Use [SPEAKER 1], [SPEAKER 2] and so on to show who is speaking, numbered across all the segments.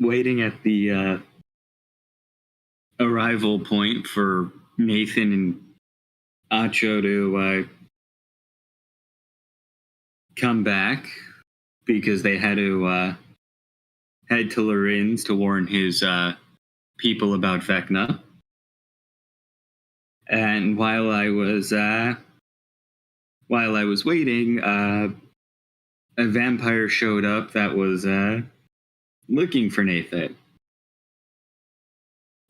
[SPEAKER 1] waiting at the arrival point for Nathan and Acho to come back because they had to head to Lorenz to warn his people about Vecna. And while I was waiting, a vampire showed up that was looking for Nathan.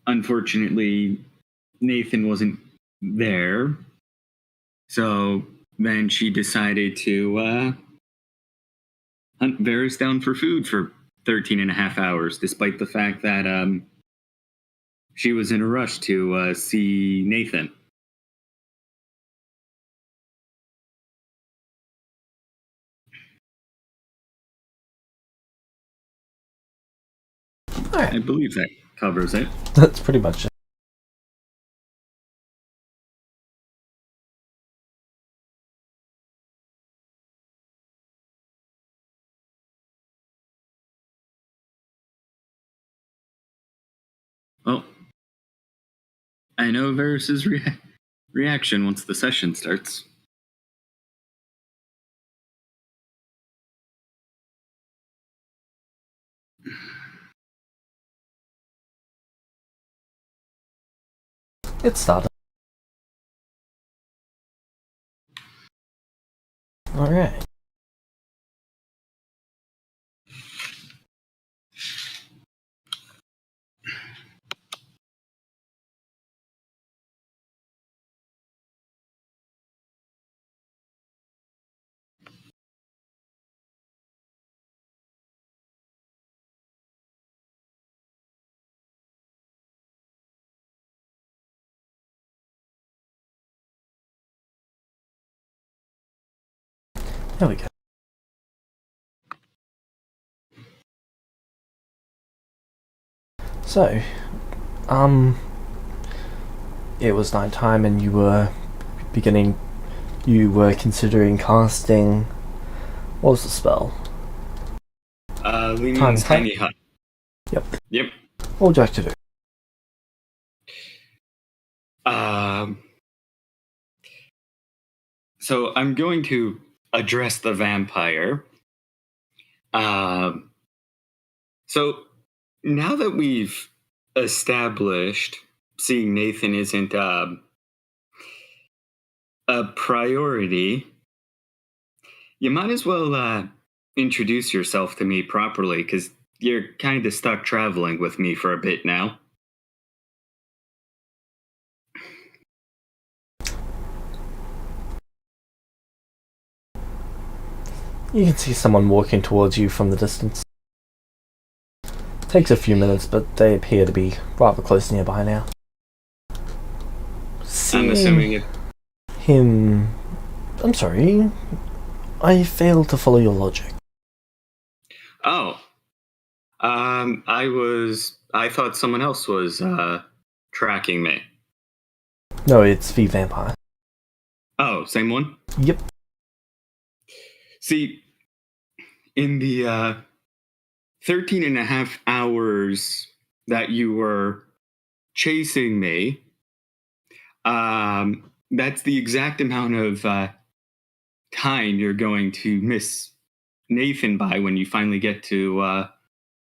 [SPEAKER 1] Unfortunately, Nathan wasn't there, so then she decided to hunt Varys down for food for 13 and a half hours, despite the fact that she was in a rush to see Nathan.
[SPEAKER 2] Right.
[SPEAKER 1] I believe that covers it.
[SPEAKER 2] That's pretty much it.
[SPEAKER 1] Well, I know Varys' reaction once the session starts.
[SPEAKER 2] It started. Alright. There we go. So, it was night time and you were considering casting, what was the spell?
[SPEAKER 1] Leaning Tiny Hut.
[SPEAKER 2] Yep.
[SPEAKER 1] Yep.
[SPEAKER 2] What would you like to do?
[SPEAKER 1] So I'm going to address the vampire. So now that we've established seeing Nathan isn't a priority, you might as well introduce yourself to me properly, because you're kind of stuck traveling with me for a bit now.
[SPEAKER 2] You can see someone walking towards you from the distance. Takes a few minutes, but they appear to be rather close nearby now.
[SPEAKER 1] I'm assuming it.
[SPEAKER 2] Him. I'm sorry. I failed to follow your logic.
[SPEAKER 1] Oh. I thought someone else was tracking me.
[SPEAKER 2] No, it's the vampire.
[SPEAKER 1] Oh, same one?
[SPEAKER 2] Yep.
[SPEAKER 1] See, in the 13 and a half hours that you were chasing me, that's the exact amount of time you're going to miss Nathan by when you finally get to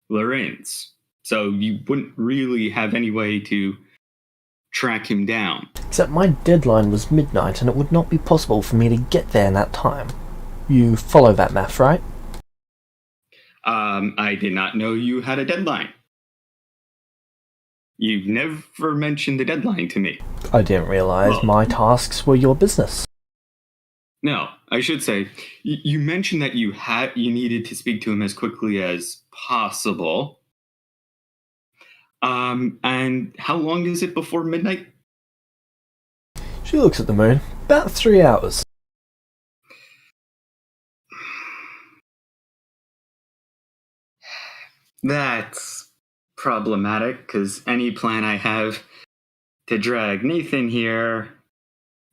[SPEAKER 1] Lorenz. So you wouldn't really have any way to track him down.
[SPEAKER 2] Except my deadline was midnight and it would not be possible for me to get there in that time. You follow that math, right?
[SPEAKER 1] I did not know you had a deadline. You've never mentioned the deadline to me.
[SPEAKER 2] I didn't realize my tasks were your business.
[SPEAKER 1] No, I should say, you mentioned that you needed to speak to him as quickly as possible. And how long is it before midnight?
[SPEAKER 2] She looks at the moon. About 3 hours.
[SPEAKER 1] That's problematic, because any plan I have to drag Nathan here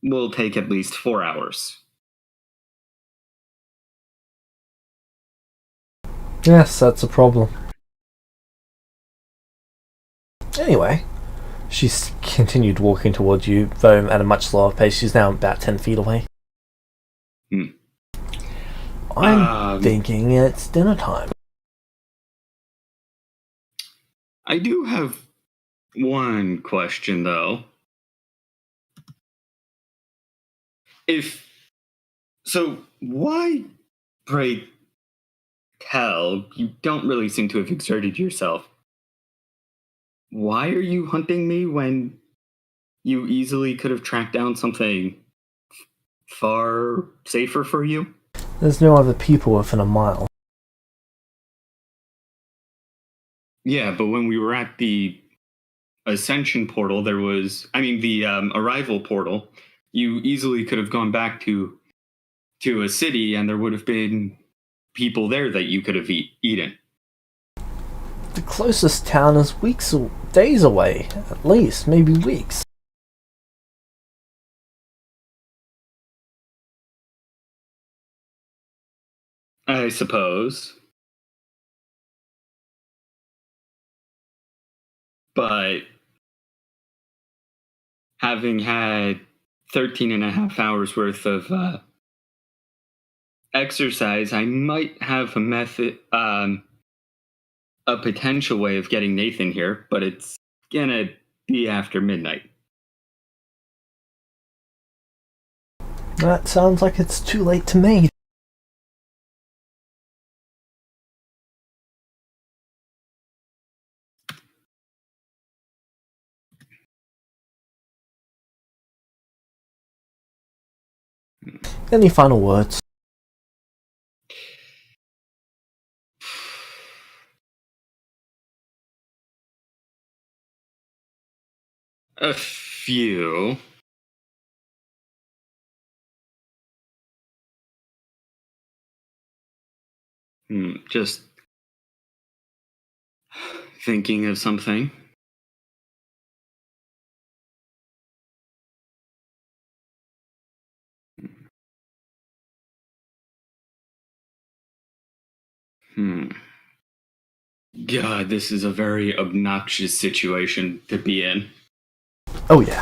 [SPEAKER 1] will take at least 4 hours.
[SPEAKER 2] Yes, that's a problem. Anyway, she's continued walking towards you, though at a much slower pace. She's now about 10 feet away. I'm thinking it's dinner time.
[SPEAKER 1] I do have one question, though. Why, pray tell, you don't really seem to have exerted yourself? Why are you hunting me when you easily could have tracked down something far safer for you?
[SPEAKER 2] There's no other people within a mile.
[SPEAKER 1] Yeah, but when we were at the ascension portal, the arrival portal, you easily could have gone back to a city and there would have been people there that you could have eaten.
[SPEAKER 2] The closest town is days away, at least, maybe weeks.
[SPEAKER 1] I suppose. But having had 13 and a half hours worth of exercise, I might have a potential way of getting Nathan here, but it's gonna be after midnight.
[SPEAKER 2] That sounds like it's too late to me. Any final words?
[SPEAKER 1] A few. Just thinking of something. God, this is a very obnoxious situation to be in.
[SPEAKER 2] Oh yeah.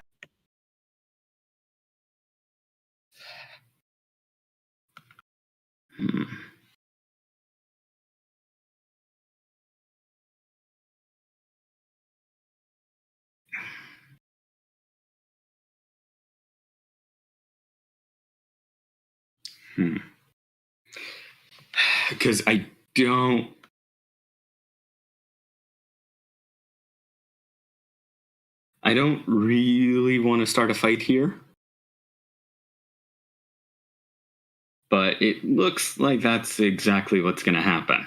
[SPEAKER 1] Because I don't really want to start a fight here. But it looks like that's exactly what's going to happen.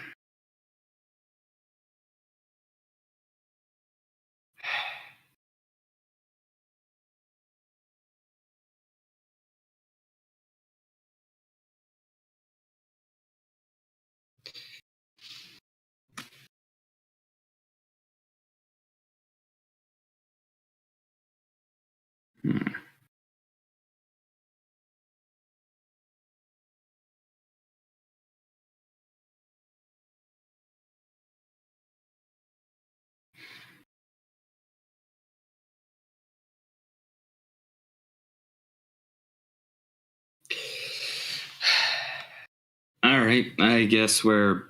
[SPEAKER 1] All right, I guess we're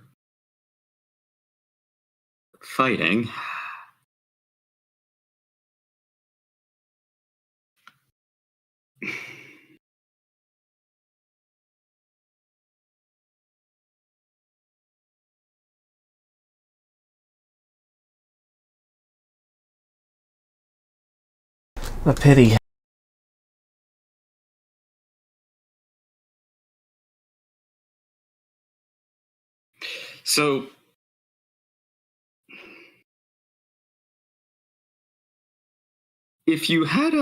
[SPEAKER 1] fighting.
[SPEAKER 2] A pity.
[SPEAKER 1] So, if you had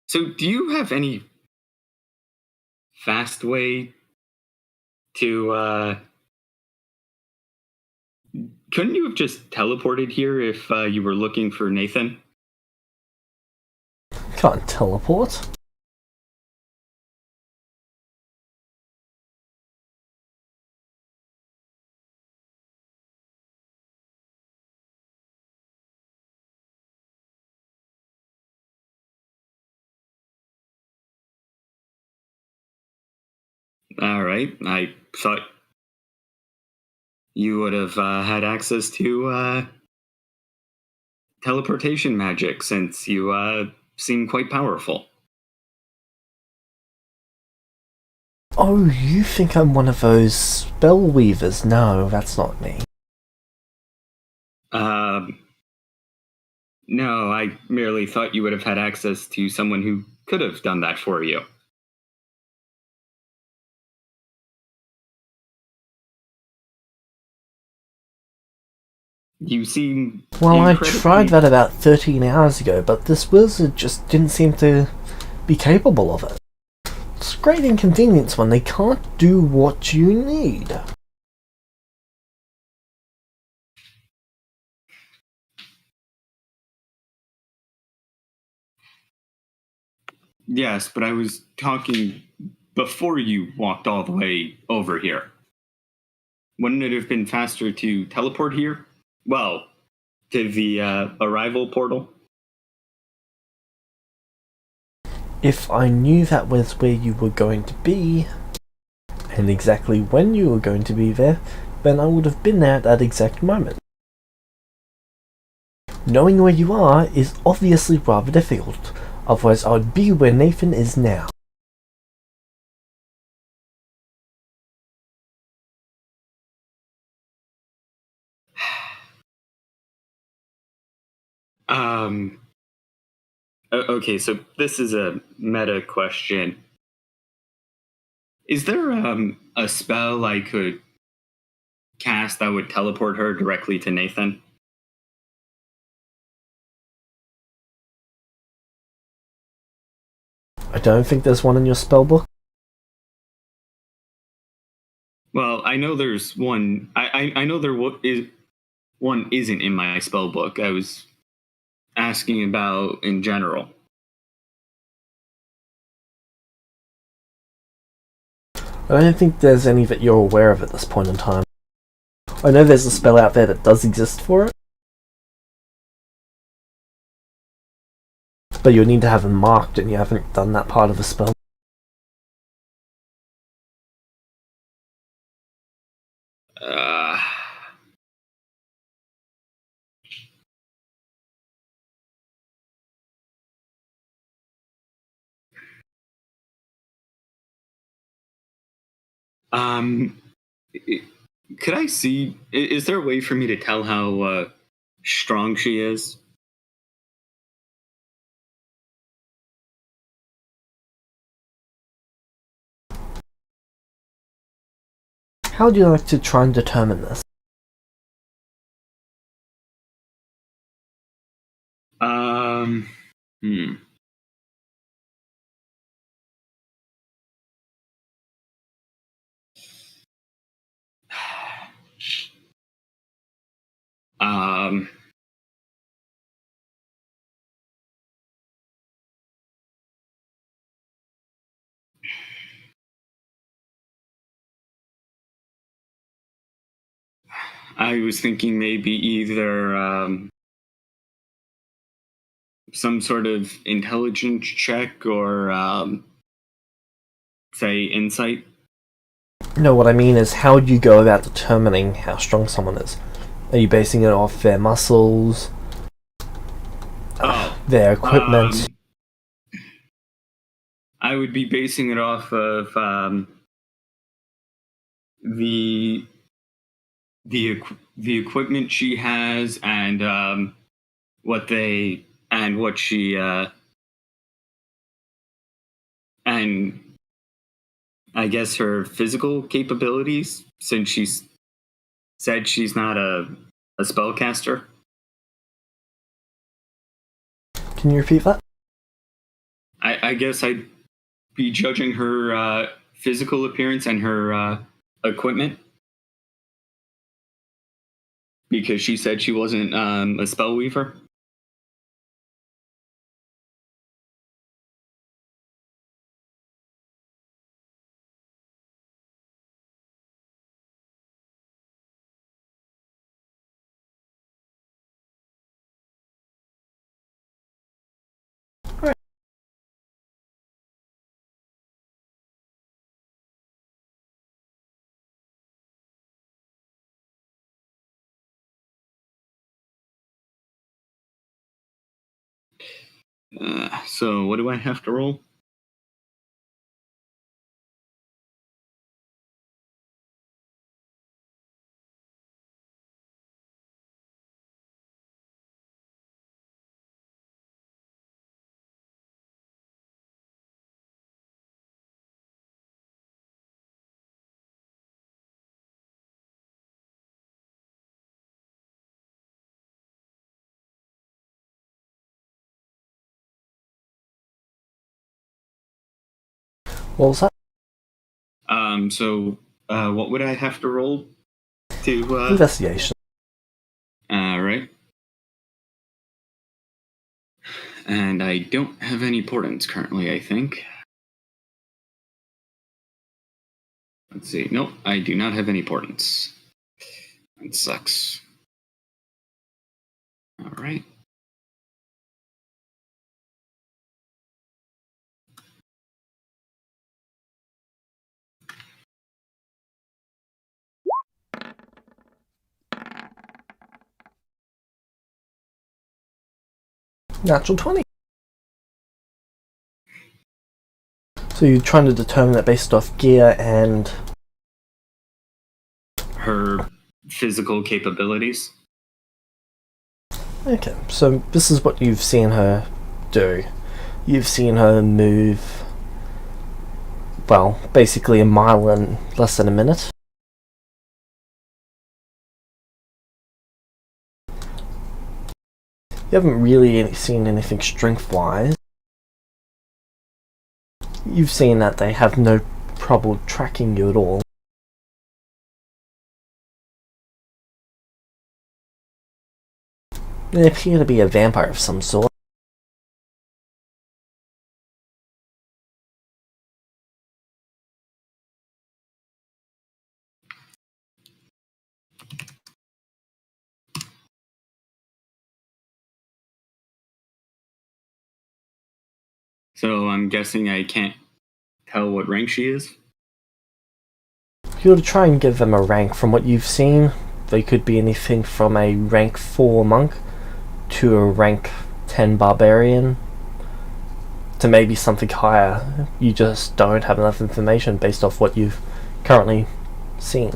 [SPEAKER 1] so do you have any fast way to couldn't you have just teleported here if you were looking for Nathan?
[SPEAKER 2] Can't teleport.
[SPEAKER 1] All right. I thought you would have had access to teleportation magic since you seem quite powerful.
[SPEAKER 2] Oh, you think I'm one of those spell weavers? No, that's not me.
[SPEAKER 1] Um, no, I merely thought you would have had access to someone who could have done that for you. You seem
[SPEAKER 2] Well, I tried
[SPEAKER 1] incredibly.
[SPEAKER 2] that about 13 hours ago, but this wizard just didn't seem to be capable of it. It's a great inconvenience when they can't do what you need.
[SPEAKER 1] Yes, but I was talking before you walked all the way over here. Wouldn't it have been faster to teleport here? Well, to the arrival portal?
[SPEAKER 2] If I knew that was where you were going to be, and exactly when you were going to be there, then I would have been there at that exact moment. Knowing where you are is obviously rather difficult, otherwise I would be where Nathan is now.
[SPEAKER 1] Um, okay, so this is a meta question. Is there a spell I could cast that would teleport her directly to Nathan?
[SPEAKER 2] I don't think there's one in your spellbook.
[SPEAKER 1] Well, I know there's one. I know is one isn't in my spell book. I was asking about in general.
[SPEAKER 2] I don't think there's any that you're aware of at this point in time. I know there's a spell out there that does exist for it, but you'll need to have them marked and you haven't done that part of the spell.
[SPEAKER 1] Uh, um, could I see? Is there a way for me to tell how strong she is?
[SPEAKER 2] How would you like to try and determine this?
[SPEAKER 1] Um, hmm. Um, I was thinking maybe either some sort of intelligence check or say insight.
[SPEAKER 2] No, what I mean is how would you go about determining how strong someone is? Are you basing it off their muscles,
[SPEAKER 1] Oh,
[SPEAKER 2] their equipment?
[SPEAKER 1] I would be basing it off of the the equipment she has and what she and I guess her physical capabilities since she's said she's not a spellcaster.
[SPEAKER 2] Can you repeat that?
[SPEAKER 1] I guess I'd be judging her physical appearance and her equipment because she said she wasn't a spell weaver. So what do I have to roll?
[SPEAKER 2] What was that?
[SPEAKER 1] What would I have to roll to,
[SPEAKER 2] Investigation.
[SPEAKER 1] Right. And I don't have any portents currently, I think. Let's see. Nope, I do not have any portents. That sucks. Alright.
[SPEAKER 2] Natural 20. So you're trying to determine that based off gear and
[SPEAKER 1] Her physical capabilities.
[SPEAKER 2] okay, so this is what you've seen her do. You've seen her move, well, basically a mile in less than a minute. You haven't really seen anything strength-wise. You've seen that they have no trouble tracking you at all. They appear to be a vampire of some sort.
[SPEAKER 1] So I'm guessing I can't tell what rank she is?
[SPEAKER 2] If you were to try and give them a rank from what you've seen, they could be anything from a rank 4 monk to a rank 10 barbarian to maybe something higher. You just don't have enough information based off what you've currently seen.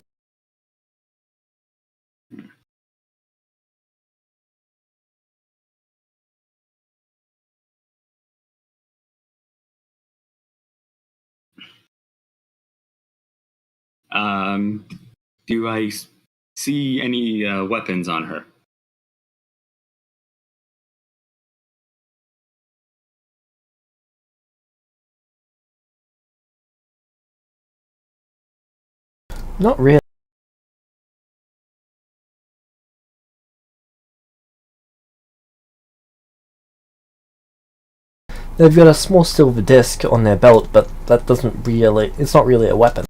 [SPEAKER 1] Do I see any weapons on her?
[SPEAKER 2] Not really. They've got a small silver disc on their belt, but that doesn't really, it's not really a weapon.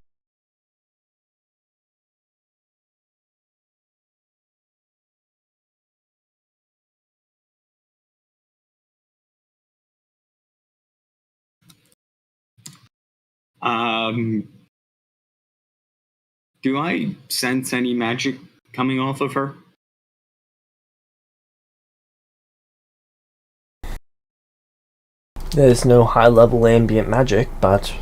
[SPEAKER 1] Do I sense any magic coming off of her?
[SPEAKER 2] There's no high level ambient magic, but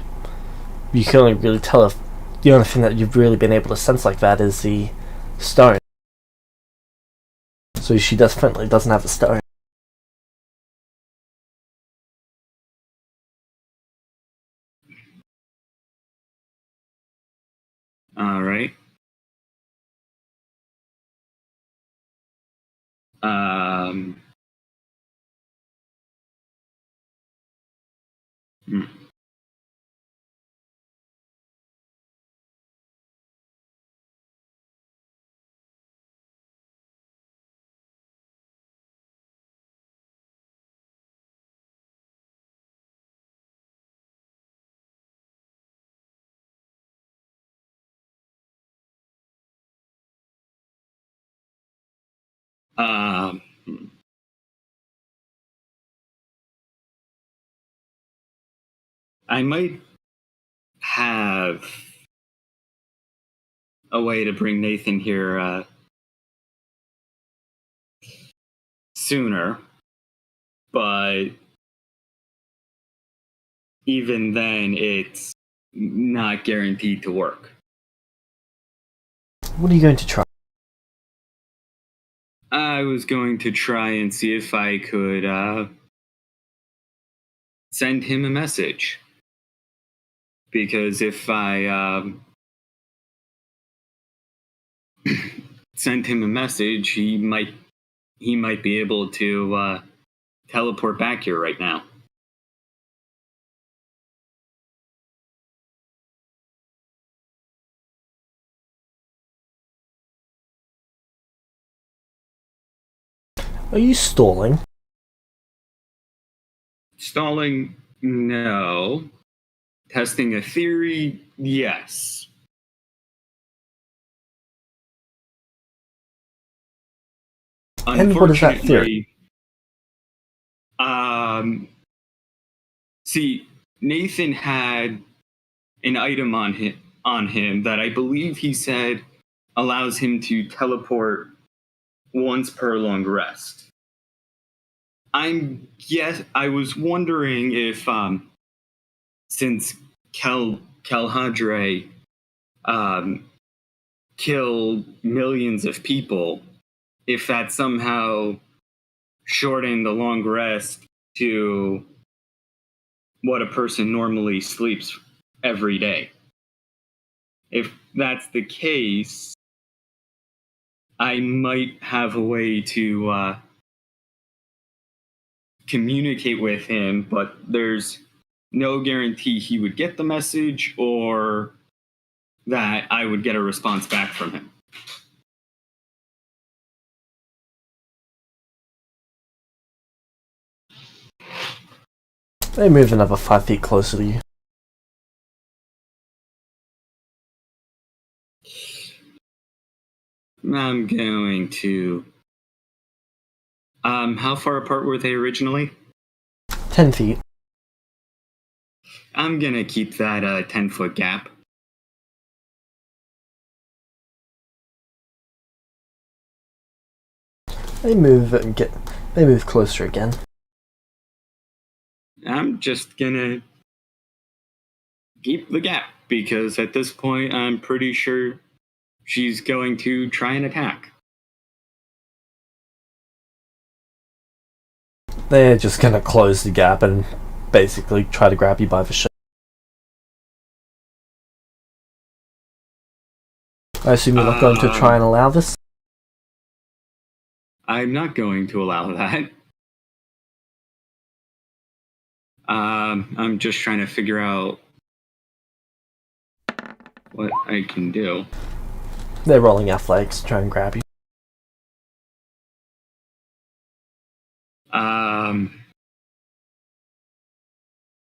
[SPEAKER 2] you can only really tell if the only thing that you've really been able to sense like that is the stone. So she definitely doesn't have the stone.
[SPEAKER 1] Alright. Hmm. Um, I might have a way to bring Nathan here sooner, but even then, it's not guaranteed to work.
[SPEAKER 2] What are you going to try?
[SPEAKER 1] I was going to try and see if I could send him a message. Because if I send him a message, he might be able to teleport back here right now.
[SPEAKER 2] Are you stalling?
[SPEAKER 1] Stalling? No. Testing a theory? Yes.
[SPEAKER 2] And what is that theory?
[SPEAKER 1] See, Nathan had an item on him that I believe he said allows him to teleport once per long rest. I was wondering if since Kalhadre killed millions of people, if that somehow shortened the long rest to what a person normally sleeps every day. If that's the case, I might have a way to communicate with him, but there's no guarantee he would get the message or that I would get a response back from him.
[SPEAKER 2] They move another 5 feet closer to you.
[SPEAKER 1] I'm going to... how far apart were they originally?
[SPEAKER 2] 10 feet.
[SPEAKER 1] I'm gonna keep that 10-foot gap.
[SPEAKER 2] They move closer again.
[SPEAKER 1] I'm just gonna keep the gap because at this point I'm pretty sure she's going to try and attack.
[SPEAKER 2] They're just gonna close the gap and basically try to grab you by the shirt. I assume you're not going to try and allow this?
[SPEAKER 1] I'm not going to allow that. I'm just trying to figure out what I can do.
[SPEAKER 2] They're rolling athletics to try and grab you.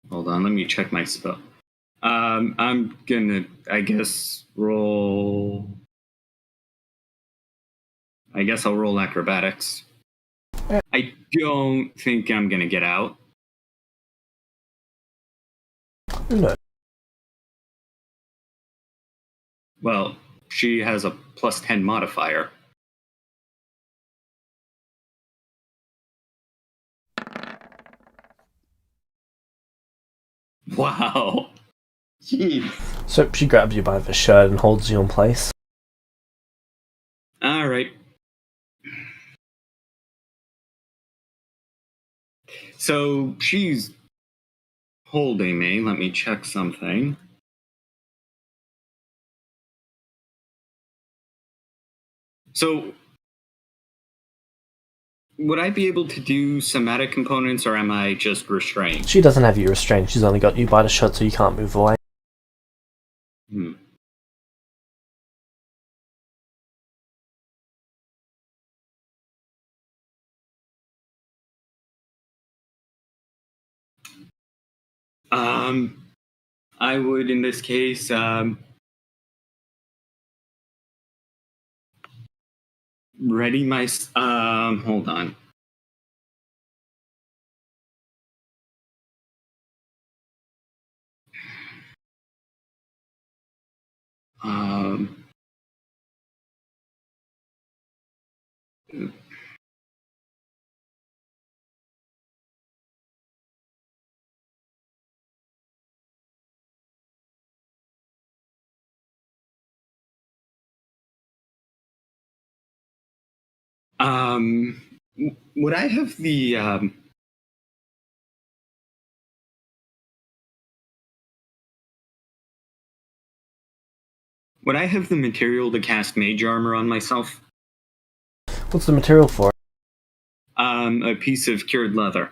[SPEAKER 1] Hold on, let me check my spell. I'm gonna, I guess, roll. I guess I'll roll acrobatics. I don't think I'm gonna get out.
[SPEAKER 2] No.
[SPEAKER 1] Well, she has a plus 10 modifier. Wow. Jeez.
[SPEAKER 2] So she grabs you by the shirt and holds you in place.
[SPEAKER 1] All right. So she's holding me. Let me check something. So would I be able to do somatic components or am I just restrained?
[SPEAKER 2] She doesn't have you restrained. She's only got you by the shirt so you can't move away.
[SPEAKER 1] I would, in this case, ready my... hold on. Would I have the would I have the material to cast mage armor on myself?
[SPEAKER 2] What's the material for it?
[SPEAKER 1] A piece of cured leather.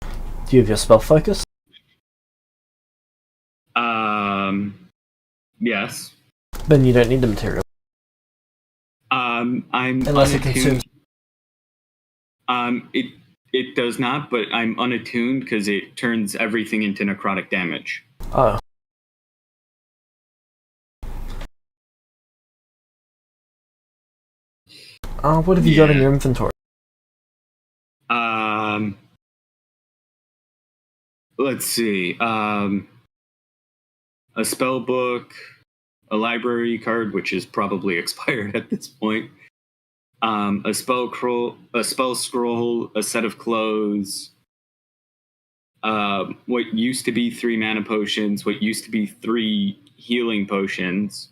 [SPEAKER 2] Do you have your spell focus?
[SPEAKER 1] Yes.
[SPEAKER 2] Then you don't need the material.
[SPEAKER 1] I'm
[SPEAKER 2] Unless it consumes.
[SPEAKER 1] it does not, but I'm unattuned because it turns everything into necrotic damage.
[SPEAKER 2] Oh. What have you got in your inventory?
[SPEAKER 1] Let's see. A spell book, a library card, which is probably expired at this point. A spell scroll, a set of clothes. What used to be 3 mana potions, what used to be 3 healing potions.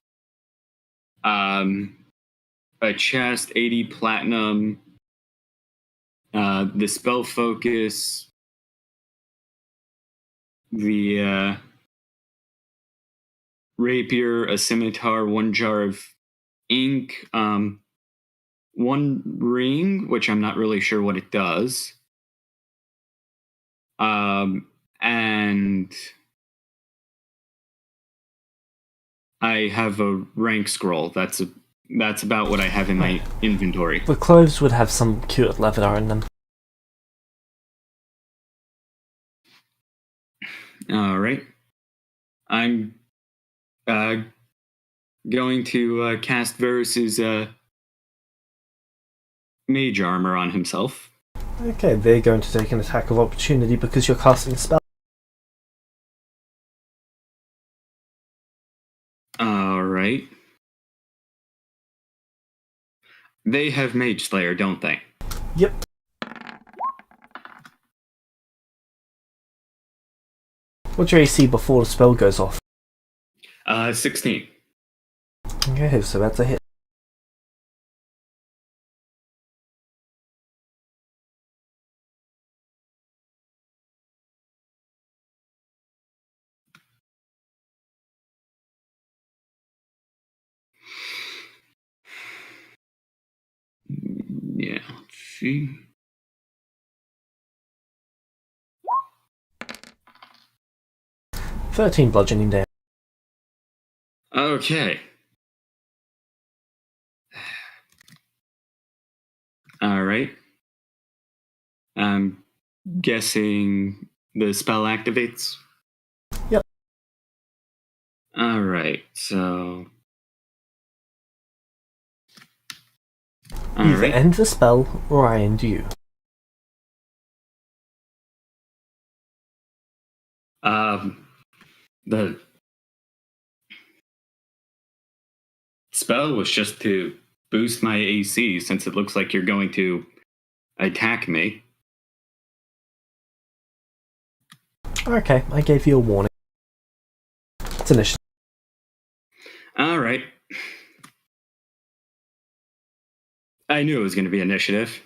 [SPEAKER 1] A chest, 80 platinum. The spell focus. The rapier, a scimitar, 1 jar of ink, 1 ring, which I'm not really sure what it does. And I have a rank scroll. That's about what I have in my inventory.
[SPEAKER 2] The clothes would have some cured leather in them.
[SPEAKER 1] All right. I'm going to cast Varus's mage armor on himself.
[SPEAKER 2] Okay, they're going to take an attack of opportunity because you're casting a spell.
[SPEAKER 1] All right. They have Mage Slayer, don't they?
[SPEAKER 2] Yep. What's your AC before the spell goes off?
[SPEAKER 1] 16.
[SPEAKER 2] Okay, so that's a hit.
[SPEAKER 1] Yeah, let's see.
[SPEAKER 2] "13 bludgeoning damage.
[SPEAKER 1] Okay. All right. I'm guessing the spell activates.
[SPEAKER 2] Yep.
[SPEAKER 1] All right. So.
[SPEAKER 2] Either end the spell or I end you.
[SPEAKER 1] The spell was just to boost my AC since it looks like you're going to attack me.
[SPEAKER 2] Okay, I gave you a warning. It's initiative.
[SPEAKER 1] All right. I knew it was going to be initiative.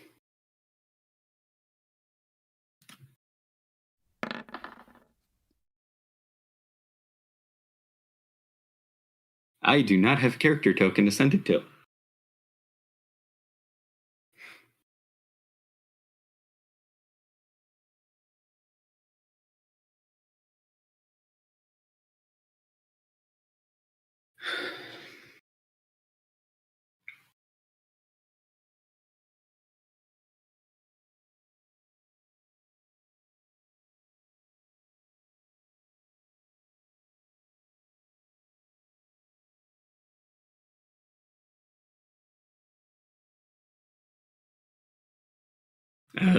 [SPEAKER 1] I do not have a character token to send it to.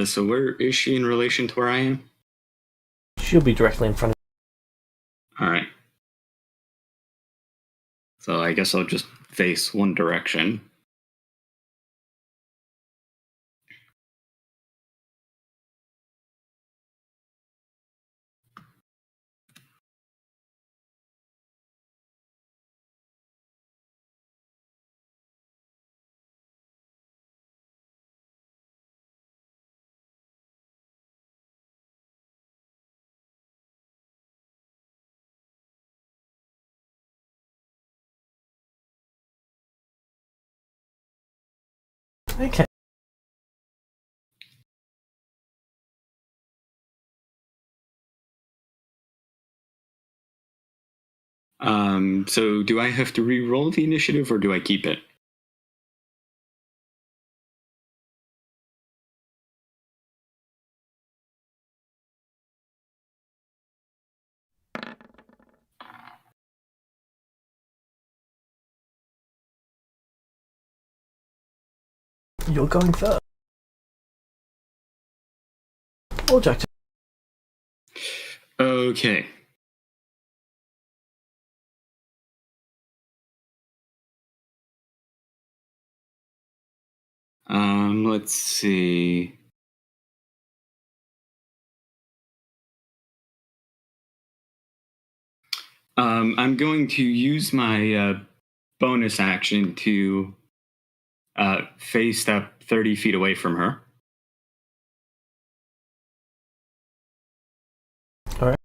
[SPEAKER 1] So where is she in relation to where I am?
[SPEAKER 2] She'll be directly in front of
[SPEAKER 1] All right. So I guess I'll just face one direction.
[SPEAKER 2] Okay.
[SPEAKER 1] So do I have to re-roll the initiative or do I keep it?
[SPEAKER 2] You're going first. Objective.
[SPEAKER 1] Okay. Let's see. I'm going to use my bonus action to phase step 30 feet away from her.
[SPEAKER 2] All right.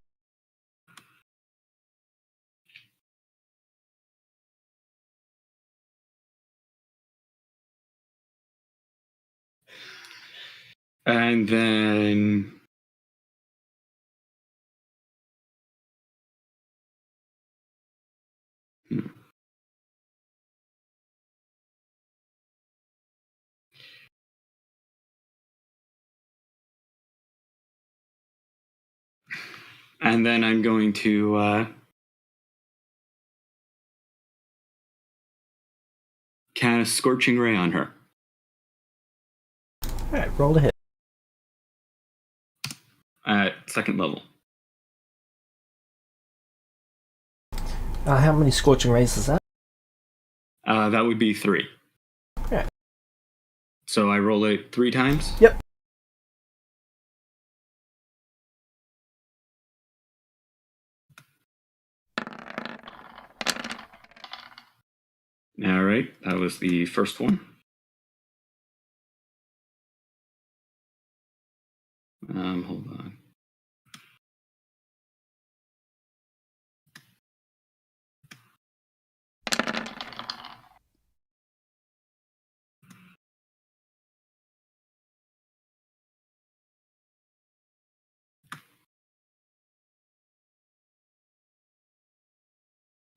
[SPEAKER 1] And then I'm going to cast Scorching Ray on her.
[SPEAKER 2] All right. Roll to hit.
[SPEAKER 1] At second level.
[SPEAKER 2] How many scorching rays is that?
[SPEAKER 1] That would be 3.
[SPEAKER 2] Yeah.
[SPEAKER 1] So I roll it 3 times?
[SPEAKER 2] Yep.
[SPEAKER 1] All right, that was the first one. Hold on.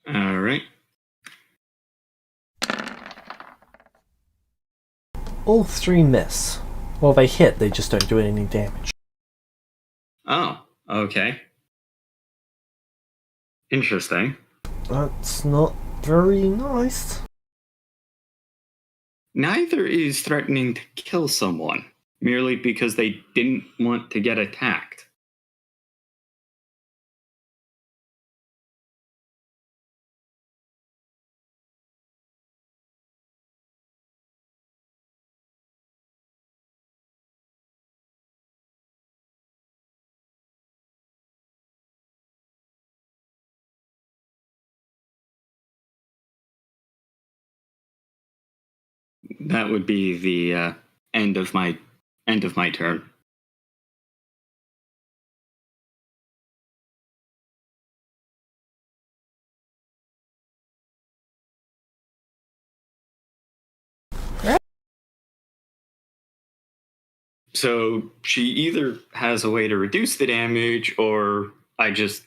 [SPEAKER 1] All right.
[SPEAKER 2] All 3 miss. Well, they hit, they just don't do any damage.
[SPEAKER 1] Oh, okay. Interesting.
[SPEAKER 2] That's not very nice.
[SPEAKER 1] Neither is threatening to kill someone merely because they didn't want to get attacked. That would be the end of my turn. So she either has a way to reduce the damage, or I just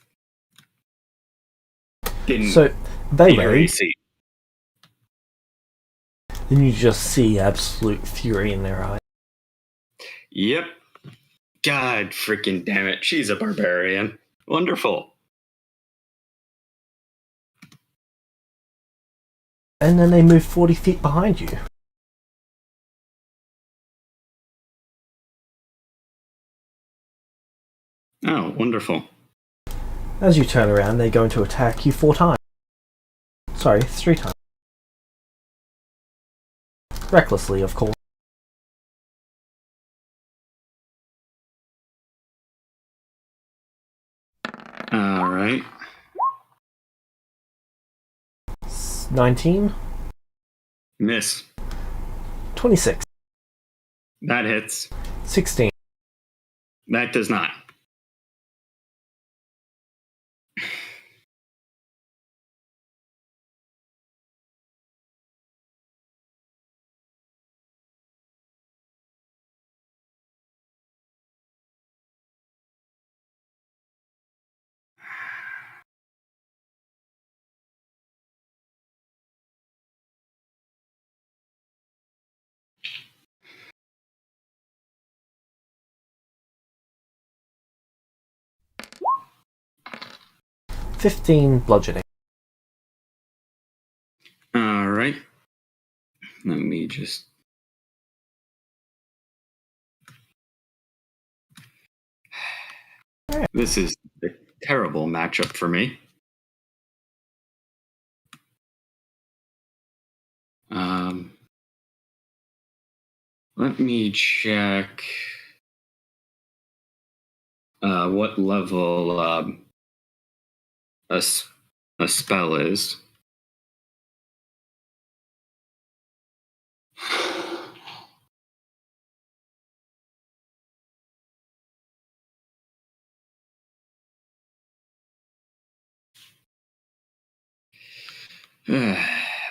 [SPEAKER 1] didn't.
[SPEAKER 2] So they
[SPEAKER 1] beat her
[SPEAKER 2] raid,
[SPEAKER 1] AC.
[SPEAKER 2] then you just see absolute fury in their eyes.
[SPEAKER 1] Yep. God freaking damn it! She's a barbarian. Wonderful.
[SPEAKER 2] And then they move 40 feet behind you.
[SPEAKER 1] Oh, wonderful.
[SPEAKER 2] As you turn around, they're going to attack you 4 times. Sorry, 3 times. Recklessly, of course.
[SPEAKER 1] All right.
[SPEAKER 2] 19.
[SPEAKER 1] Miss.
[SPEAKER 2] 26.
[SPEAKER 1] That hits.
[SPEAKER 2] 16.
[SPEAKER 1] That does not.
[SPEAKER 2] 15 bludgeoning.
[SPEAKER 1] All right. Let me just... This is a terrible matchup for me. Let me check what level a spell is.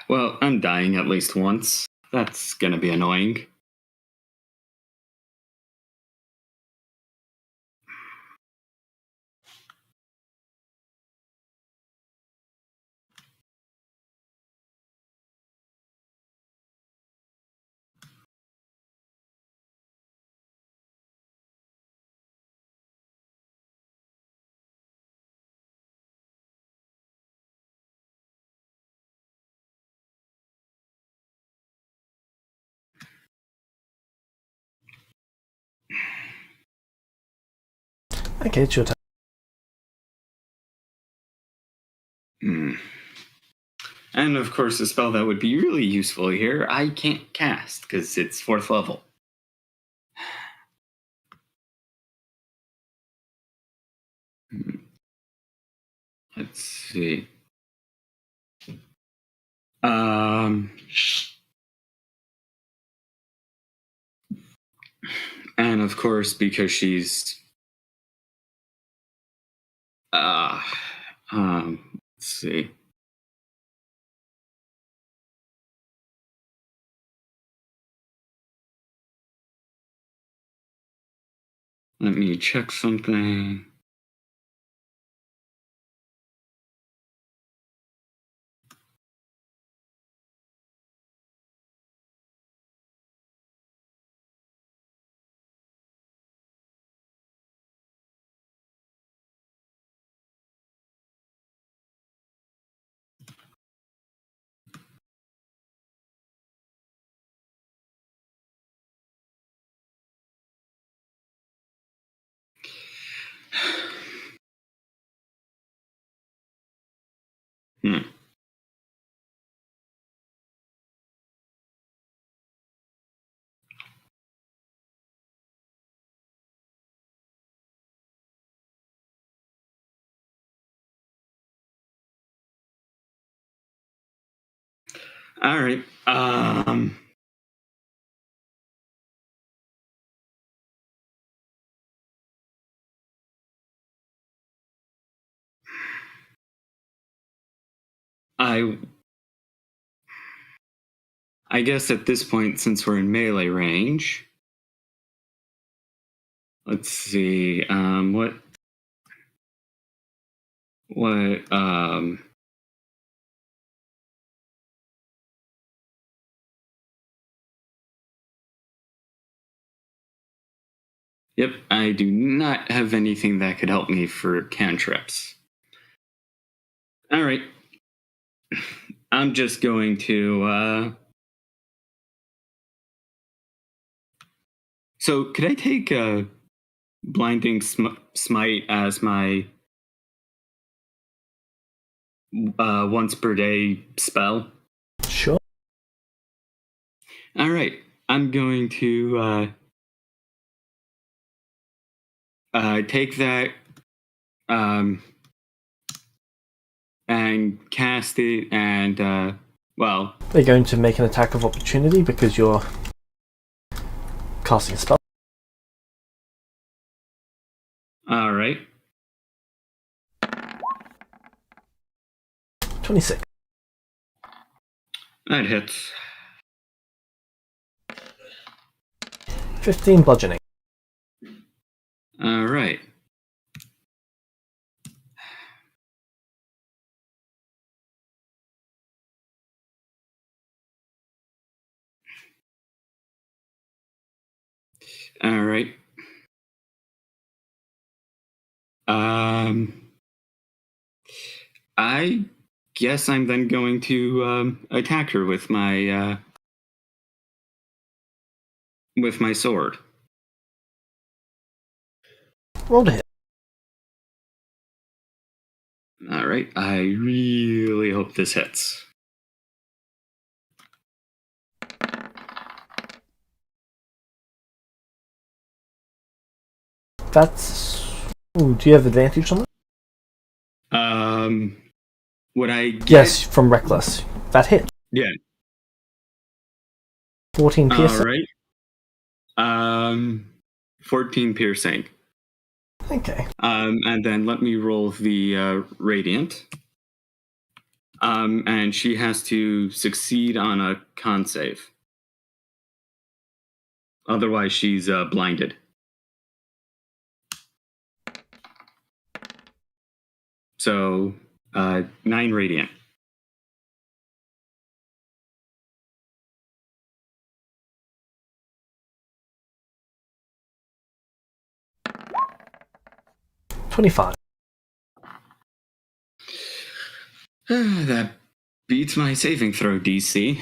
[SPEAKER 1] Well, I'm dying at least once. That's gonna be annoying.
[SPEAKER 2] Okay, it's your turn.
[SPEAKER 1] And of course, a spell that would be really useful here, I can't cast because it's 4th level. Let's see. And of course, because she's let's see. Let me check something. All right. I guess at this point, since we're in melee range, let's see. Yep, I do not have anything that could help me for cantrips. All right. I'm just going to... So could I take a blinding smite as my once per day spell?
[SPEAKER 2] Sure.
[SPEAKER 1] All right. I'm going to take that and cast it, and well,
[SPEAKER 2] They're going to make an attack of opportunity because you're casting a spell.
[SPEAKER 1] All right.
[SPEAKER 2] 26.
[SPEAKER 1] That hits.
[SPEAKER 2] 15 bludgeoning.
[SPEAKER 1] All right. All right. I guess I'm then going to attack her with my sword.
[SPEAKER 2] Roll to hit.
[SPEAKER 1] All right. I really hope this hits.
[SPEAKER 2] That's... Ooh, do you have advantage on that?
[SPEAKER 1] Would I get...
[SPEAKER 2] Yes, from Reckless. That hit.
[SPEAKER 1] Yeah.
[SPEAKER 2] 14 piercing.
[SPEAKER 1] All right. 14 piercing.
[SPEAKER 2] Okay.
[SPEAKER 1] And then let me roll the radiant. And she has to succeed on a con save. Otherwise, she's blinded. So, 9 radiant.
[SPEAKER 2] $25.
[SPEAKER 1] That beats my saving throw DC.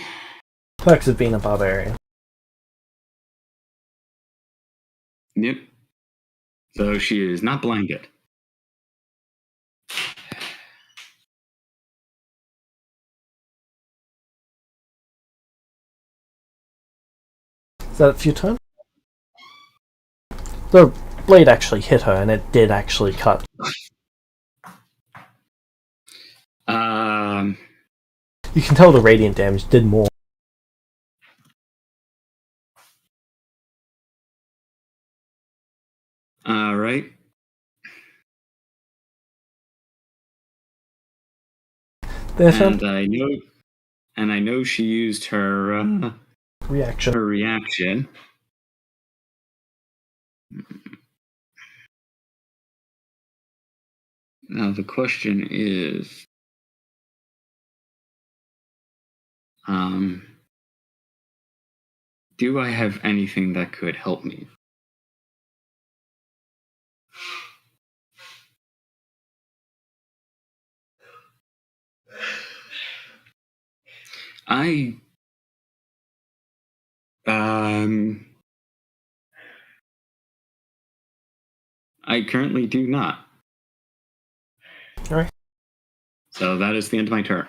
[SPEAKER 2] Perks of being a barbarian.
[SPEAKER 1] Yep. So she is not blinded.
[SPEAKER 2] Is that it for your turn? The blade actually hit her, and it did actually cut. You can tell the radiant damage did more.
[SPEAKER 1] All right. And I know she used her
[SPEAKER 2] reaction.
[SPEAKER 1] Her reaction. Now the question is, do I have anything that could help me? I currently do not.
[SPEAKER 2] All right.
[SPEAKER 1] So that is the end of my turn.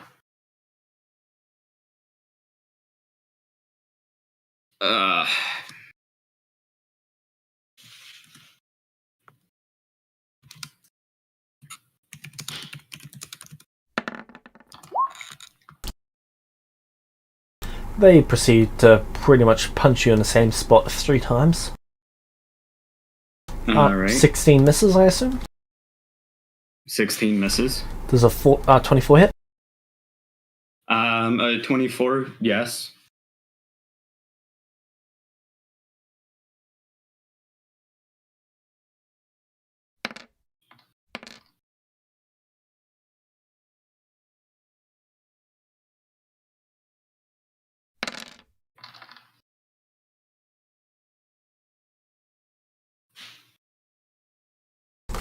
[SPEAKER 2] They proceed to pretty much punch you in the same spot 3 times.
[SPEAKER 1] All right.
[SPEAKER 2] 16 misses, I assume?
[SPEAKER 1] 16 misses.
[SPEAKER 2] Does a 24 hit?
[SPEAKER 1] A 24, yes.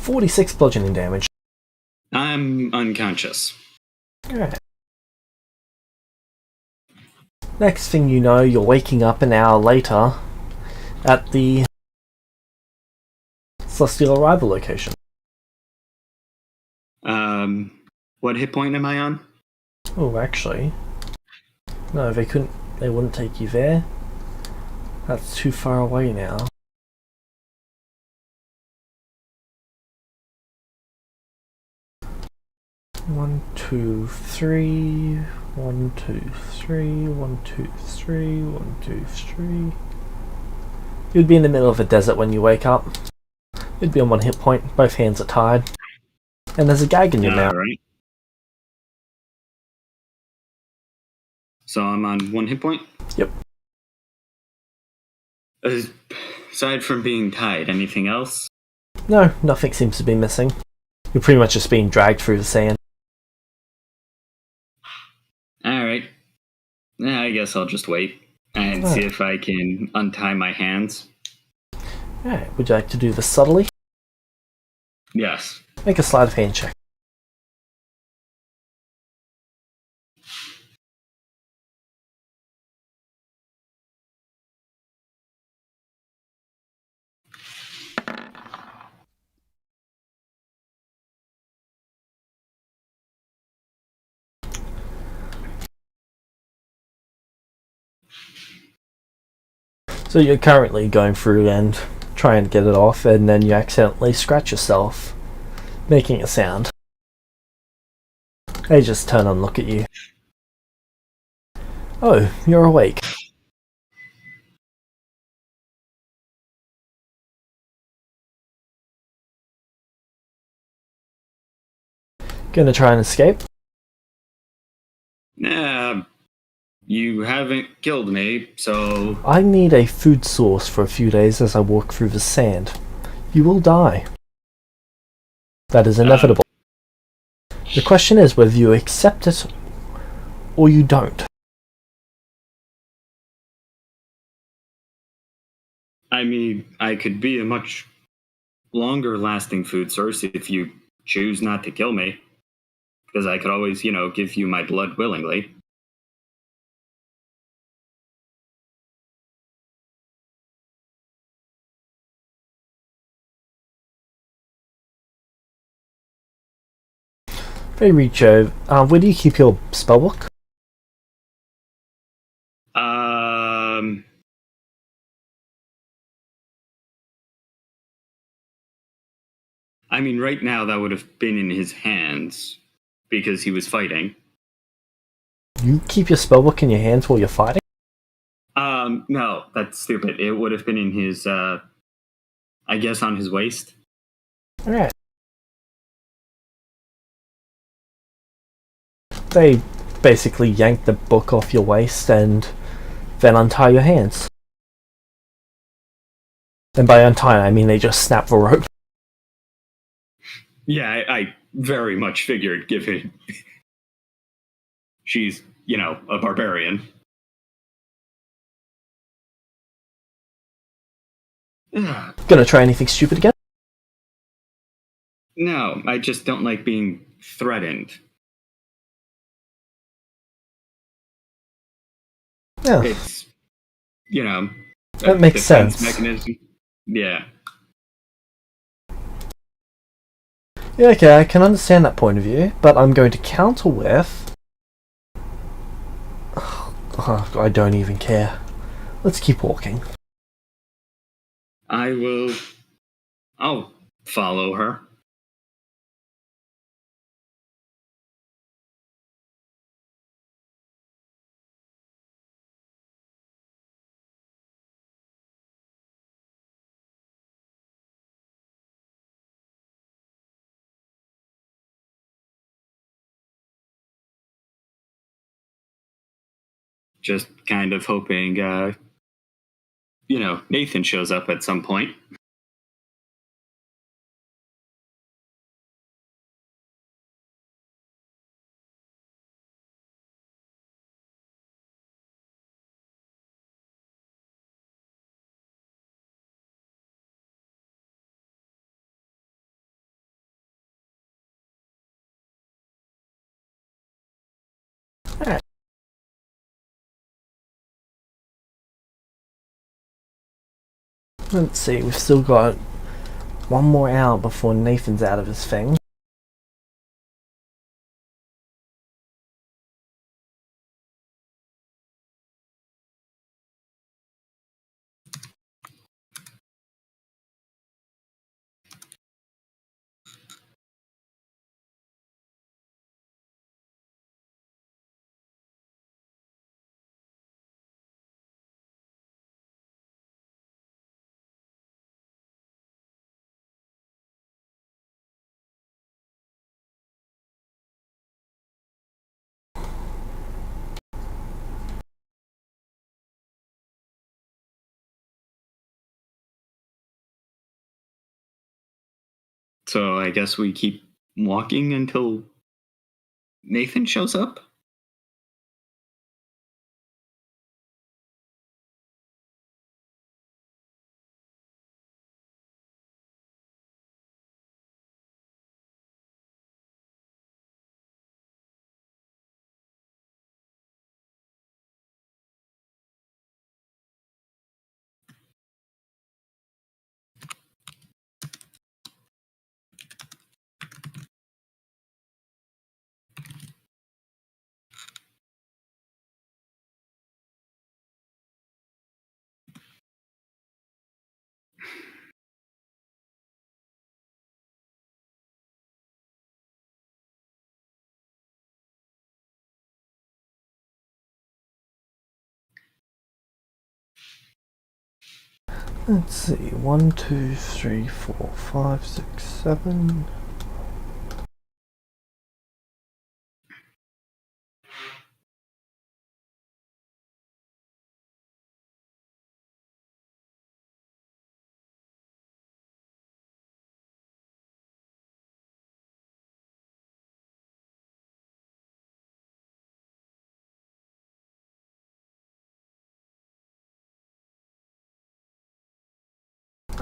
[SPEAKER 2] .46 bludgeoning damage.
[SPEAKER 1] I'm unconscious.
[SPEAKER 2] Alright. Next thing you know, you're waking up an hour later at the Celestial Arrival location.
[SPEAKER 1] What hit point am I on?
[SPEAKER 2] Oh, actually, no, they wouldn't take you there. That's too far away now. One, two, three. 1, 2, 3. 1, 2, 3. 1, 2, 3. You'd be in the middle of a desert when you wake up. You'd be on 1 hit point. Both hands are tied, and there's a gag in your mouth.
[SPEAKER 1] Right. So I'm on 1 hit point?
[SPEAKER 2] Yep.
[SPEAKER 1] Aside from being tied, anything else?
[SPEAKER 2] No, nothing seems to be missing. You're pretty much just being dragged through the sand.
[SPEAKER 1] Alright. I guess I'll just wait and see if I can untie my hands.
[SPEAKER 2] Alright, would you like to do this subtly?
[SPEAKER 1] Yes.
[SPEAKER 2] Make a sleight of hand check. So you're currently going through and trying to get it off, and then you accidentally scratch yourself, making a sound. They just turn and look at you. Oh, you're awake. Gonna try and escape?
[SPEAKER 1] Nah, you haven't killed me, so...
[SPEAKER 2] I need a food source for a few days as I walk through the sand. You will die. That is inevitable. The question is whether you accept it or you don't.
[SPEAKER 1] I mean, I could be a much longer lasting food source if you choose not to kill me. Because I could always, give you my blood willingly.
[SPEAKER 2] They reach over. Where do you keep your spellbook?
[SPEAKER 1] I mean, right now that would have been in his hands because he was fighting.
[SPEAKER 2] You keep your spellbook in your hands while you're fighting?
[SPEAKER 1] No, that's stupid. It would have been in his, I guess on his waist.
[SPEAKER 2] Alright. They basically yank the book off your waist and then untie your hands. And by untie, I mean they just snap the rope.
[SPEAKER 1] Yeah, I very much figured, given she's, a barbarian.
[SPEAKER 2] Gonna try anything stupid again?
[SPEAKER 1] No, I just don't like being threatened.
[SPEAKER 2] Yeah.
[SPEAKER 1] It's,
[SPEAKER 2] That makes sense.
[SPEAKER 1] Mechanism. Yeah.
[SPEAKER 2] Yeah, okay, I can understand that point of view, but I'm going to counter with... Oh, I don't even care. Let's keep walking.
[SPEAKER 1] I'll follow her. Just kind of hoping, Nathan shows up at some point.
[SPEAKER 2] Alright. Let's see, we've still got one more hour before Nathan's out of his thing.
[SPEAKER 1] So I guess we keep walking until Nathan shows up?
[SPEAKER 2] Let's see. 1, 2, 3, 4, 5, 6, 7.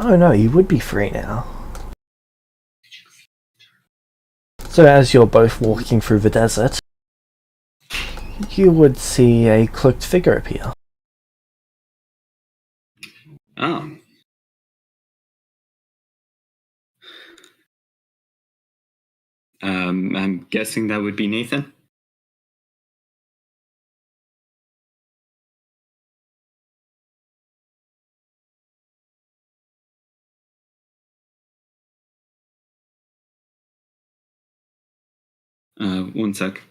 [SPEAKER 2] Oh no, you would be free now. So as you're both walking through the desert, you would see a cloaked figure appear.
[SPEAKER 1] Oh. I'm guessing that would be Nathan. One sec.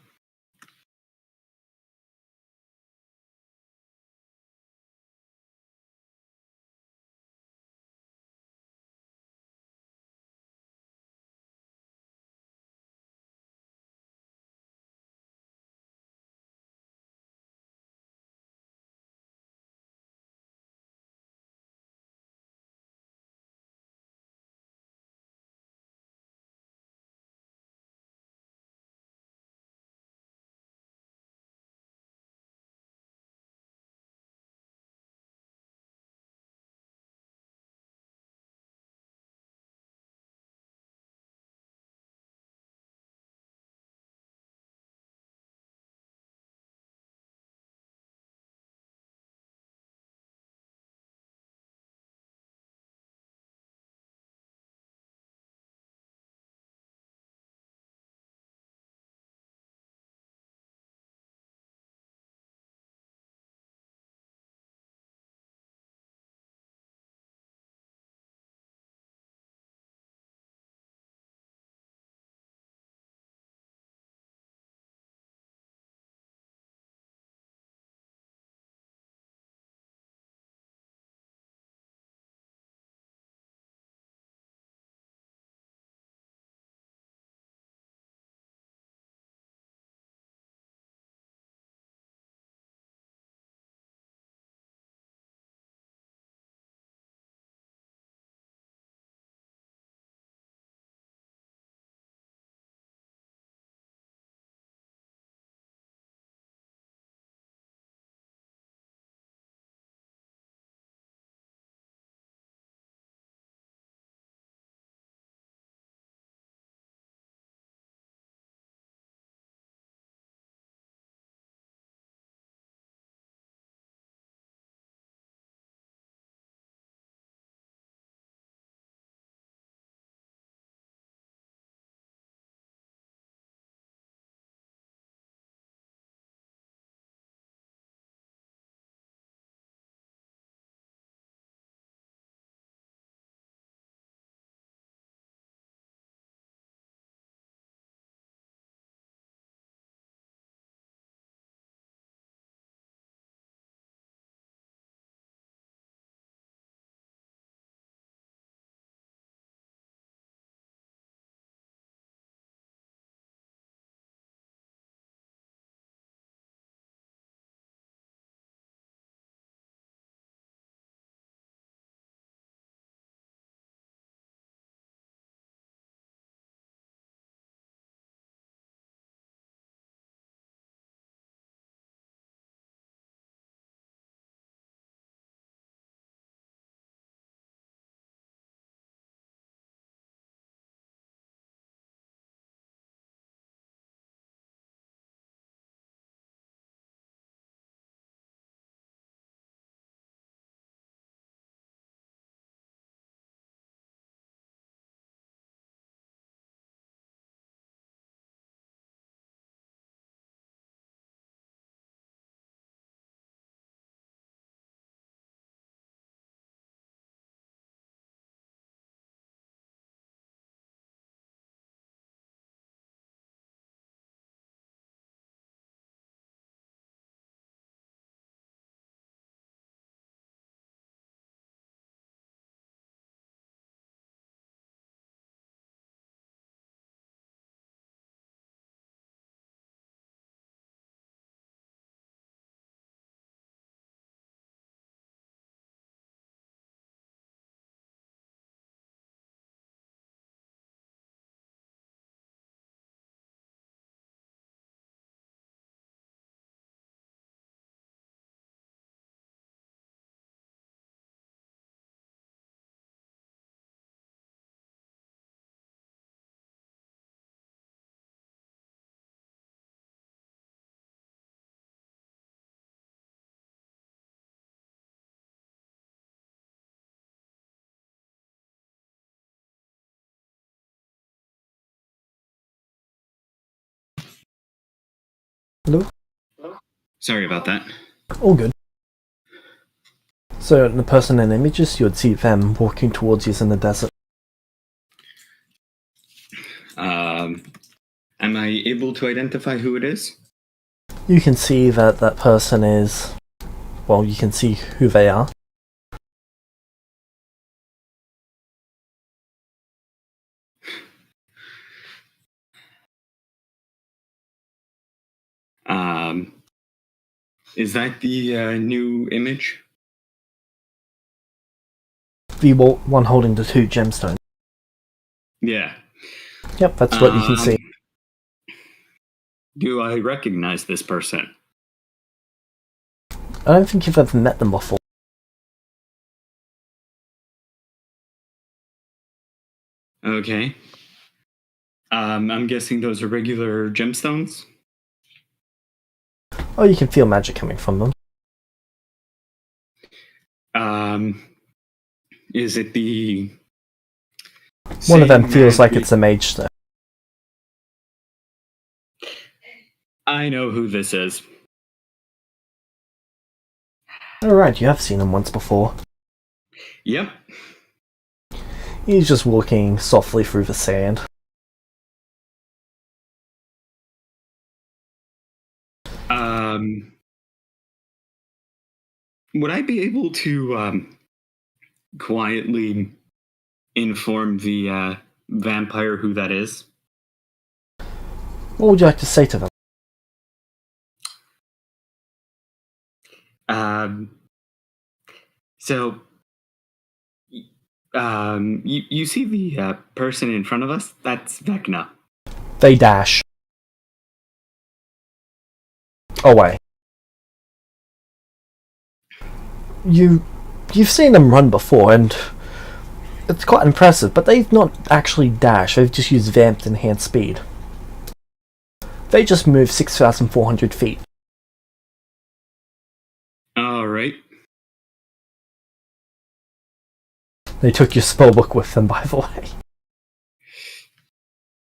[SPEAKER 2] Hello?
[SPEAKER 1] Sorry about that.
[SPEAKER 2] All good. So, the person in images, you'd see them walking towards you in the desert.
[SPEAKER 1] Am I able to identify who it is?
[SPEAKER 2] You can see that that person is... Well, you can see who they are.
[SPEAKER 1] Is that the new image?
[SPEAKER 2] The one holding the 2 gemstones.
[SPEAKER 1] Yeah.
[SPEAKER 2] Yep, that's what you can see.
[SPEAKER 1] Do I recognize this person?
[SPEAKER 2] I don't think you've ever met them before.
[SPEAKER 1] Okay. I'm guessing those are regular gemstones?
[SPEAKER 2] Oh, you can feel magic coming from them.
[SPEAKER 1] Is it the...
[SPEAKER 2] One of them feels like it's a mage stone.
[SPEAKER 1] I know who this is.
[SPEAKER 2] Alright, you have seen him once before.
[SPEAKER 1] Yep.
[SPEAKER 2] He's just walking softly through the sand.
[SPEAKER 1] Would I be able to quietly inform the vampire who that is?
[SPEAKER 2] What would you like to say to them?
[SPEAKER 1] So, you see the person in front of us? That's Vecna.
[SPEAKER 2] They dash away. You've seen them run before, and it's quite impressive, but they've not actually dashed, they've just used vamped enhanced speed. They just moved 6,400 feet.
[SPEAKER 1] Alright.
[SPEAKER 2] They took your spellbook with them, by the way.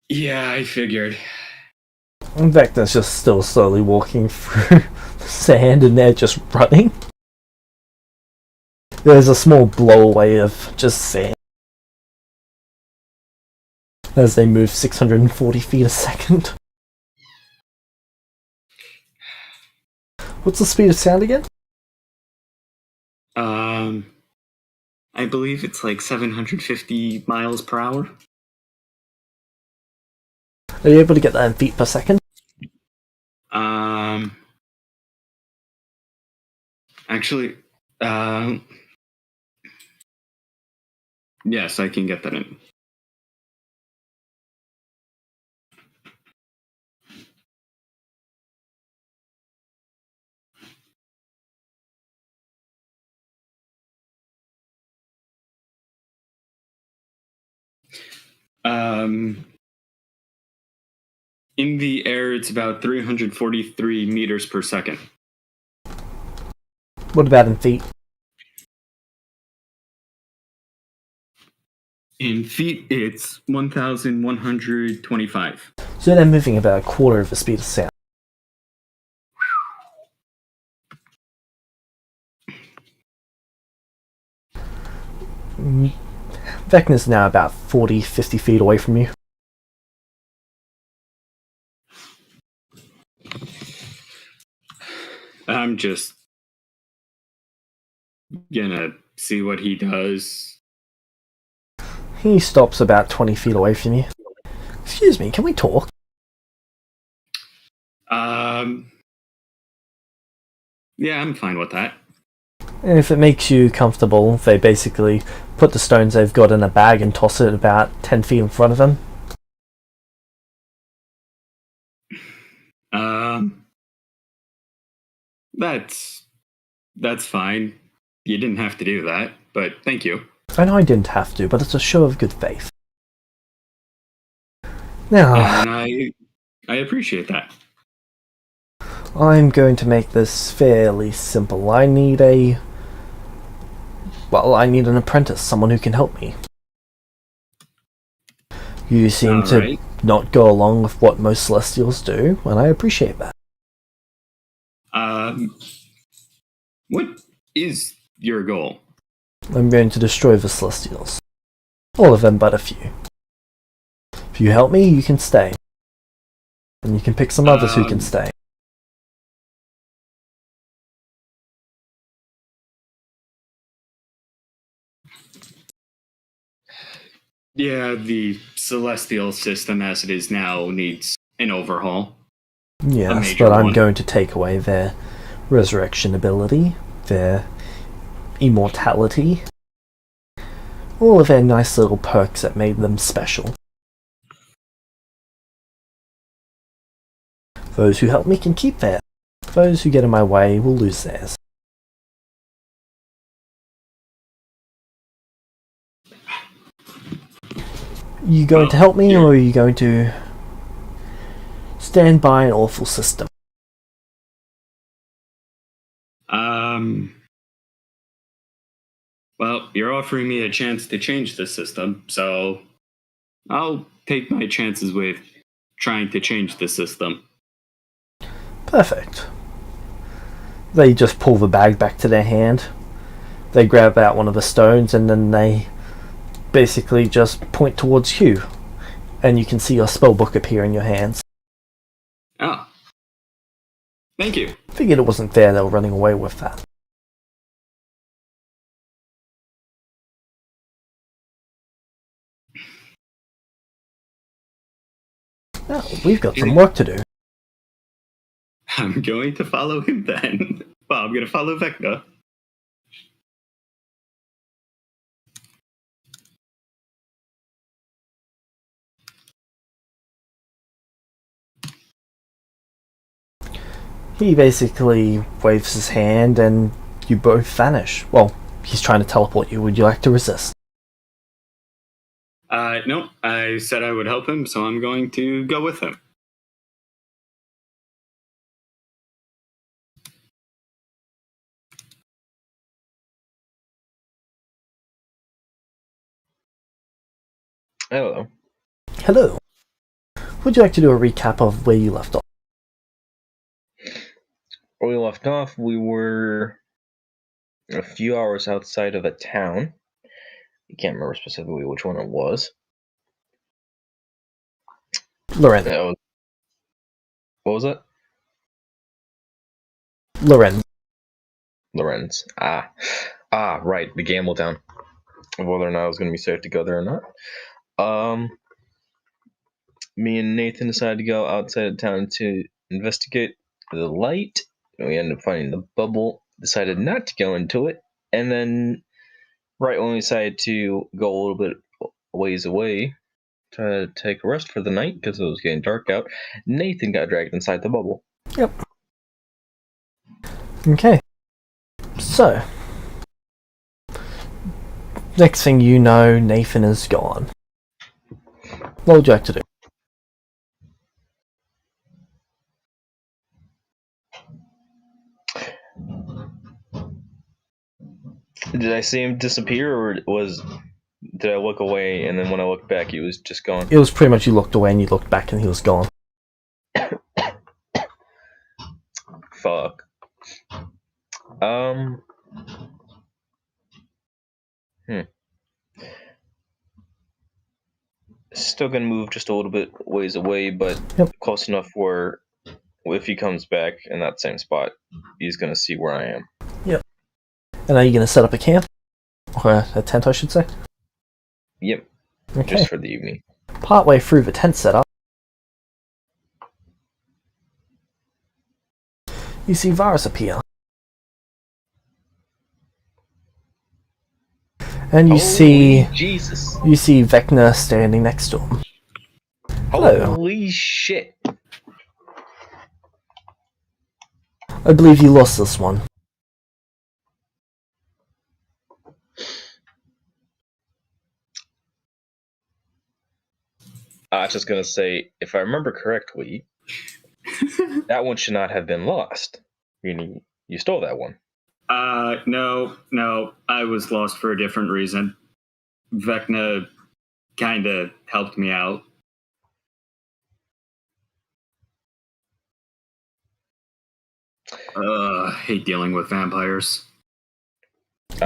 [SPEAKER 1] Yeah, I figured.
[SPEAKER 2] Vecna's just still slowly walking through the sand, and they're just running. There's a small blowaway of just sand as they move 640 feet a second. What's the speed of sound again?
[SPEAKER 1] I believe it's like 750 miles per hour.
[SPEAKER 2] Are you able to get that in feet per second?
[SPEAKER 1] Actually, yes, I can get that in. In the air, it's about 343 meters per second.
[SPEAKER 2] What about in feet?
[SPEAKER 1] In feet, it's 1,125.
[SPEAKER 2] So they're moving about a quarter of the speed of sound. Vecna's now about 40-50 feet away from you.
[SPEAKER 1] I'm just gonna see what he does.
[SPEAKER 2] He stops about 20 feet away from you. Excuse me, can we talk?
[SPEAKER 1] Yeah, I'm fine with that.
[SPEAKER 2] And if it makes you comfortable, they basically put the stones they've got in a bag and toss it about 10 feet in front of them.
[SPEAKER 1] That's fine. You didn't have to do that, but thank you.
[SPEAKER 2] I know I didn't have to, but it's a show of good faith. Now,
[SPEAKER 1] and I appreciate that.
[SPEAKER 2] I'm going to make this fairly simple. I need an apprentice, someone who can help me. You seem to not go along with what most Celestials do, and I appreciate that.
[SPEAKER 1] What is your goal?
[SPEAKER 2] I'm going to destroy the Celestials. All of them but a few. If you help me, you can stay. And you can pick some others who can stay.
[SPEAKER 1] Yeah, the celestial system as it is now needs an overhaul.
[SPEAKER 2] Yes, but I'm going to take away their resurrection ability, their immortality, all of their nice little perks that made them special. Those who help me can keep theirs. Those who get in my way will lose theirs. You going to help me, or are you going to stand by an awful system?
[SPEAKER 1] Well, you're offering me a chance to change the system, so I'll take my chances with trying to change the system.
[SPEAKER 2] Perfect. They just pull the bag back to their hand. They grab out one of the stones and then they basically just point towards you. And you can see your spellbook appear in your hands.
[SPEAKER 1] Oh. Thank you.
[SPEAKER 2] Figured it wasn't fair they were running away with that. Now, we've got some work to do.
[SPEAKER 1] I'm going to follow him then. Well, I'm going to follow Vecna.
[SPEAKER 2] He basically waves his hand and you both vanish. Well, he's trying to teleport you. Would you like to resist?
[SPEAKER 1] No, I said I would help him, so I'm going to go with him.
[SPEAKER 3] Hello.
[SPEAKER 2] Hello. Would you like to do a recap of where you left off?
[SPEAKER 3] Where we left off, we were a few hours outside of a town. I can't remember specifically which one it was.
[SPEAKER 2] Loren.
[SPEAKER 3] What was it?
[SPEAKER 2] Loren.
[SPEAKER 3] Lorenz. Right, the gamble town. Whether or not it was going to be safe to go there or not. Me and Nathan decided to go outside of town to investigate the light. We ended up finding the bubble, decided not to go into it, and then right when we decided to go a little bit ways away, try to take a rest for the night because it was getting dark out, Nathan got dragged inside the bubble.
[SPEAKER 2] Yep. Okay. So, next thing you know, Nathan is gone. What would you like to do?
[SPEAKER 3] Did I see him disappear, or did I look away and then when I looked back he was just gone?
[SPEAKER 2] It was pretty much you looked away and you looked back and he was gone.
[SPEAKER 3] Fuck. Still gonna move just a little bit ways away, but close enough where if he comes back in that same spot, he's gonna see where I am.
[SPEAKER 2] Yep. And are you gonna set up a camp? Or a tent, I should say?
[SPEAKER 3] Yep.
[SPEAKER 2] Okay.
[SPEAKER 3] Just for the evening.
[SPEAKER 2] Partway through the tent setup, you see Varus appear. And you see Vecna standing next to him. Hello.
[SPEAKER 3] Holy shit.
[SPEAKER 2] I believe you lost this one.
[SPEAKER 3] I was just gonna say, if I remember correctly, that one should not have been lost. Meaning, you stole that one.
[SPEAKER 1] No, I was lost for a different reason. Vecna kinda helped me out. Hate dealing with vampires.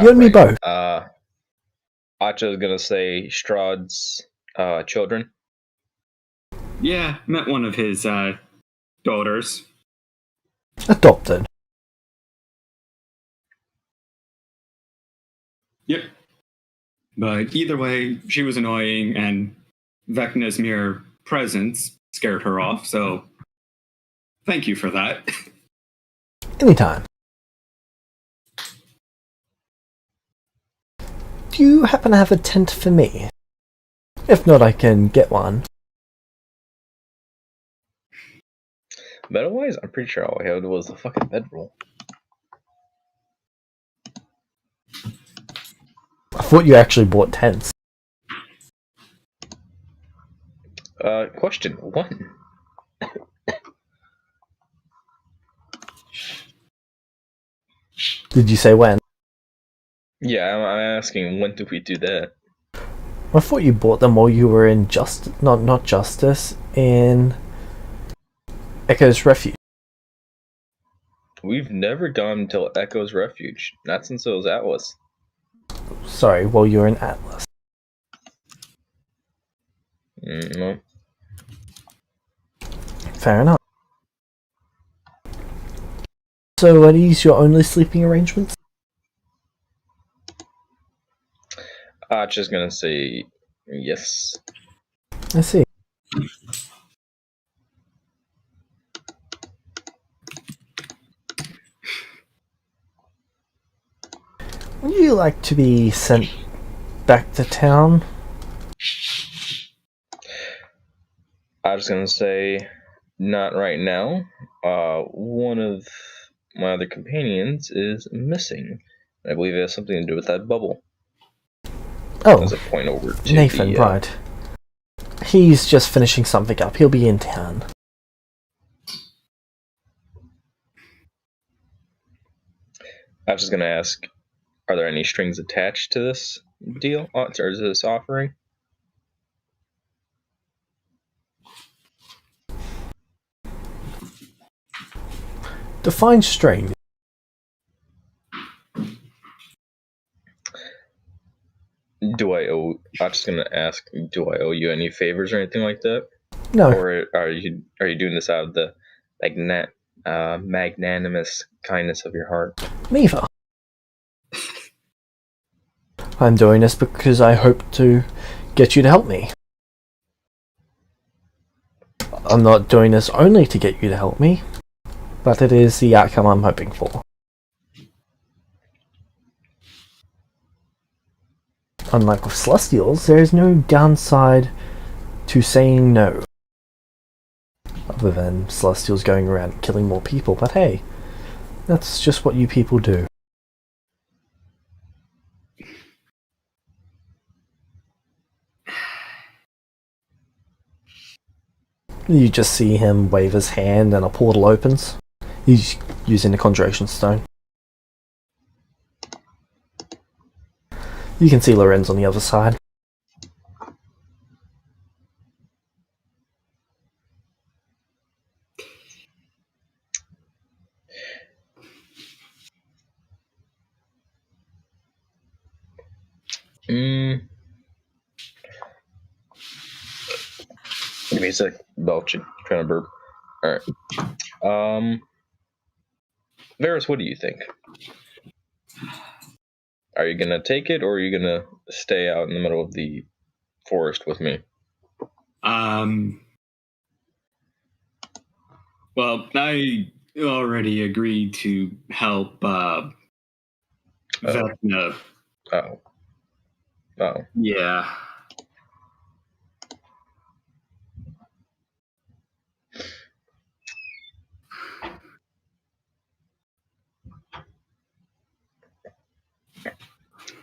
[SPEAKER 2] You and me both.
[SPEAKER 3] Acha's gonna say Strahd's children.
[SPEAKER 1] Yeah, met one of his daughters.
[SPEAKER 2] Adopted.
[SPEAKER 1] Yep. But either way, she was annoying, and Vecna's mere presence scared her off, so thank you for that.
[SPEAKER 2] Anytime. Do you happen to have a tent for me? If not, I can get one.
[SPEAKER 3] But otherwise, I'm pretty sure all I had was a fucking bedroll.
[SPEAKER 2] I thought you actually bought tents.
[SPEAKER 3] Question 1.
[SPEAKER 2] Did you say when?
[SPEAKER 3] Yeah, I'm asking when did we do that?
[SPEAKER 2] I thought you bought them while you were in not Justice, in Echo's Refuge.
[SPEAKER 3] We've never gone till Echo's Refuge. Not since it was Atlas.
[SPEAKER 2] Sorry, while you were in Atlas.
[SPEAKER 3] No.
[SPEAKER 2] Fair enough. So are these your only sleeping arrangements?
[SPEAKER 3] Acha's gonna say yes.
[SPEAKER 2] I see. Would you like to be sent back to town?
[SPEAKER 3] I'm just gonna say not right now. One of my other companions is missing. I believe it has something to do with that bubble.
[SPEAKER 2] Oh,
[SPEAKER 3] As a point over to
[SPEAKER 2] Nathan,
[SPEAKER 3] the,
[SPEAKER 2] right. He's just finishing something up. He'll be in town.
[SPEAKER 3] I was just gonna ask, are there any strings attached to this deal, or to this offering?
[SPEAKER 2] Define string.
[SPEAKER 3] I'm just gonna ask, do I owe you any favors or anything like that?
[SPEAKER 2] No.
[SPEAKER 3] Or are you doing this out of the magnanimous kindness of your heart?
[SPEAKER 2] Neither. I'm doing this because I hope to get you to help me. I'm not doing this only to get you to help me, but it is the outcome I'm hoping for. Unlike with Celestials, there is no downside to saying no. Other than Celestials going around killing more people, but hey, that's just what you people do. You just see him wave his hand and a portal opens. He's using the Conjuration Stone. You can see Lorenz on the other side.
[SPEAKER 3] Give me a sec. Belching. Trying to burp. Alright. Varys, what do you think? Are you gonna take it, or are you gonna stay out in the middle of the forest with me?
[SPEAKER 1] Well, I already agreed to help Vecna.
[SPEAKER 3] Oh.
[SPEAKER 1] Yeah.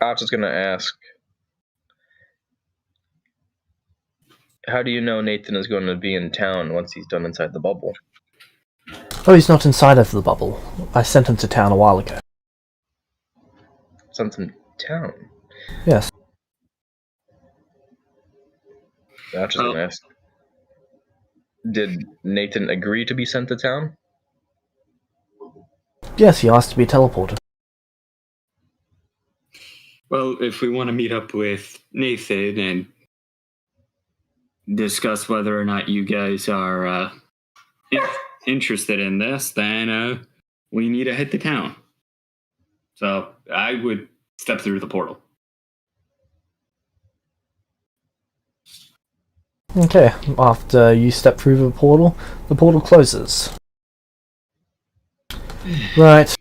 [SPEAKER 3] I was just gonna ask, how do you know Nathan is going to be in town once he's done inside the bubble?
[SPEAKER 2] Oh, he's not inside of the bubble. I sent him to town a while ago.
[SPEAKER 3] Sent him to town?
[SPEAKER 2] Yes.
[SPEAKER 3] I was just gonna ask, did Nathan agree to be sent to town?
[SPEAKER 2] Yes, he asked to be teleported.
[SPEAKER 1] Well, if we want to meet up with Nathan and discuss whether or not you guys are interested in this, then we need to head to town. So I would step through the portal.
[SPEAKER 2] Okay, after you step through the portal closes. Right.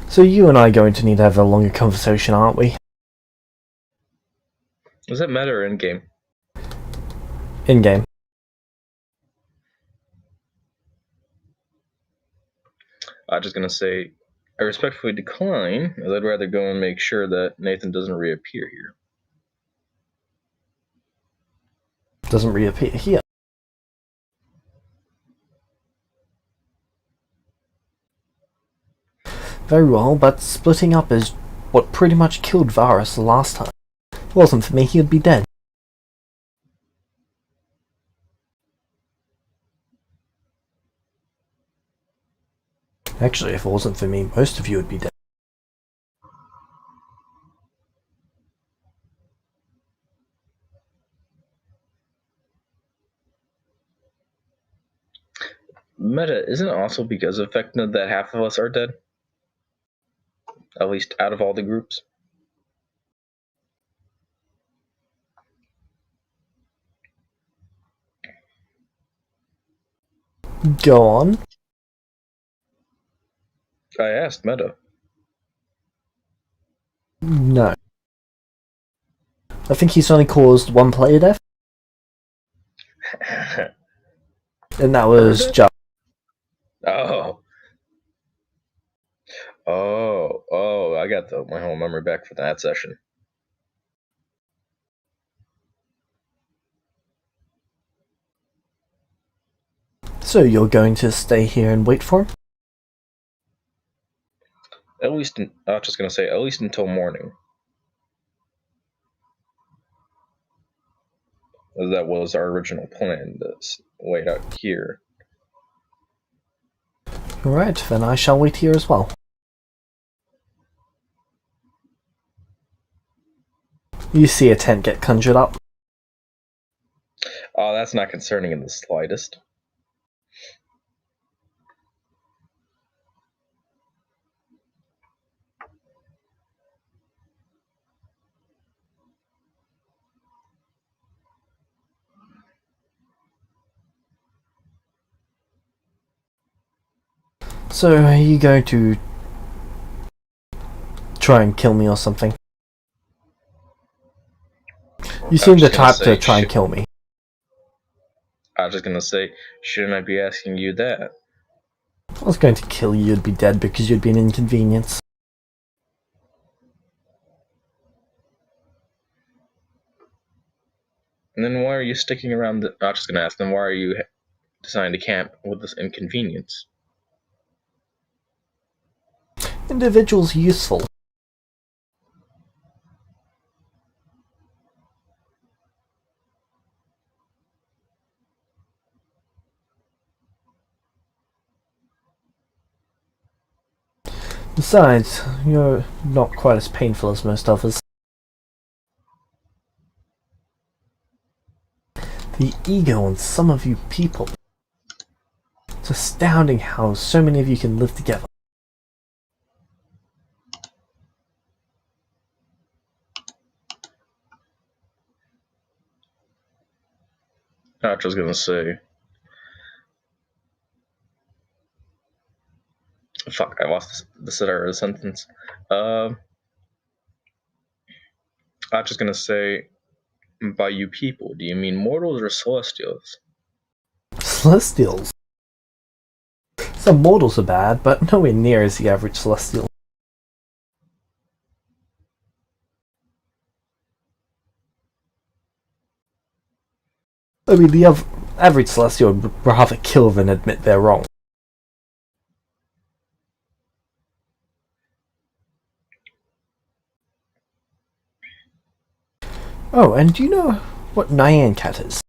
[SPEAKER 2] So you and I are going to need to have a longer conversation, aren't we?
[SPEAKER 3] Is that meta or in game?
[SPEAKER 2] In-game.
[SPEAKER 3] I'm just gonna say, I respectfully decline, as I'd rather go and make sure that Nathan doesn't reappear here.
[SPEAKER 2] Doesn't reappear here. Very well, but splitting up is what pretty much killed Varus the last time. If it wasn't for me, he'd be dead. Actually, if it wasn't for me, most of you would be dead.
[SPEAKER 3] Meta, isn't it also because of vecna that half of us are dead? At least out of all the groups?
[SPEAKER 2] Go on.
[SPEAKER 3] I asked Meta.
[SPEAKER 2] No. I think he's only caused one player death, and that was just.
[SPEAKER 3] Oh, I got my whole memory back for that session.
[SPEAKER 2] So you're going to stay here and wait for him?
[SPEAKER 3] At least, I was just gonna say, at least until morning. That was our original plan, to wait out here.
[SPEAKER 2] Alright, then I shall wait here as well. You see a tent get conjured up.
[SPEAKER 3] Oh, that's not concerning in the slightest.
[SPEAKER 2] So, are you going to try and kill me or something? You seem the type to try and kill me.
[SPEAKER 3] I was just gonna say, shouldn't I be asking you that?
[SPEAKER 2] If I was going to kill you, you'd be dead because you'd be an inconvenience.
[SPEAKER 3] And then why are you sticking around? I was just gonna ask them, why are you deciding to camp with this inconvenience?
[SPEAKER 2] Individual's useful. Besides, you're not quite as painful as most others. The ego in some of you people. It's astounding how so many of you can live together.
[SPEAKER 3] I was just gonna say, fuck, I lost the start of the sentence. I was just gonna say, by you people, do you mean mortals or celestials?
[SPEAKER 2] Celestials. Some mortals are bad, but nowhere near as the average celestial. I mean, the average celestial would rather kill than admit they're wrong. Oh, and do you know what Nyan Cat is.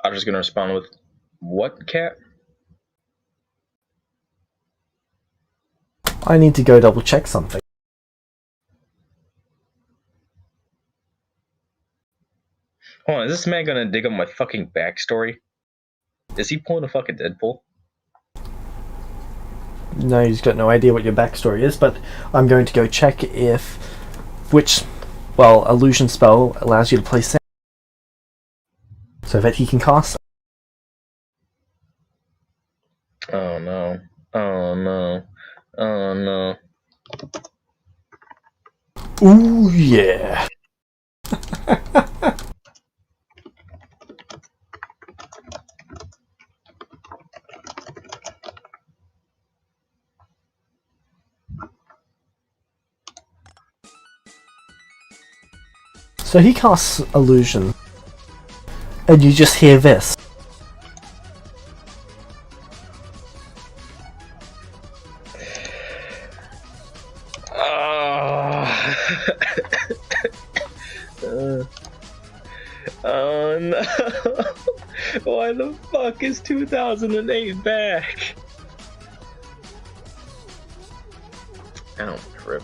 [SPEAKER 3] I'm just gonna respond with, what cat?
[SPEAKER 2] I need to go double check something.
[SPEAKER 3] Hold on, is this man gonna dig up my fucking backstory? Is he pulling a fucking Deadpool?
[SPEAKER 2] No, he's got no idea what your backstory is, but I'm going to go check if which, well, illusion spell allows you to play sound so that he can cast it.
[SPEAKER 3] Oh no. Oh no. Oh no.
[SPEAKER 2] Ooh, yeah. So he casts illusion, and you just hear this.
[SPEAKER 3] Oh no. Why the fuck is 2008 back? Ow, rip.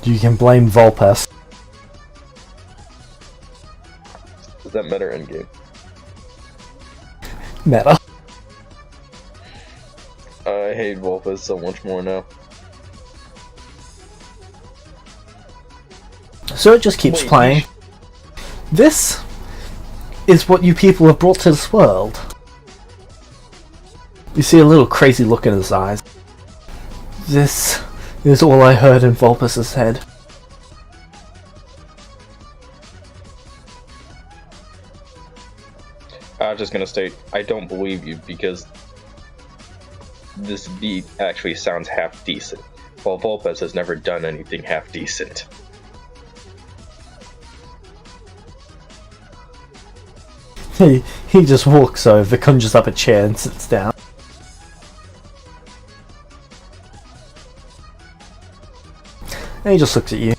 [SPEAKER 2] You can blame Vulpes.
[SPEAKER 3] Does that matter in game?
[SPEAKER 2] Meta.
[SPEAKER 3] I hate Vulpes so much more now.
[SPEAKER 2] So it just keeps playing. This is what you people have brought to this world. You see a little crazy look in his eyes. This is all I heard in Vulpes' head.
[SPEAKER 3] I was just gonna state, I don't believe you because this beat actually sounds half decent, while Vulpes has never done anything half decent.
[SPEAKER 2] He just walks over, conjures up a chair and sits down. And he just looks at you.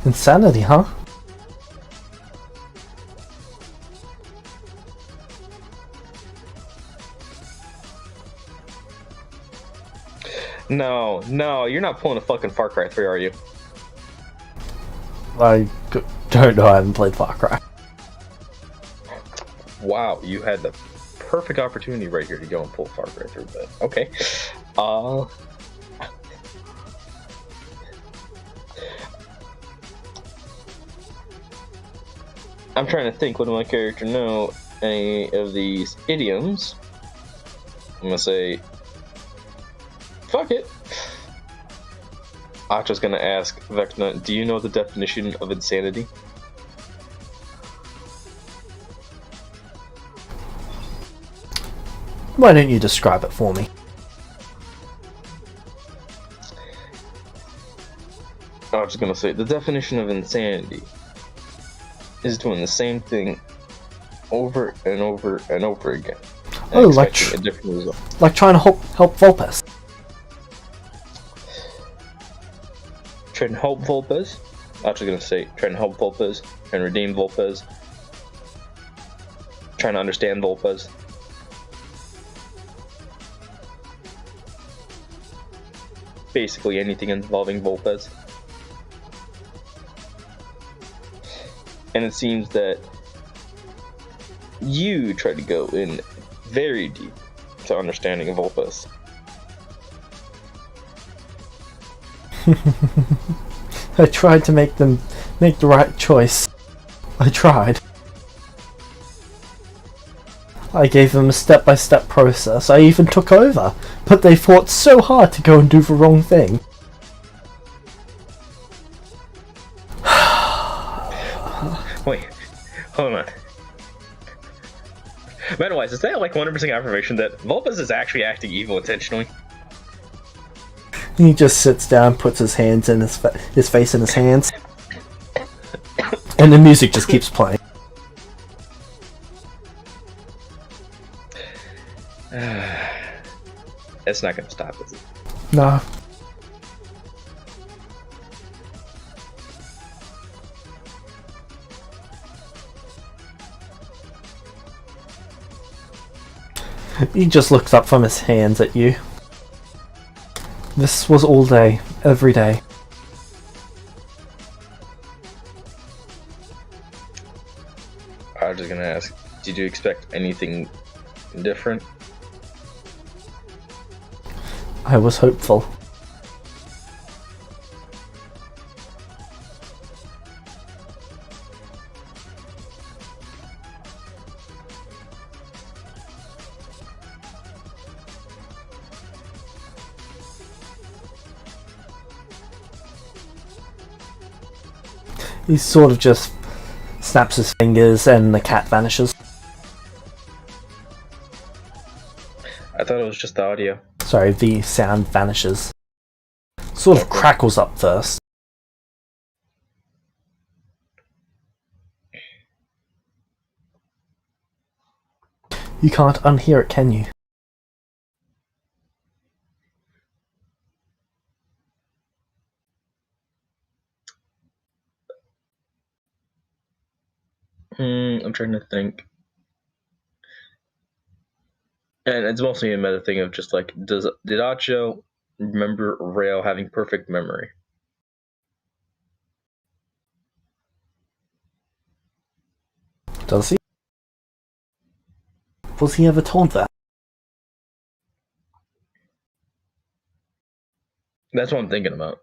[SPEAKER 2] Insanity, huh?
[SPEAKER 3] No, you're not pulling a fucking Far Cry 3, are you?
[SPEAKER 2] I don't know, I haven't played Far Cry.
[SPEAKER 3] Wow, you had the perfect opportunity right here to go and pull Far Cry 3, but okay. I'm trying to think, what do my character know any of these idioms? I'm gonna say, fuck it. Acha's gonna ask Vecna, do you know the definition of insanity?
[SPEAKER 2] Why don't you describe it for me?
[SPEAKER 3] I was just gonna say, the definition of insanity is doing the same thing over and over and over again.
[SPEAKER 2] Oh, like
[SPEAKER 3] expecting a different result.
[SPEAKER 2] Like trying to help Vulpes.
[SPEAKER 3] Trying to help Vulpes. I was just gonna say, trying to help Vulpes, trying to redeem Vulpes, trying to understand Vulpes. Basically anything involving Vulpes. And it seems that you tried to go in very deep to understanding Vulpes.
[SPEAKER 2] I tried to make them make the right choice. I tried. I gave them a step-by-step process. I even took over, but they fought so hard to go and do the wrong thing.
[SPEAKER 3] Wait, hold on. Otherwise, is that like 100% affirmation that Vulpes is actually acting evil intentionally?
[SPEAKER 2] He just sits down, puts his hands in his face in his hands, and the music just keeps playing.
[SPEAKER 3] It's not gonna stop, is it?
[SPEAKER 2] No. He just looks up from his hands at you. This was all day, every day.
[SPEAKER 3] I was just gonna ask, did you expect anything different?
[SPEAKER 2] I was hopeful. He sort of just snaps his fingers and the cat vanishes.
[SPEAKER 3] I thought it was just the audio.
[SPEAKER 2] Sorry, the sound vanishes. Sort of crackles up first. You can't unhear it, can you?
[SPEAKER 3] I'm trying to think. And it's mostly a meta thing of just like, did Acho remember Rail having perfect memory?
[SPEAKER 2] Does he? Was he ever told that?
[SPEAKER 3] That's what I'm thinking about.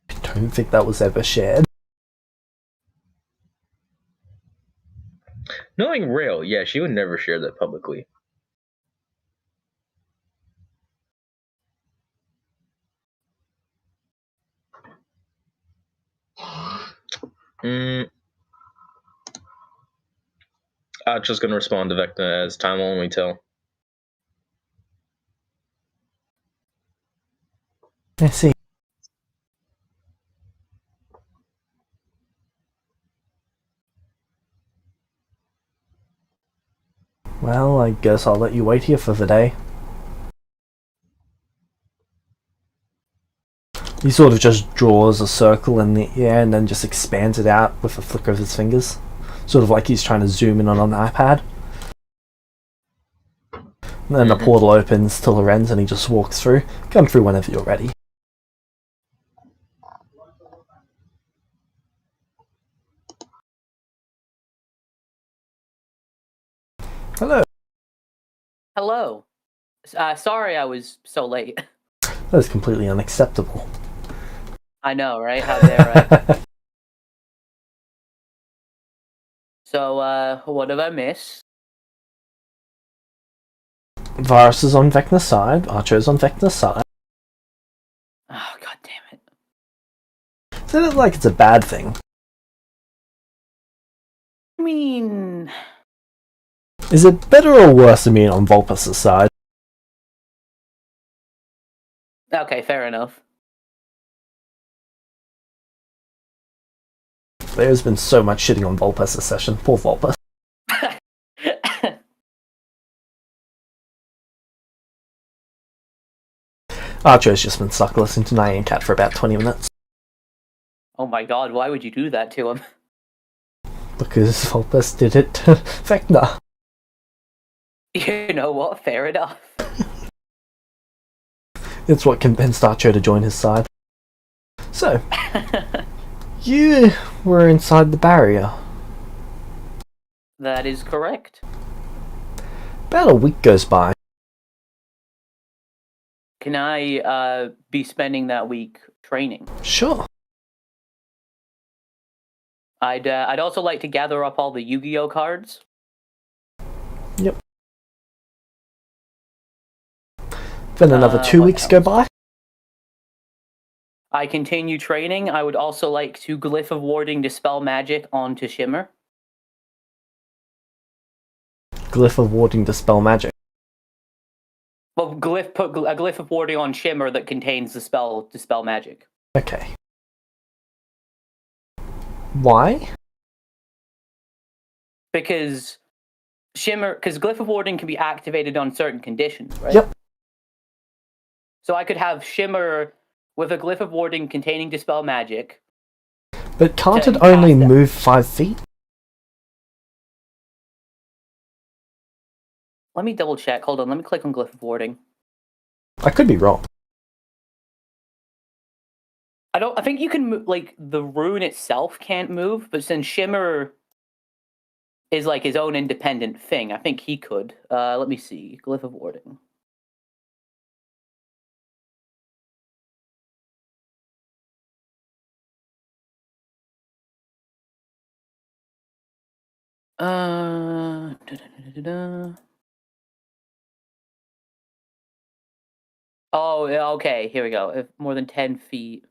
[SPEAKER 2] I don't think that was ever shared.
[SPEAKER 3] Knowing Rail, yeah, she would never share that publicly. I'm just gonna respond to Vecna as time will only tell.
[SPEAKER 2] I see. Well, I guess I'll let you wait here for the day. He sort of just draws a circle in the air and then just expands it out with a flick of his fingers. Sort of like he's trying to zoom in on an iPad. And then the portal opens to Lorenz and he just walks through. Come through whenever you're ready. Hello.
[SPEAKER 4] Hello. Sorry I was so late.
[SPEAKER 2] That is completely unacceptable.
[SPEAKER 4] I know, right? How dare I? So, what have I missed?
[SPEAKER 2] Varus is on Vecna's side, Archer's on Vecna's side.
[SPEAKER 4] Oh, god damn it.
[SPEAKER 2] Say that like it's a bad thing.
[SPEAKER 4] I mean...
[SPEAKER 2] Is it better or worse than being on Vulpus' side?
[SPEAKER 4] Okay, fair enough.
[SPEAKER 2] There's been so much shitting on Vulpus this session. Poor Vulpus. Archer's just been suckless into Nyan Cat for about 20 minutes.
[SPEAKER 4] Oh my god, why would you do that to him?
[SPEAKER 2] Because Vulpus did it to Vecna.
[SPEAKER 4] You know what? Fair enough.
[SPEAKER 2] It's what convinced Archer to join his side. So, you were inside the barrier.
[SPEAKER 4] That is correct.
[SPEAKER 2] About a week goes by.
[SPEAKER 4] Can I be spending that week training?
[SPEAKER 2] Sure.
[SPEAKER 4] I'd also like to gather up all the Yu-Gi-Oh cards.
[SPEAKER 2] Yep. Then another 2
[SPEAKER 4] what
[SPEAKER 2] weeks go
[SPEAKER 4] else?
[SPEAKER 2] by.
[SPEAKER 4] I continue training. I would also like to Glyph of Warding Dispel Magic onto Shimmer.
[SPEAKER 2] Glyph of Warding Dispel Magic.
[SPEAKER 4] Well, put a Glyph of Warding on Shimmer that contains the spell Dispel Magic.
[SPEAKER 2] Okay. Why?
[SPEAKER 4] Because Shimmer, because Glyph of Warding can be activated on certain conditions, right?
[SPEAKER 2] Yep.
[SPEAKER 4] So I could have Shimmer with a Glyph of Warding containing Dispel Magic.
[SPEAKER 2] But can't
[SPEAKER 4] to
[SPEAKER 2] it only
[SPEAKER 4] cast that.
[SPEAKER 2] move 5 feet?
[SPEAKER 4] Let me double check. Hold on. Let me click on Glyph of Warding.
[SPEAKER 2] I could be wrong.
[SPEAKER 4] I think you can move, like, the rune itself can't move, but since Shimmer is like his own independent thing, I think he could. Let me see. Glyph of Warding. Oh, yeah, okay. Here we go. If more than 10 feet.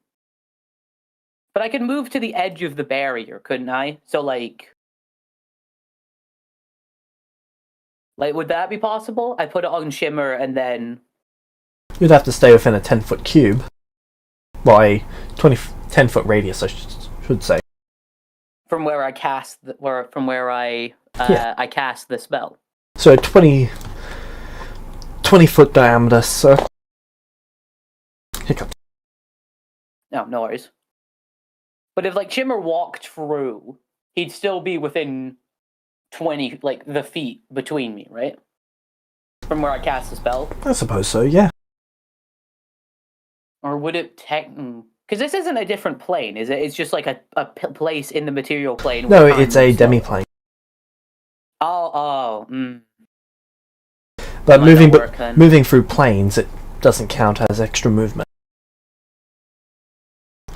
[SPEAKER 4] But I could move to the edge of the barrier, couldn't I? So, like, would that be possible? I put it on Shimmer and then...
[SPEAKER 2] You'd have to stay within a 10-foot cube. Well, a 10-foot radius, I should say.
[SPEAKER 4] From where I cast... I cast the spell.
[SPEAKER 2] So 20-foot diameter, so... Hiccup.
[SPEAKER 4] No worries. But if, like, Shimmer walked through, he'd still be within 20, like, the feet between me, right? From where I cast the spell.
[SPEAKER 2] I suppose so, yeah.
[SPEAKER 4] Or would it because this isn't a different plane, is it? It's just like a place in the material plane.
[SPEAKER 2] No,
[SPEAKER 4] where
[SPEAKER 2] it's
[SPEAKER 4] time
[SPEAKER 2] a
[SPEAKER 4] moves slower.
[SPEAKER 2] demi-plane. But
[SPEAKER 4] Might
[SPEAKER 2] moving through planes, it doesn't count as extra movement.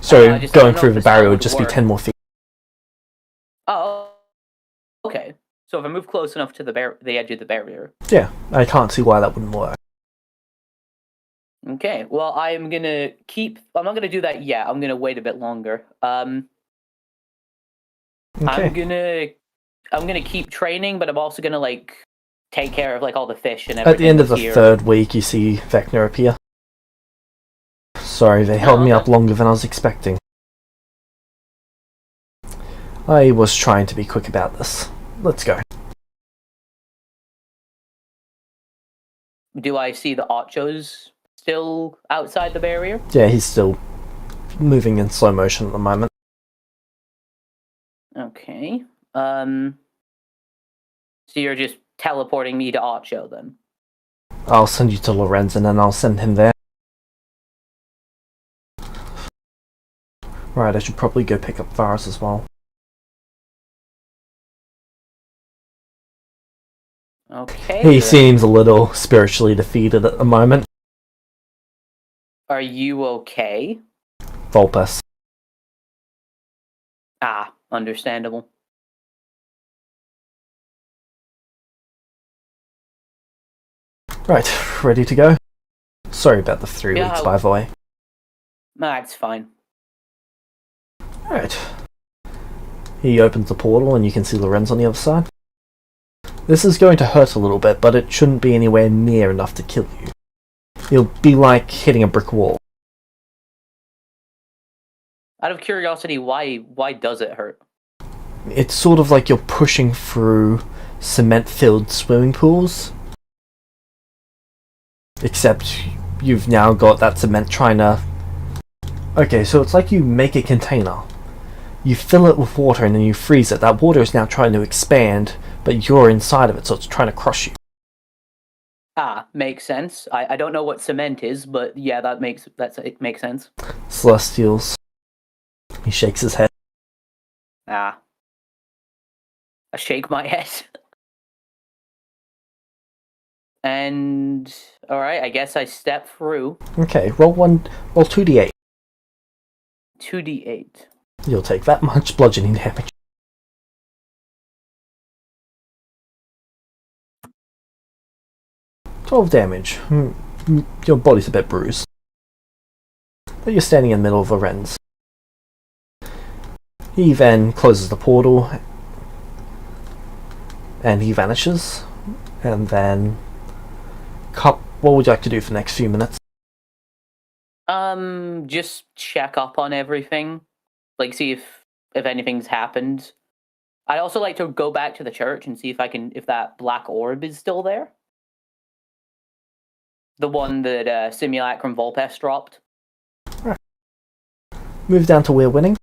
[SPEAKER 2] So
[SPEAKER 4] I just
[SPEAKER 2] going
[SPEAKER 4] don't know
[SPEAKER 2] through
[SPEAKER 4] if
[SPEAKER 2] the
[SPEAKER 4] the spell
[SPEAKER 2] barrier would
[SPEAKER 4] would
[SPEAKER 2] just be
[SPEAKER 4] work.
[SPEAKER 2] 10 more feet.
[SPEAKER 4] Oh, okay. So if I move close enough to the edge of the barrier.
[SPEAKER 2] Yeah, I can't see why that wouldn't work.
[SPEAKER 4] Okay, well, I'm not gonna do that yet. I'm gonna wait a bit longer.
[SPEAKER 2] Okay.
[SPEAKER 4] I'm gonna keep training, but I'm also gonna, like, take care of, like, all the fish and
[SPEAKER 2] At
[SPEAKER 4] everything.
[SPEAKER 2] the end of the
[SPEAKER 4] here.
[SPEAKER 2] third week, you see vecna appear. Sorry, they held me up longer than I was expecting. I was trying to be quick about this. Let's go.
[SPEAKER 4] Do I see the Ochos still outside the barrier?
[SPEAKER 2] Yeah, he's still moving in slow motion at the moment.
[SPEAKER 4] Okay. So you're just teleporting me to Ocho then?
[SPEAKER 2] I'll send you to Lorenz and then I'll send him there. Right, I should probably go pick up Varus as well.
[SPEAKER 4] Okay.
[SPEAKER 2] He
[SPEAKER 4] then.
[SPEAKER 2] seems a little spiritually defeated at the moment.
[SPEAKER 4] Are you okay?
[SPEAKER 2] Vulpes.
[SPEAKER 4] Understandable.
[SPEAKER 2] Right, ready to go? Sorry about the 3 weeks, by the way.
[SPEAKER 4] Nah, it's fine.
[SPEAKER 2] Alright. He opens the portal and you can see Lorenz on the other side. This is going to hurt a little bit, but it shouldn't be anywhere near enough to kill you. It'll be like hitting a brick wall.
[SPEAKER 4] Out of curiosity, why does it hurt?
[SPEAKER 2] It's sort of like you're pushing through cement-filled swimming pools. Except you've now got that cement trying to... Okay, so it's like you make a container. You fill it with water and then you freeze it. That water is now trying to expand, but you're inside of it, so it's trying to crush you.
[SPEAKER 4] Makes sense. I don't know what cement is, but yeah, it makes sense.
[SPEAKER 2] Celestials. He shakes his head.
[SPEAKER 4] I shake my head. And alright, I guess I step through.
[SPEAKER 2] Okay, roll 2d8.
[SPEAKER 4] 2d8.
[SPEAKER 2] You'll take that much bludgeoning damage. 12 damage. Your body's a bit bruised. But you're standing in the middle of Lorenz. He then closes the portal. And he vanishes. And then... what would you like to do for the next few minutes?
[SPEAKER 4] Just check up on everything. Like, see if anything's happened. I'd also like to go back to the church and see if that black orb is still there. The one that Simulacrum Volpes dropped.
[SPEAKER 2] Move down to We're Winning.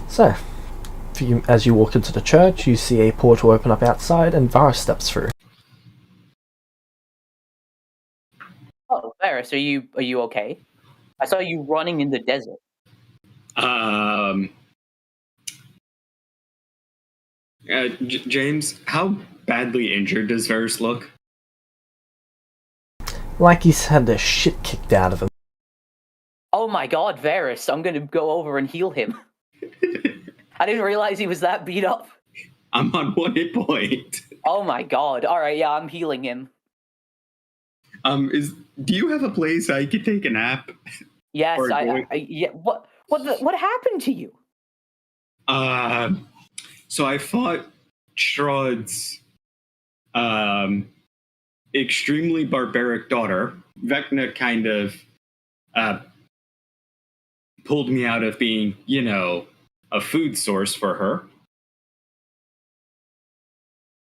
[SPEAKER 2] So, as you walk into the church, you see a portal open up outside, and Varus steps through.
[SPEAKER 4] Oh, Varus, are you okay? I saw you running in the desert.
[SPEAKER 1] James, how badly injured does Varus look?
[SPEAKER 2] Like he's had the shit kicked out of him.
[SPEAKER 4] Oh my god, Varus, I'm gonna go over and heal him. I didn't realize he was that beat up.
[SPEAKER 1] I'm on 1 hit point.
[SPEAKER 4] Oh my god. Alright, yeah, I'm healing him.
[SPEAKER 1] Do you have a place I could take a nap?
[SPEAKER 4] Yes, yeah. What happened to you?
[SPEAKER 1] So I fought Shroud's extremely barbaric daughter. Vecna kind of pulled me out of being, a food source for her.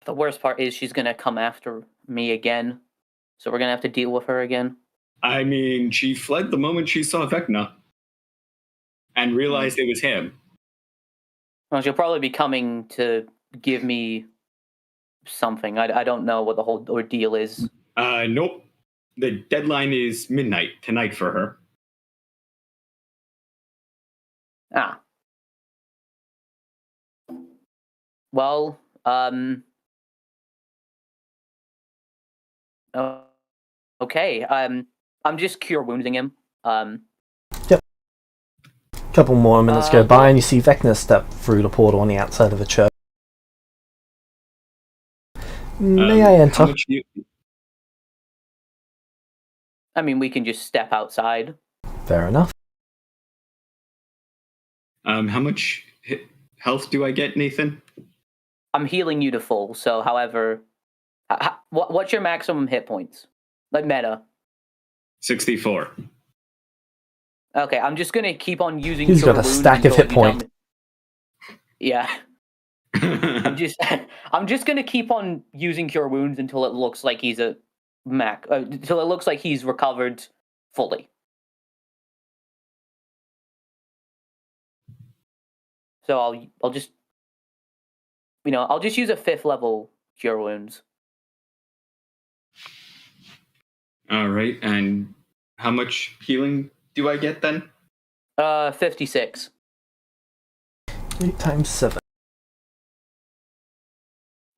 [SPEAKER 4] The worst part is she's gonna come after me again. So we're gonna have to deal with her again.
[SPEAKER 1] I mean, she fled the moment she saw Vecna and realized it was him.
[SPEAKER 4] Well, she'll probably be coming to give me something. I don't know what the whole ordeal is.
[SPEAKER 1] Nope. The deadline is midnight tonight for her.
[SPEAKER 4] Ah. Well, okay. I'm just cure wounding him.
[SPEAKER 2] Yep. Couple more minutes go by, and you see Vecna step through the portal on the outside of the church. May I enter?
[SPEAKER 4] I mean, we can just step outside.
[SPEAKER 2] Fair enough.
[SPEAKER 1] How much health do I get, Nathan?
[SPEAKER 4] I'm healing you to full, so however... what's your maximum hit points? Like meta?
[SPEAKER 1] 64.
[SPEAKER 4] Okay, I'm just gonna keep on using
[SPEAKER 2] He's got a stack of hit points.
[SPEAKER 4] Yeah. I'm just gonna keep on using cure wounds until it looks like he's a until it looks like he's recovered fully. So I'll just use a 5th level cure wounds.
[SPEAKER 1] All right, and how much healing do I get then?
[SPEAKER 4] 56.
[SPEAKER 2] 8 times 7.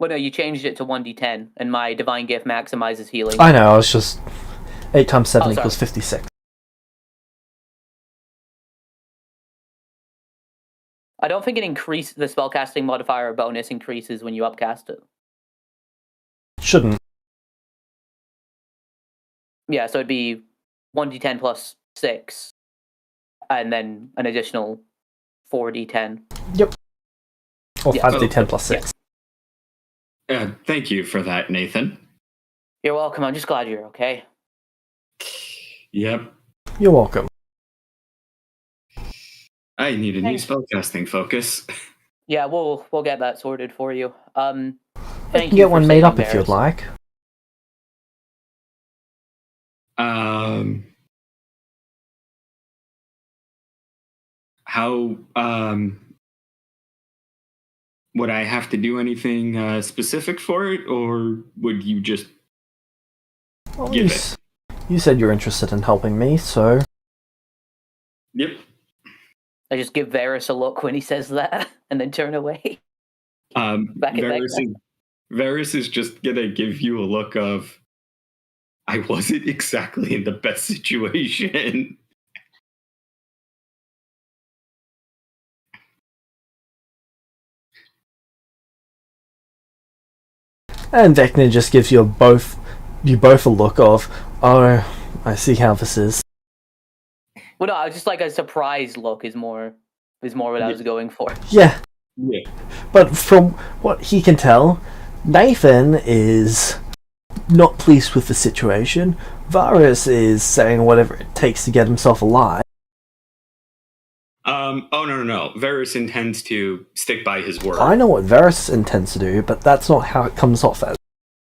[SPEAKER 4] Well, no, you changed it to 1d10, and my divine gift maximizes healing.
[SPEAKER 2] I know, I was just 8 times 7 equals 56.
[SPEAKER 4] I don't think the spellcasting modifier or bonus increases when you upcast it.
[SPEAKER 2] Shouldn't.
[SPEAKER 4] Yeah, so it'd be 1d10 plus 6, and then an additional 4d10.
[SPEAKER 2] Yep. Or 5d10 plus 6.
[SPEAKER 1] Thank you for that, Nathan.
[SPEAKER 4] You're welcome. I'm just glad you're okay.
[SPEAKER 1] Yep.
[SPEAKER 2] You're welcome.
[SPEAKER 1] I need a new spellcasting focus.
[SPEAKER 4] Yeah, we'll get that sorted for you.
[SPEAKER 2] I can get one made up if you'd like.
[SPEAKER 1] How would I have to do anything specific for it, or would you just give it?
[SPEAKER 2] You said you're interested in helping me, so...
[SPEAKER 1] Yep.
[SPEAKER 4] I just give Varus a look when he says that, and then turn away.
[SPEAKER 1] Varus is just gonna give you a look of, I wasn't exactly in the best situation.
[SPEAKER 2] And Vecna just gives you both a look of, oh, I see how this is.
[SPEAKER 4] Well, no, just like a surprised look is more what I was going for.
[SPEAKER 2] Yeah.
[SPEAKER 1] Yeah.
[SPEAKER 2] But from what he can tell, Nathan is not pleased with the situation. Varus is saying whatever it takes to get himself alive.
[SPEAKER 1] Oh, no. Varus intends to stick by his word.
[SPEAKER 2] I know what Varus intends to do, but that's not how it comes off as.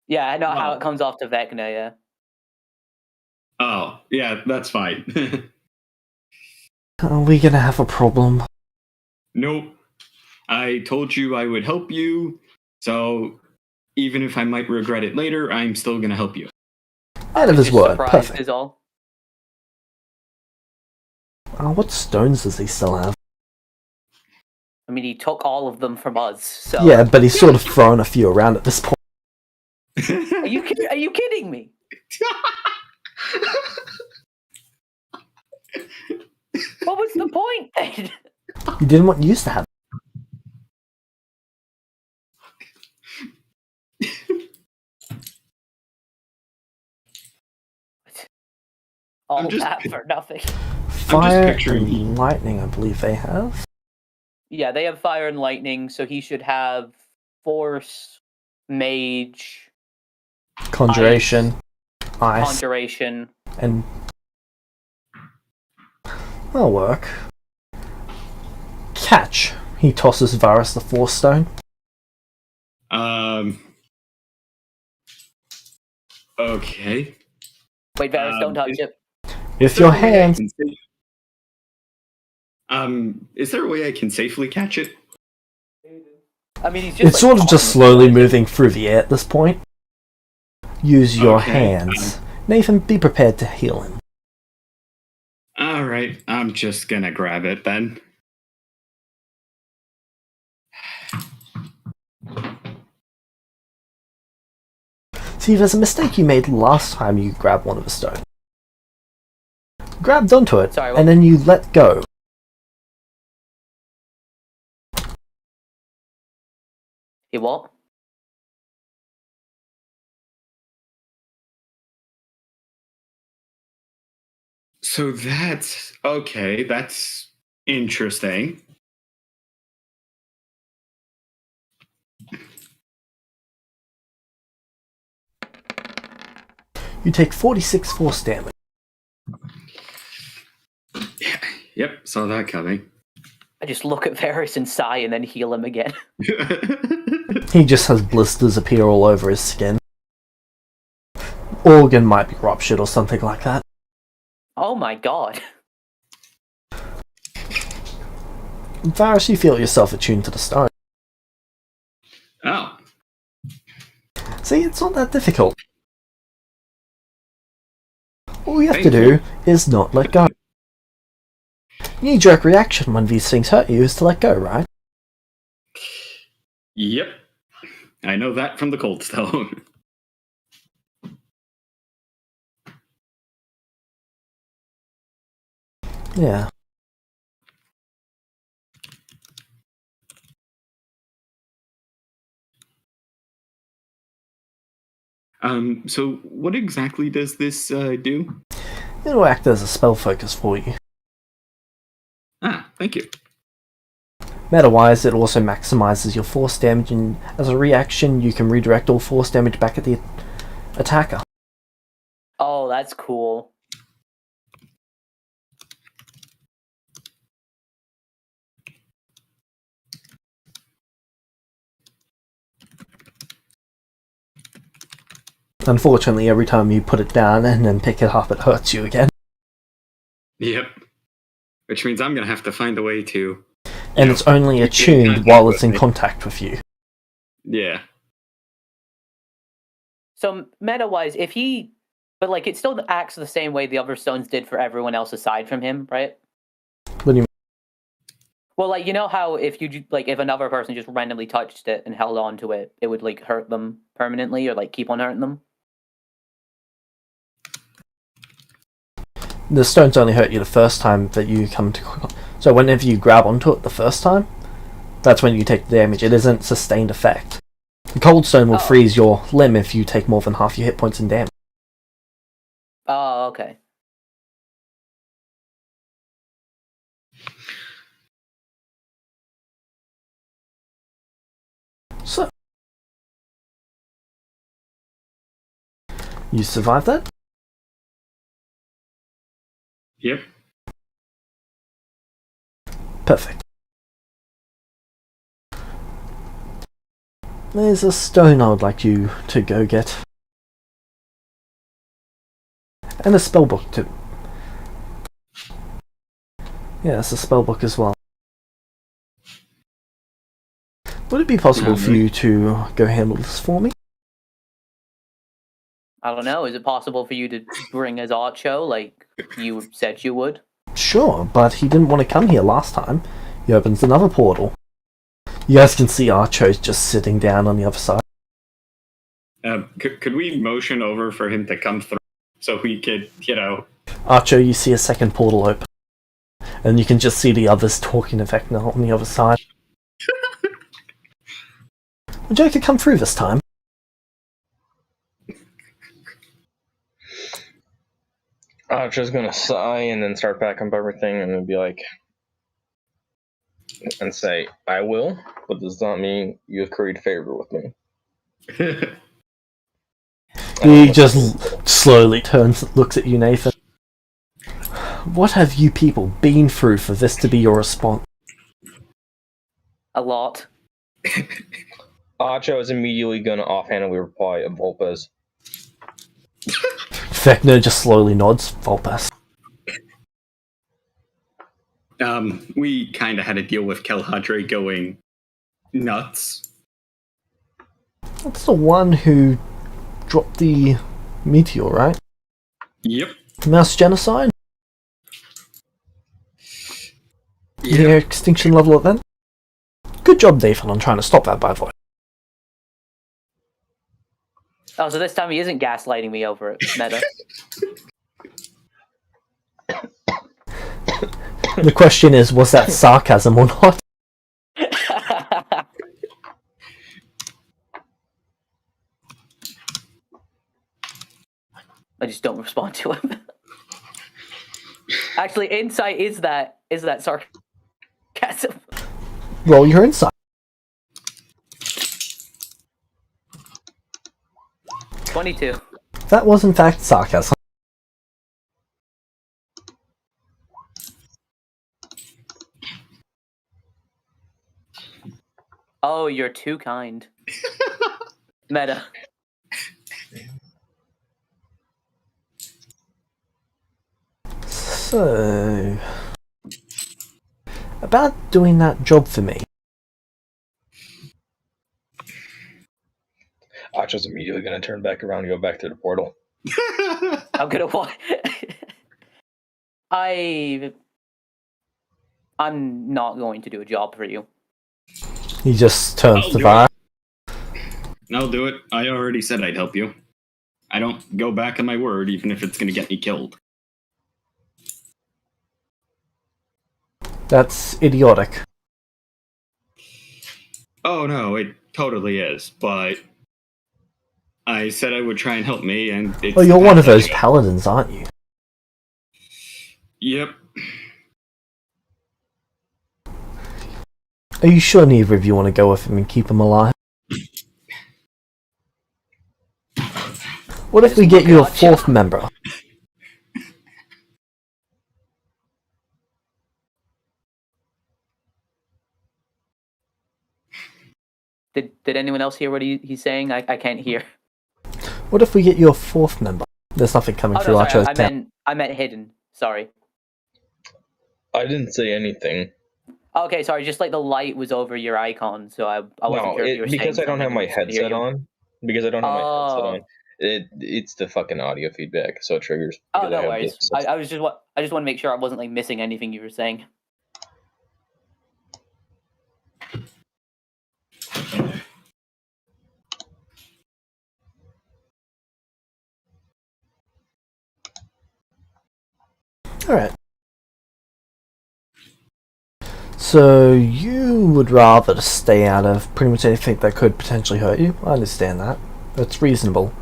[SPEAKER 4] Yeah, I know how it comes off to Vecna, yeah.
[SPEAKER 1] Oh, yeah, that's fine.
[SPEAKER 2] Are we gonna have a problem?
[SPEAKER 1] Nope. I told you I would help you, so even if I might regret it later, I'm still gonna help you.
[SPEAKER 2] Out of his
[SPEAKER 4] Just
[SPEAKER 2] word,
[SPEAKER 4] surprised
[SPEAKER 2] perfect.
[SPEAKER 4] is all.
[SPEAKER 2] What stones does he still have?
[SPEAKER 4] I mean, he took all of them from us, so...
[SPEAKER 2] Yeah, but he's sort of thrown a few around at this point.
[SPEAKER 4] Are you kidding me? What was the point then?
[SPEAKER 2] You didn't want used to have.
[SPEAKER 4] All that for nothing.
[SPEAKER 2] Fire
[SPEAKER 1] picturing-
[SPEAKER 2] and lightning, I believe they have.
[SPEAKER 4] Yeah, they have fire and lightning, so he should have force, mage,
[SPEAKER 2] Conjuration, ice,
[SPEAKER 4] conjuration.
[SPEAKER 2] and... That'll work. Catch. He tosses Varus the Force Stone.
[SPEAKER 1] Okay.
[SPEAKER 4] Wait, Varus, don't touch it.
[SPEAKER 2] If your hand...
[SPEAKER 1] Is there a way I can safely catch it?
[SPEAKER 4] I mean, he's just
[SPEAKER 2] It's sort of just slowly moving through the air at this point. Use your
[SPEAKER 1] Okay,
[SPEAKER 2] hands. Nathan, be prepared to heal him.
[SPEAKER 1] Alright, I'm just gonna grab it then.
[SPEAKER 2] See, there's a mistake you made last time you grabbed one of the stones. Grabbed onto it,
[SPEAKER 4] Sorry, what?
[SPEAKER 2] and then you let go.
[SPEAKER 4] He what?
[SPEAKER 1] So that's okay, that's interesting.
[SPEAKER 2] You take 46 force damage.
[SPEAKER 1] Yep, saw that coming.
[SPEAKER 4] I just look at Varus and sigh and then heal him again.
[SPEAKER 2] He just has blisters appear all over his skin. Organ might be ruptured or something like that.
[SPEAKER 4] Oh my god.
[SPEAKER 2] Varus, you feel yourself attuned to the stone.
[SPEAKER 1] Oh.
[SPEAKER 2] See, it's not that difficult. All you have to do is not let go. Knee-jerk reaction when these things hurt you is to let go, right?
[SPEAKER 1] Yep. I know that from the cold stone.
[SPEAKER 2] Yeah.
[SPEAKER 1] So what exactly does this do?
[SPEAKER 2] It'll act as a spell focus for you.
[SPEAKER 1] Ah, thank you.
[SPEAKER 2] Meta-wise, it also maximizes your force damage, and as a reaction, you can redirect all force damage back at the attacker.
[SPEAKER 4] Oh, that's cool.
[SPEAKER 2] Unfortunately, every time you put it down and then pick it up, it hurts you again.
[SPEAKER 1] Yep. Which means I'm gonna have to find a way to...
[SPEAKER 2] And it's only attuned while it's in contact with you.
[SPEAKER 1] Yeah.
[SPEAKER 4] So meta-wise, if he... But like, it still acts the same way the other stones did for everyone else aside from him, right?
[SPEAKER 2] What do you mean?
[SPEAKER 4] Well, like, you know how if you if another person just randomly touched it and held on to it, it would like hurt them permanently or like keep on hurting them?
[SPEAKER 2] The stones only hurt you the first time that you come to... So whenever you grab onto it the first time, that's when you take the damage. It isn't sustained effect. The cold stone will freeze your limb if you take more than half your hit points in damage.
[SPEAKER 4] Oh, okay.
[SPEAKER 2] So... You survived that?
[SPEAKER 1] Yep.
[SPEAKER 2] Perfect. There's a stone I would like you to go get. And a spellbook too. Yeah, it's a spellbook as well. Would it be possible for you to go handle this for me?
[SPEAKER 4] I don't know. Is it possible for you to bring us Archo like you said you would?
[SPEAKER 2] Sure, but he didn't want to come here last time. He opens another portal. You guys can see Archo's just sitting down on the other side.
[SPEAKER 1] Could we motion over for him to come through so we could,
[SPEAKER 2] Archo, you see a second portal open. And you can just see the others talking to Vecna on the other side. Would you like to come through this time?
[SPEAKER 3] I'm just gonna sigh and then start packing up everything and then be like, and say, I will, but does not mean you have curried favor with me.
[SPEAKER 2] He just slowly turns and looks at you, Nathan. What have you people been through for this to be your response?
[SPEAKER 4] A lot.
[SPEAKER 3] Archo is immediately gonna offhandedly reply, Volpes.
[SPEAKER 2] Vecna just slowly nods. Volpes.
[SPEAKER 1] We kind of had to deal with Kelhadre going nuts.
[SPEAKER 2] That's the one who dropped the meteor, right?
[SPEAKER 1] Yep.
[SPEAKER 2] Mass genocide?
[SPEAKER 1] Yeah.
[SPEAKER 2] Near extinction level event? Good job, Nathan, on trying to stop that, by the way.
[SPEAKER 4] Oh, so this time he isn't gaslighting me over it, Meta.
[SPEAKER 2] The question is, was that sarcasm or not?
[SPEAKER 4] I just don't respond to him. Actually, insight is that sarcasm.
[SPEAKER 2] Roll your insight.
[SPEAKER 4] 22.
[SPEAKER 2] That was in fact sarcasm.
[SPEAKER 4] Oh, you're too kind. Meta.
[SPEAKER 2] So... about doing that job for me.
[SPEAKER 3] Archo's immediately gonna turn back around and go back to the portal.
[SPEAKER 4] I'm gonna what? I'm not going to do a job for you.
[SPEAKER 2] He just turns
[SPEAKER 1] I'll
[SPEAKER 2] to
[SPEAKER 1] do
[SPEAKER 2] Var.
[SPEAKER 1] I'll do it. I already said I'd help you. I don't go back on my word, even if it's going to get me killed.
[SPEAKER 2] That's idiotic.
[SPEAKER 1] Oh no, it totally is. But I said I would try and help me, and it's
[SPEAKER 2] Well, you're one of those paladins, aren't you?
[SPEAKER 1] Yep.
[SPEAKER 2] Are you sure neither of you want to go with him and keep him alive? What if we get you a fourth member?
[SPEAKER 4] Did anyone else hear what he's saying? I can't hear.
[SPEAKER 2] What if we get you a fourth member? There's nothing coming
[SPEAKER 4] Oh
[SPEAKER 2] through
[SPEAKER 4] no,
[SPEAKER 2] our
[SPEAKER 4] sorry,
[SPEAKER 2] town.
[SPEAKER 4] I meant hidden. Sorry.
[SPEAKER 3] I didn't say anything.
[SPEAKER 4] Okay, sorry. Just like the light was over your icon, so I wasn't sure if you were saying
[SPEAKER 3] because I don't have
[SPEAKER 4] something
[SPEAKER 3] my
[SPEAKER 4] or just could hear
[SPEAKER 3] headset
[SPEAKER 4] you.
[SPEAKER 3] on. Because I don't have my headset
[SPEAKER 4] Oh.
[SPEAKER 3] on. It's the fucking audio feedback, so it triggers.
[SPEAKER 4] Oh,
[SPEAKER 3] because
[SPEAKER 4] no
[SPEAKER 3] I have
[SPEAKER 4] worries.
[SPEAKER 3] this-
[SPEAKER 4] I just want to make sure I wasn't like missing anything you were saying.
[SPEAKER 2] Alright. So, you would rather stay out of pretty much anything that could potentially hurt you? I understand that. That's reasonable.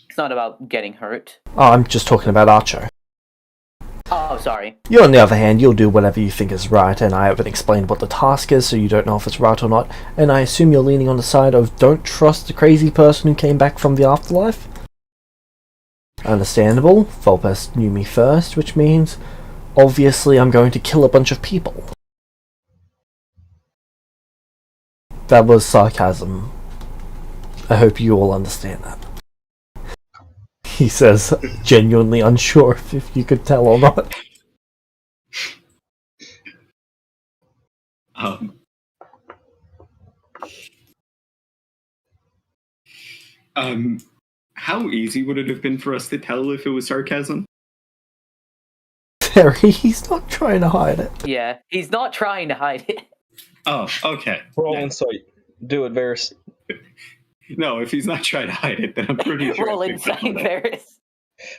[SPEAKER 4] It's not about getting hurt.
[SPEAKER 2] Oh, I'm just talking about Archo.
[SPEAKER 4] Oh, sorry.
[SPEAKER 2] You, on the other hand, you'll do whatever you think is right, and I haven't explained what the task is, so you don't know if it's right or not, and I assume you're leaning on the side of don't trust the crazy person who came back from the afterlife? Understandable. Volpes knew me first, which means, obviously I'm going to kill a bunch of people. That was sarcasm. I hope you all understand that. He says, genuinely unsure if you could tell or not.
[SPEAKER 1] How easy would it have been for us to tell if it was sarcasm?
[SPEAKER 2] Terry, he's not trying to hide it.
[SPEAKER 4] Yeah, he's not trying to hide it.
[SPEAKER 1] Oh, okay.
[SPEAKER 3] Roll
[SPEAKER 1] Yeah.
[SPEAKER 3] insight. Do it, Varys.
[SPEAKER 1] No, if he's not trying to hide it, then I'm pretty sure.
[SPEAKER 4] Roll
[SPEAKER 1] I picked up
[SPEAKER 4] insight,
[SPEAKER 1] on it.
[SPEAKER 4] Varys.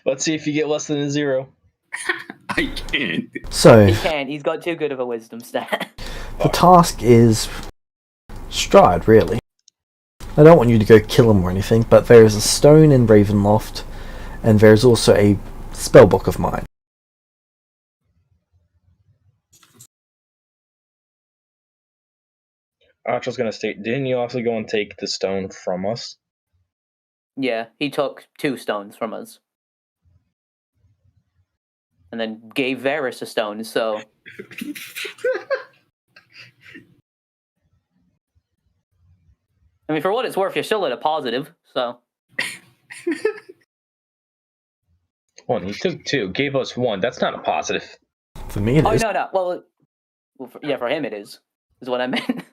[SPEAKER 3] Let's see if you get less than a 0.
[SPEAKER 1] I can't.
[SPEAKER 2] So,
[SPEAKER 4] He can't. He's got too good of a wisdom stat.
[SPEAKER 2] the task is Stride, really. I don't want you to go kill him or anything, but there is a stone in Ravenloft, and there is also a spellbook of mine.
[SPEAKER 3] Archer's gonna state, didn't you also go and take the stone from us?
[SPEAKER 4] Yeah, he took 2 stones from us. And then gave Varys a stone, so... I mean, for what it's worth, you're still at a positive, so...
[SPEAKER 3] One, he took 2, gave us 1. That's not a positive.
[SPEAKER 2] For me it
[SPEAKER 4] Oh,
[SPEAKER 2] is.
[SPEAKER 4] no. Well for him it is what I meant.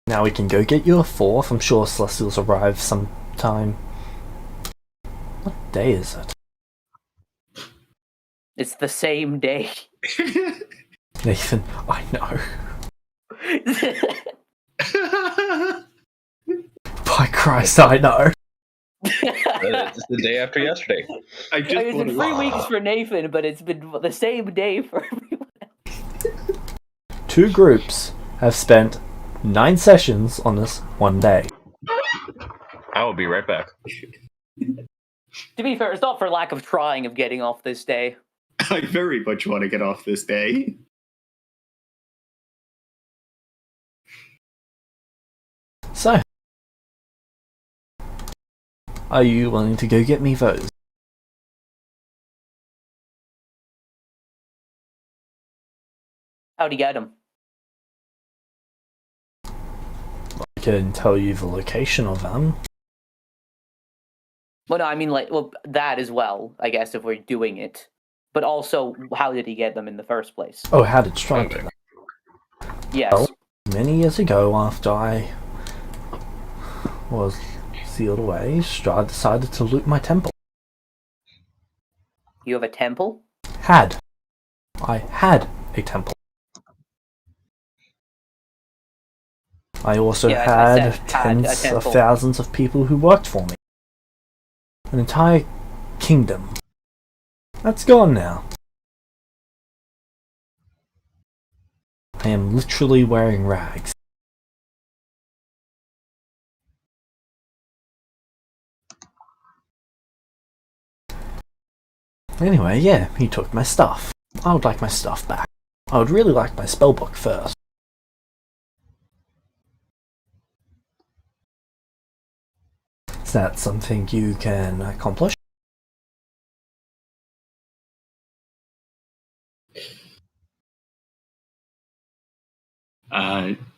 [SPEAKER 2] Now we can go get you a 4th. I'm sure Celestials arrive sometime. What day is it?
[SPEAKER 4] It's the same day.
[SPEAKER 2] Nathan, I know. By Christ, I know.
[SPEAKER 3] It's the day after yesterday.
[SPEAKER 4] It's been 3 weeks for Nathan, but it's been the same day for everyone else.
[SPEAKER 2] 2 groups have spent 9 sessions on this one day.
[SPEAKER 3] I will be right back.
[SPEAKER 4] To be fair, it's not for lack of trying of getting off this day.
[SPEAKER 1] I very much want to get off this day.
[SPEAKER 2] So, are you willing to go get me those?
[SPEAKER 4] How'd he get them?
[SPEAKER 2] I can tell you the location of them.
[SPEAKER 4] Well, no, I mean, that as well, I guess, if we're doing it. But also, how did he get them in the first place?
[SPEAKER 2] Oh, how did Stride do that?
[SPEAKER 4] Yes.
[SPEAKER 2] Well, many years ago, after I was sealed away, Stride decided to loot my temple.
[SPEAKER 4] You have a temple?
[SPEAKER 2] I had a temple. I also
[SPEAKER 4] Yeah, I
[SPEAKER 2] had
[SPEAKER 4] said had a
[SPEAKER 2] tens of
[SPEAKER 4] temple.
[SPEAKER 2] thousands of people who worked for me. An entire kingdom. That's gone now. I am literally wearing rags. Anyway, yeah, he took my stuff. I would like my stuff back. I would really like my spellbook first. Is that something you can accomplish?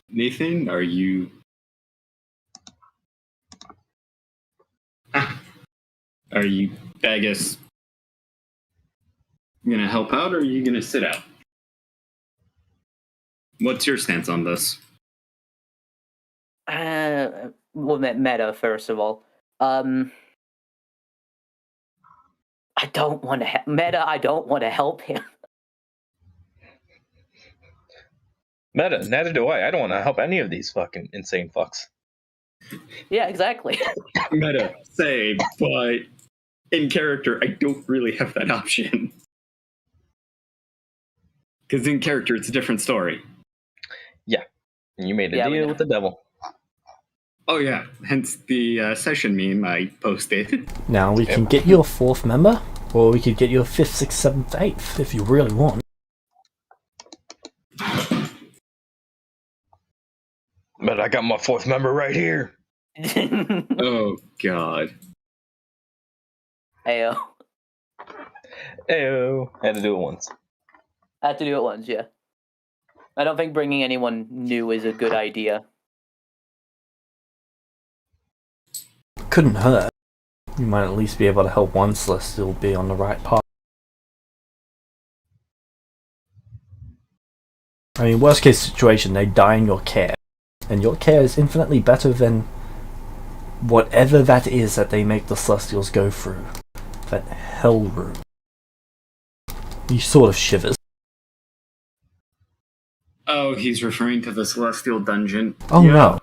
[SPEAKER 1] Nathan, are you... Are you, I guess, gonna help out, or are you gonna sit out? What's your stance on this?
[SPEAKER 4] Well, meta, first of all. I don't want to... Meta, I don't want to help him.
[SPEAKER 3] Meta, neither do I. I don't want to help any of these fucking insane fucks.
[SPEAKER 4] Yeah, exactly.
[SPEAKER 1] Meta, say, but in character, I don't really have that option. Because in character, it's a different story.
[SPEAKER 3] Yeah. You made a
[SPEAKER 4] Yeah, we
[SPEAKER 3] deal
[SPEAKER 4] know.
[SPEAKER 3] with the devil.
[SPEAKER 1] Oh yeah, hence the session meme I posted.
[SPEAKER 2] Now, we can get you a 4th member, or we could get you a 5th, 6th, 7th, 8th, if you really want.
[SPEAKER 3] But I got my 4th member right here.
[SPEAKER 1] Oh god.
[SPEAKER 4] Ayo.
[SPEAKER 3] Ew. I had to do it once.
[SPEAKER 4] I had to do it once, yeah. I don't think bringing anyone new is a good idea.
[SPEAKER 2] Couldn't hurt. You might at least be able to help one Celestial be on the right path. I mean, worst case situation, they die in your care. And your care is infinitely better than whatever that is that they make the Celestials go through. That hell room. He sort of shivers.
[SPEAKER 1] Oh, he's referring to the Celestial Dungeon.
[SPEAKER 2] Oh no.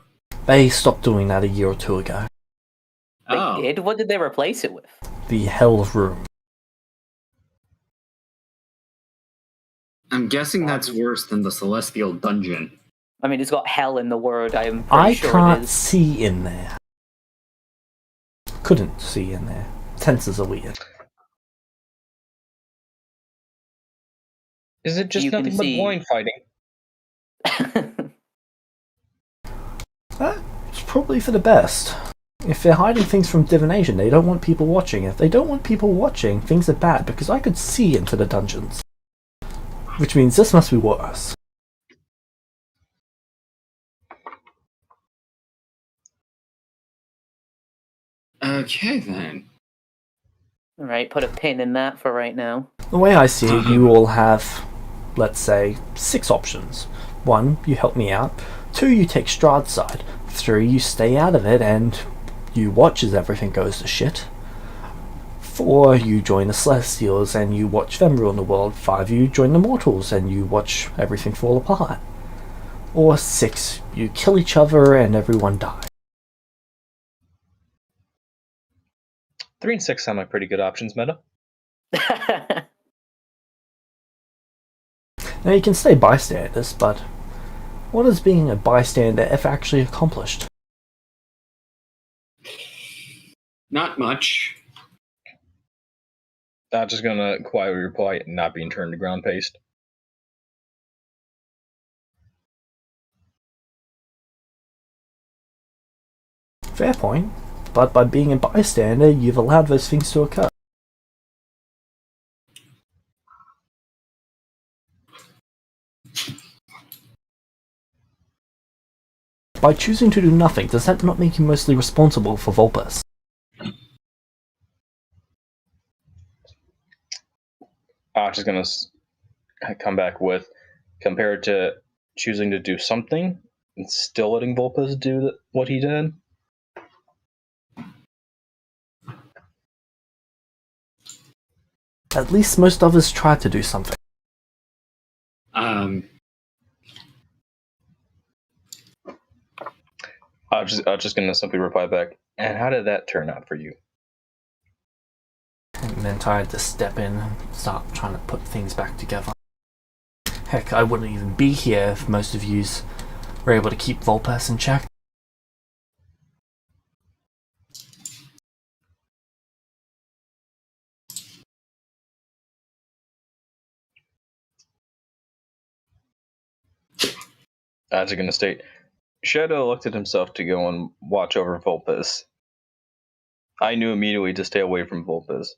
[SPEAKER 2] They stopped doing that a year or two ago.
[SPEAKER 4] They did? What did they replace it with?
[SPEAKER 2] The hell room.
[SPEAKER 1] I'm guessing that's worse than the Celestial Dungeon.
[SPEAKER 4] I mean, it's got hell in the word, I'm pretty
[SPEAKER 2] I
[SPEAKER 4] sure it
[SPEAKER 2] can't
[SPEAKER 4] is.
[SPEAKER 2] see in there. Couldn't see in there. Tenses are weird.
[SPEAKER 3] Is it just
[SPEAKER 4] You can
[SPEAKER 3] nothing but
[SPEAKER 4] see-
[SPEAKER 3] blind fighting?
[SPEAKER 2] It's probably for the best. If they're hiding things from divination, they don't want people watching. If they don't want people watching, things are bad, because I could see into the dungeons. Which means this must be worse.
[SPEAKER 1] Okay, then.
[SPEAKER 4] Alright, put a pin in that for right now.
[SPEAKER 2] The way I see it, you all have, let's say, 6 options. 1, you help me out. 2, you take Strahd's side. 3, you stay out of it and you watch as everything goes to shit. 4, you join the Celestials and you watch them rule the world. 5, you join the Mortals and you watch everything fall apart. Or 6, you kill each other and everyone dies.
[SPEAKER 3] 3 and 6 sound like pretty good options, Meta.
[SPEAKER 2] Now you can stay bystanders, but what is being a bystander ever actually accomplished?
[SPEAKER 1] Not much.
[SPEAKER 3] Not just gonna quietly reply and not being turned to ground paste.
[SPEAKER 2] Fair point, but by being a bystander, you've allowed those things to occur. By choosing to do nothing, does that not make you mostly responsible for Vulpes?
[SPEAKER 3] I'm just gonna come back with, compared to choosing to do something and still letting Vulpes do what he did.
[SPEAKER 2] At least most others tried to do something.
[SPEAKER 3] I'm just gonna simply reply back, and how did that turn out for you?
[SPEAKER 2] And then I had to step in and start trying to put things back together. Heck, I wouldn't even be here if most of yous were able to keep Vulpes in check.
[SPEAKER 3] I'm just gonna state, Shadow elected himself to go and watch over Vulpes. I knew immediately to stay away from Vulpes,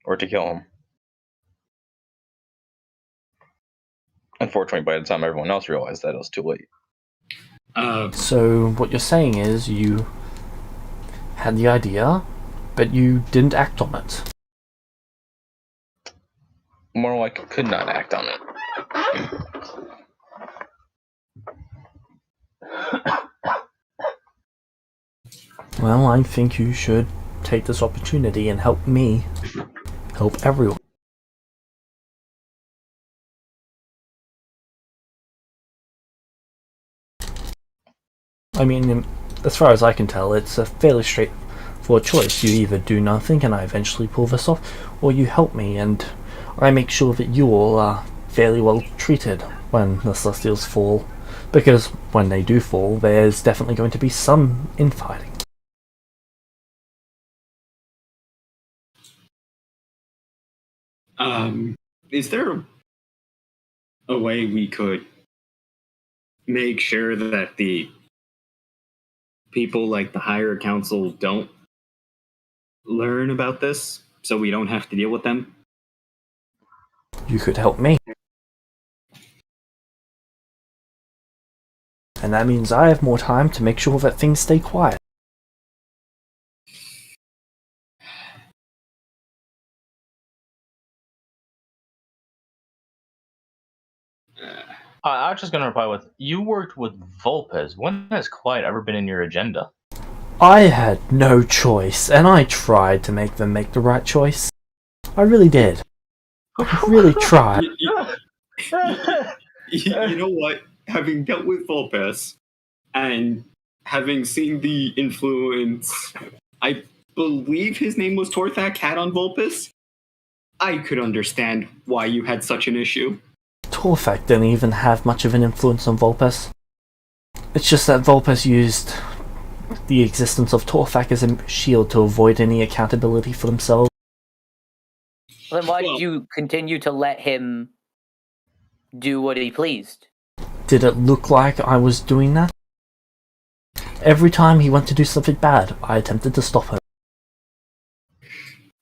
[SPEAKER 3] or to kill him. Unfortunately, by the time everyone else realized that, it was too late.
[SPEAKER 2] So what you're saying is you had the idea, but you didn't act on it.
[SPEAKER 3] More like, could not act on it.
[SPEAKER 2] Well, I think you should take this opportunity and help me help everyone. I mean, as far as I can tell, it's a fairly straightforward choice. You either do nothing and I eventually pull this off, or you help me and I make sure that you all are fairly well treated when the Celestials fall. Because when they do fall, there's definitely going to be some infighting.
[SPEAKER 1] Is there a way we could make sure that the people like the higher council don't learn about this so we don't have to deal with them?
[SPEAKER 2] You could help me. And that means I have more time to make sure that things stay quiet.
[SPEAKER 5] I was just going to reply with, you worked with Vulpes. When has quiet ever been in your agenda?
[SPEAKER 2] I had no choice, and I tried to make them make the right choice. I really did. I really tried.
[SPEAKER 1] You know what? Having dealt with Vulpes and having seen the influence, I believe his name was Torthak had on Vulpes, I could understand why you had such an issue.
[SPEAKER 2] Torthak didn't even have much of an influence on Vulpes. It's just that Vulpes used the existence of Torthak as a shield to avoid any accountability for themselves.
[SPEAKER 4] Then why did you continue to let him do what he pleased?
[SPEAKER 2] Did it look like I was doing that? Every time he went to do something bad, I attempted to stop him.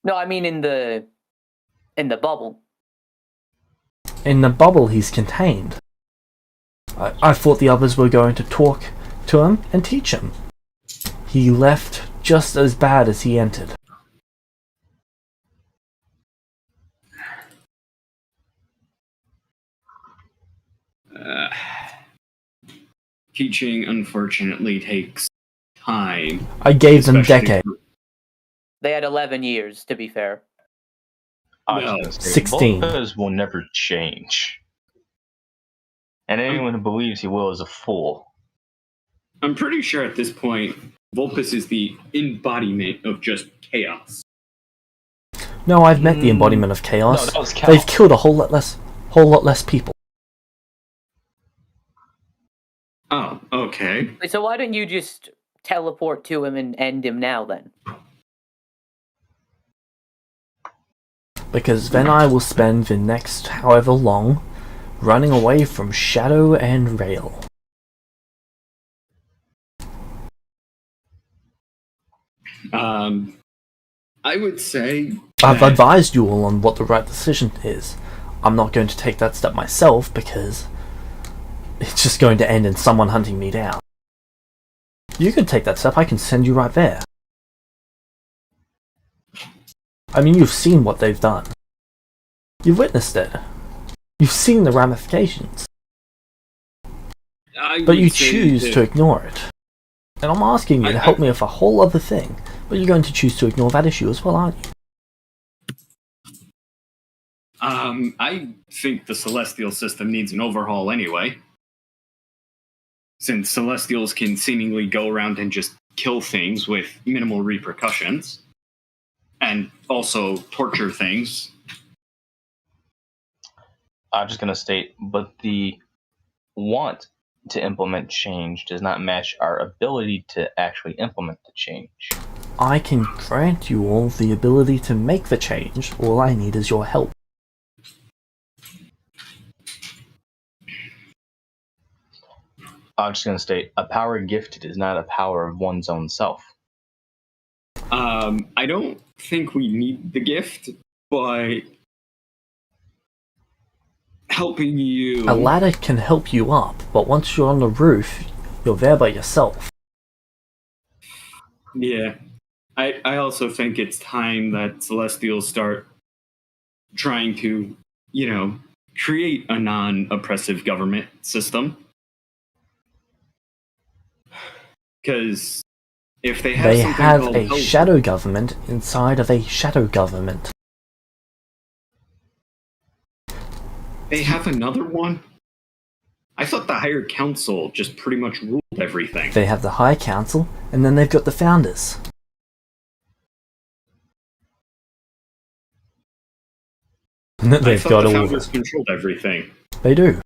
[SPEAKER 4] No, I mean in the bubble.
[SPEAKER 2] In the bubble he's contained. I thought the others were going to talk to him and teach him. He left just as bad as he entered.
[SPEAKER 1] Teaching, unfortunately, takes time.
[SPEAKER 2] I gave them
[SPEAKER 1] especially
[SPEAKER 2] decades.
[SPEAKER 4] They had 11 years, to be fair.
[SPEAKER 5] I was
[SPEAKER 1] No.
[SPEAKER 5] gonna say,
[SPEAKER 2] 16.
[SPEAKER 5] Vulpes will never change. And anyone who believes he will is a fool.
[SPEAKER 1] I'm pretty sure at this point, Vulpes is the embodiment of just chaos.
[SPEAKER 2] No, I've met the embodiment of chaos.
[SPEAKER 5] No, that was Cal.
[SPEAKER 2] They've killed a whole lot less people.
[SPEAKER 1] Oh, okay.
[SPEAKER 4] Wait, so why don't you just teleport to him and end him now, then?
[SPEAKER 2] Because then I will spend the next however long running away from Shadow and Rail.
[SPEAKER 1] I would say
[SPEAKER 2] I've advised you all on what the right decision is. I'm not going to take that step myself because it's just going to end in someone hunting me down. You can take that step, I can send you right there. I mean, you've seen what they've done. You've witnessed it. You've seen the ramifications. But you choose to ignore it. And I'm asking you to help me with a whole other thing, but you're going to choose to ignore that issue as well, aren't you?
[SPEAKER 1] I think the Celestial system needs an overhaul anyway. Since Celestials can seemingly go around and just kill things with minimal repercussions. And also torture things.
[SPEAKER 5] I'm just going to state, but the want to implement change does not match our ability to actually implement the change.
[SPEAKER 2] I can grant you all the ability to make the change. All I need is your help.
[SPEAKER 5] I'm just going to state, a power gifted is not a power of one's own self.
[SPEAKER 1] I don't think we need the gift, but helping you...
[SPEAKER 2] A ladder can help you up, but once you're on the roof, you're there by yourself.
[SPEAKER 1] Yeah. I also think it's time that Celestials start trying to, create a non-oppressive government system. Because if they have
[SPEAKER 2] They
[SPEAKER 1] something
[SPEAKER 2] have
[SPEAKER 1] called
[SPEAKER 2] a
[SPEAKER 1] hope,
[SPEAKER 2] shadow government inside of a shadow government.
[SPEAKER 1] they have another one? I thought the Higher Council just pretty much ruled everything.
[SPEAKER 2] They have the High Council, and then they've got the Founders. They've
[SPEAKER 1] I thought
[SPEAKER 2] got
[SPEAKER 1] the
[SPEAKER 2] all of
[SPEAKER 1] Founders
[SPEAKER 2] it.
[SPEAKER 1] controlled everything.
[SPEAKER 2] They do.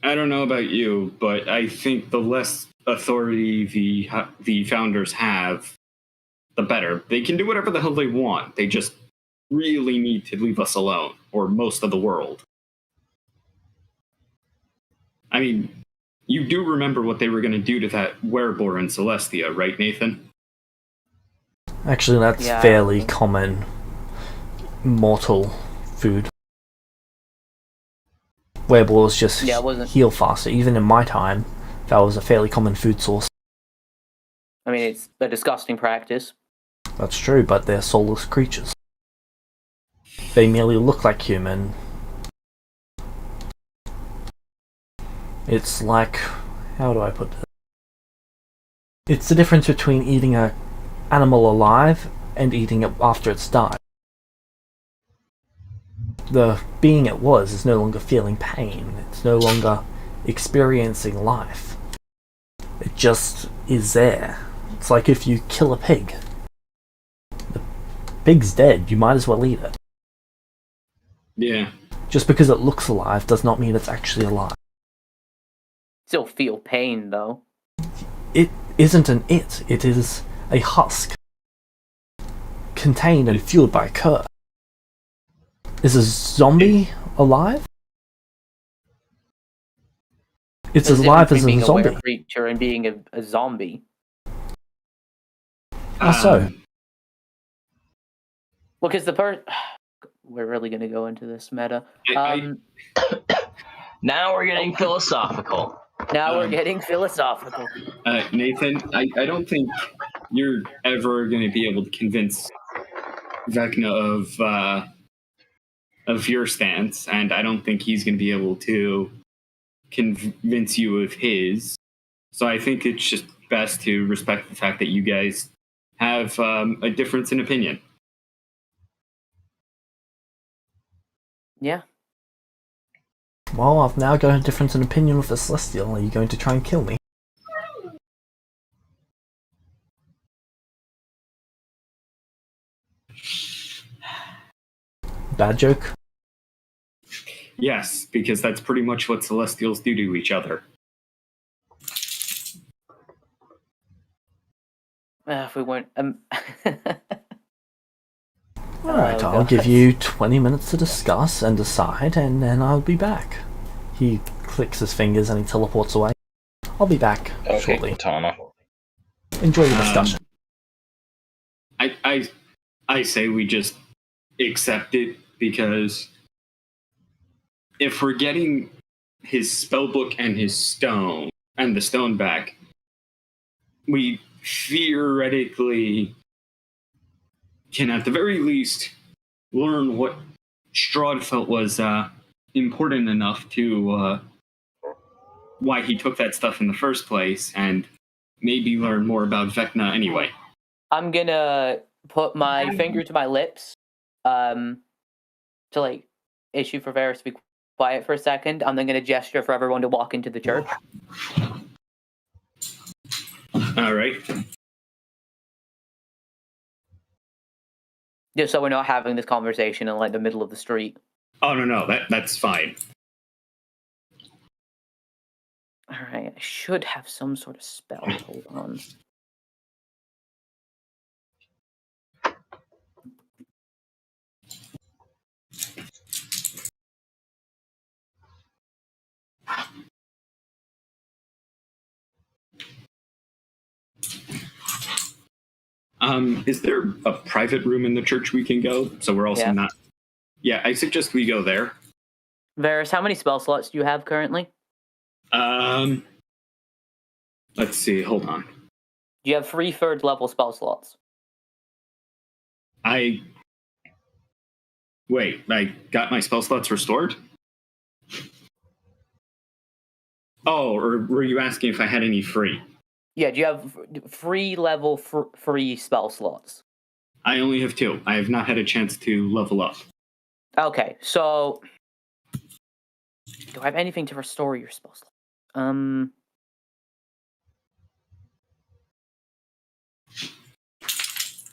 [SPEAKER 1] I don't know about you, but I think the less authority the Founders have, the better. They can do whatever the hell they want. They just really need to leave us alone, or most of the world. I mean, you do remember what they were going to do to that werebore in Celestia, right, Nathan?
[SPEAKER 2] Actually, that's
[SPEAKER 4] Yeah.
[SPEAKER 2] fairly common. mortal food. Werewolves just
[SPEAKER 4] Yeah, it wasn't.
[SPEAKER 2] heal faster. Even in my time, that was a fairly common food source.
[SPEAKER 4] I mean, it's a disgusting practice.
[SPEAKER 2] That's true, but they're soulless creatures. They merely look like human. It's like... how do I put this? It's the difference between eating an animal alive and eating it after it's died. The being it was is no longer feeling pain. It's no longer experiencing life. It just is there. It's like if you kill a pig. The pig's dead, you might as well eat it.
[SPEAKER 1] Yeah.
[SPEAKER 2] Just because it looks alive does not mean it's actually alive.
[SPEAKER 4] Still feel pain, though.
[SPEAKER 2] It isn't an it is a husk. Contained and fueled by a curse. Is a zombie alive? It's as alive as a
[SPEAKER 4] being
[SPEAKER 2] zombie.
[SPEAKER 4] A creature and being a zombie.
[SPEAKER 2] How so?
[SPEAKER 4] Well, because we're really going to go into this meta.
[SPEAKER 5] Now we're getting philosophical.
[SPEAKER 4] Now we're getting philosophical.
[SPEAKER 1] Nathan, I don't think you're ever going to be able to convince Vecna of your stance, and I don't think he's going to be able to convince you of his. So I think it's just best to respect the fact that you guys have a difference in opinion.
[SPEAKER 4] Yeah.
[SPEAKER 2] Well, I've now got a difference in opinion with the Celestial. Are you going to try and kill me? Bad joke?
[SPEAKER 1] Yes, because that's pretty much what Celestials do to each other.
[SPEAKER 4] If we weren't...
[SPEAKER 2] Alright, I'll give you 20 minutes to discuss and decide, and then I'll be back. He clicks his fingers and he teleports away. I'll be back shortly.
[SPEAKER 3] Katana.
[SPEAKER 2] Enjoy the discussion.
[SPEAKER 1] I say we just accept it, because if we're getting his spellbook and his stone and the stone back, we theoretically can at the very least learn what Strahd felt was important enough to why he took that stuff in the first place, and maybe learn more about Vecna anyway.
[SPEAKER 4] I'm gonna put my finger to my lips to like issue for Varys to be quiet for a second. I'm then gonna gesture for everyone to walk into the church.
[SPEAKER 1] All right.
[SPEAKER 4] Just so we're not having this conversation in like the middle of the street.
[SPEAKER 1] Oh no, that's fine.
[SPEAKER 4] Alright, I should have some sort of spell. Hold on.
[SPEAKER 1] Is there a private room in the church we can go? So we're also not... Yeah, I suggest we go there.
[SPEAKER 4] Varys, how many spell slots do you have currently?
[SPEAKER 1] Let's see, hold on.
[SPEAKER 4] You have 3 third level spell slots.
[SPEAKER 1] Wait, I got my spell slots restored? Oh, or were you asking if I had any free?
[SPEAKER 4] Yeah, do you have free level free spell slots?
[SPEAKER 1] I only have 2. I have not had a chance to level up.
[SPEAKER 4] Okay, so do I have anything to restore your spell slot?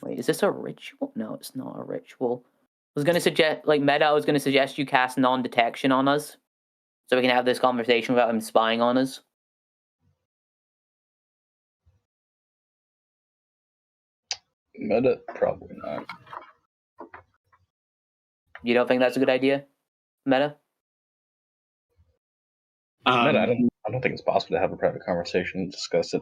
[SPEAKER 4] Wait, is this a ritual? No, it's not a ritual. I was gonna suggest, like, Meta, I was gonna suggest you cast non-detection on us, so we can have this conversation without him spying on us.
[SPEAKER 3] Meta, probably not.
[SPEAKER 4] You don't think that's a good idea, Meta?
[SPEAKER 3] Meta, I don't think it's possible to have a private conversation and discuss it.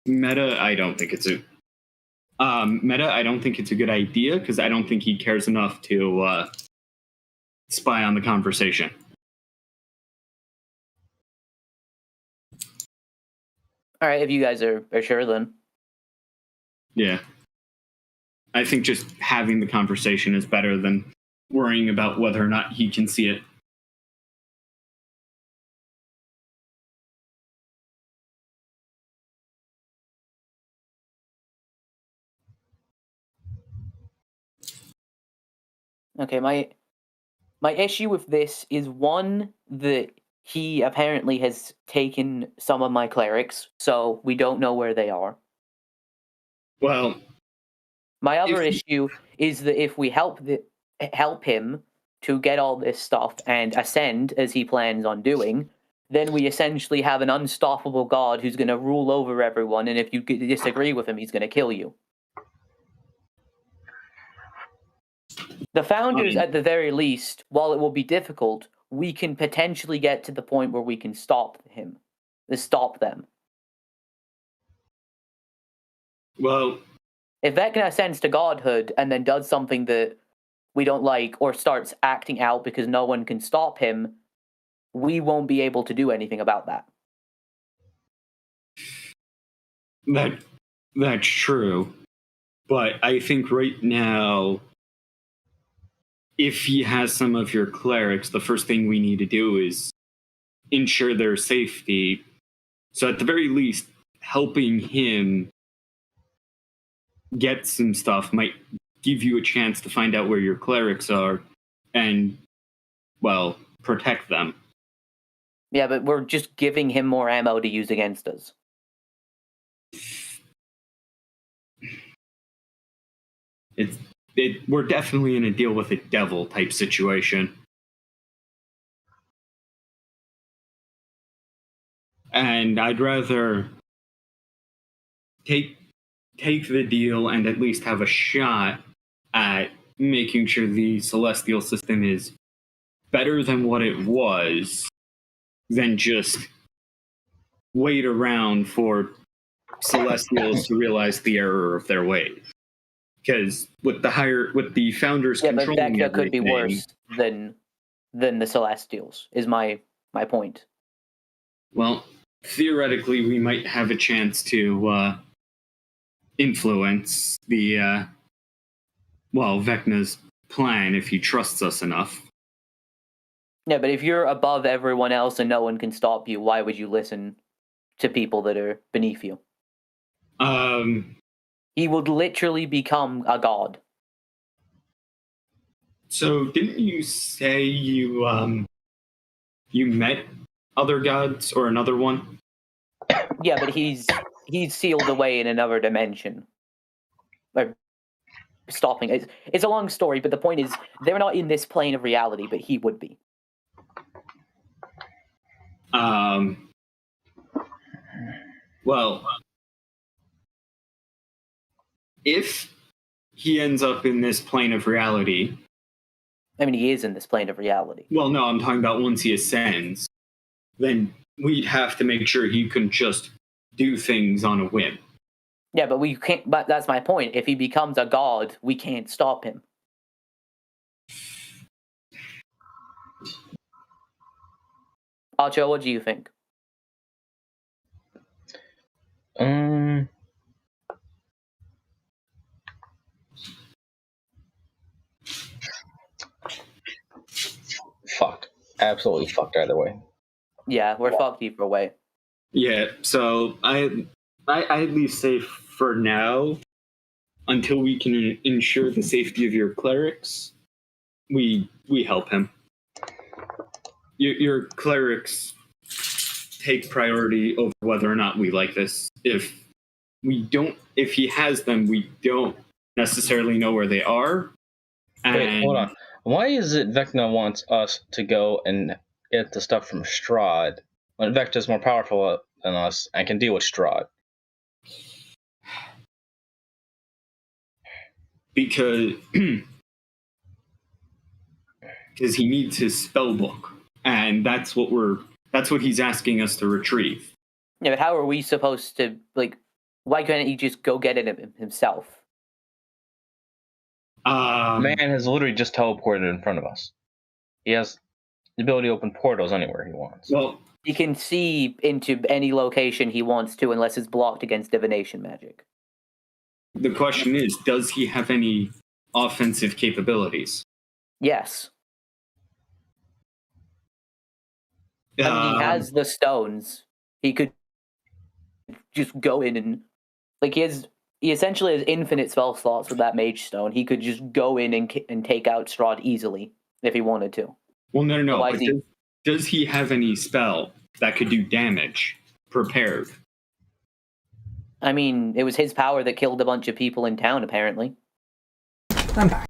[SPEAKER 1] Meta, I don't think it's a good idea because I don't think he cares enough to spy on the conversation.
[SPEAKER 4] All right, if you guys are sure, then.
[SPEAKER 1] Yeah. I think just having the conversation is better than worrying about whether or not he can see it.
[SPEAKER 4] Okay, my issue with this is one that he apparently has taken some of my clerics, so we don't know where they are.
[SPEAKER 1] Well,
[SPEAKER 4] my other issue is that if we help him to get all this stuff and ascend as he plans on doing, then we essentially have an unstoppable god who's going to rule over everyone, and if you disagree with him, he's going to kill you. The founders, at the very least, while it will be difficult, we can potentially get to the point where we can stop them.
[SPEAKER 1] Well,
[SPEAKER 4] if Vecna ascends to godhood and then does something that we don't like or starts acting out because no one can stop him, we won't be able to do anything about that.
[SPEAKER 1] That's true. But I think right now, if he has some of your clerics, the first thing we need to do is ensure their safety. So at the very least, helping him get some stuff might give you a chance to find out where your clerics are and, well, protect them.
[SPEAKER 4] Yeah, but we're just giving him more ammo to use against us.
[SPEAKER 1] We're definitely in a deal with a devil type situation. And I'd rather take the deal and at least have a shot at making sure the celestial system is better than what it was than just wait around for celestials to realize the error of their ways. Because with the founders controlling
[SPEAKER 4] but Vecna could be
[SPEAKER 1] everything,
[SPEAKER 4] worse than the celestials, is my point.
[SPEAKER 1] Well, theoretically, we might have a chance to influence the Vecna's plan if he trusts us enough.
[SPEAKER 4] Yeah, but if you're above everyone else and no one can stop you, why would you listen to people that are beneath you? He would literally become a god.
[SPEAKER 1] So didn't you say you met other gods or another one?
[SPEAKER 4] Yeah, but he's sealed away in another dimension. Or stopping it. It's a long story, but the point is they're not in this plane of reality, but he would be.
[SPEAKER 1] Well, if he ends up in this plane of reality...
[SPEAKER 4] I mean, he is in this plane of reality.
[SPEAKER 1] Well, no, I'm talking about once he ascends, then we'd have to make sure he couldn't just do things on a whim.
[SPEAKER 4] Yeah, but we can't. But that's my point. If he becomes a god, we can't stop him. Archo, what do you think?
[SPEAKER 3] Fucked. Absolutely fucked either way.
[SPEAKER 4] Yeah, we're fucked either way.
[SPEAKER 1] Yeah, so I at least say for now, until we can ensure the safety of your clerics, we help him. Your clerics take priority over whether or not we like this. If he has them, we don't necessarily know where they are.
[SPEAKER 3] Wait, hold on. Why is it Vecna wants us to go and get the stuff from Strahd when Vecna's more powerful than us and can deal with Strahd?
[SPEAKER 1] Because he needs his spell book, and that's what he's asking us to retrieve.
[SPEAKER 4] Yeah, but how are we supposed to Why couldn't he just go get it himself?
[SPEAKER 3] Man has literally just teleported in front of us. He has the ability to open portals anywhere he wants.
[SPEAKER 1] Well,
[SPEAKER 4] He can see into any location he wants to unless it's blocked against divination magic.
[SPEAKER 1] the question is, does he have any offensive capabilities?
[SPEAKER 4] Yes. I mean, he has the stones. He could just go in and... Like, he essentially has infinite spell slots with that mage stone. He could just go in and take out Strahd easily if he wanted to.
[SPEAKER 1] Well, no.
[SPEAKER 4] Why
[SPEAKER 1] But
[SPEAKER 4] is he-
[SPEAKER 1] does he have any spell that could do damage prepared?
[SPEAKER 4] I mean, it was his power that killed a bunch of people in town, apparently.
[SPEAKER 2] I'm back.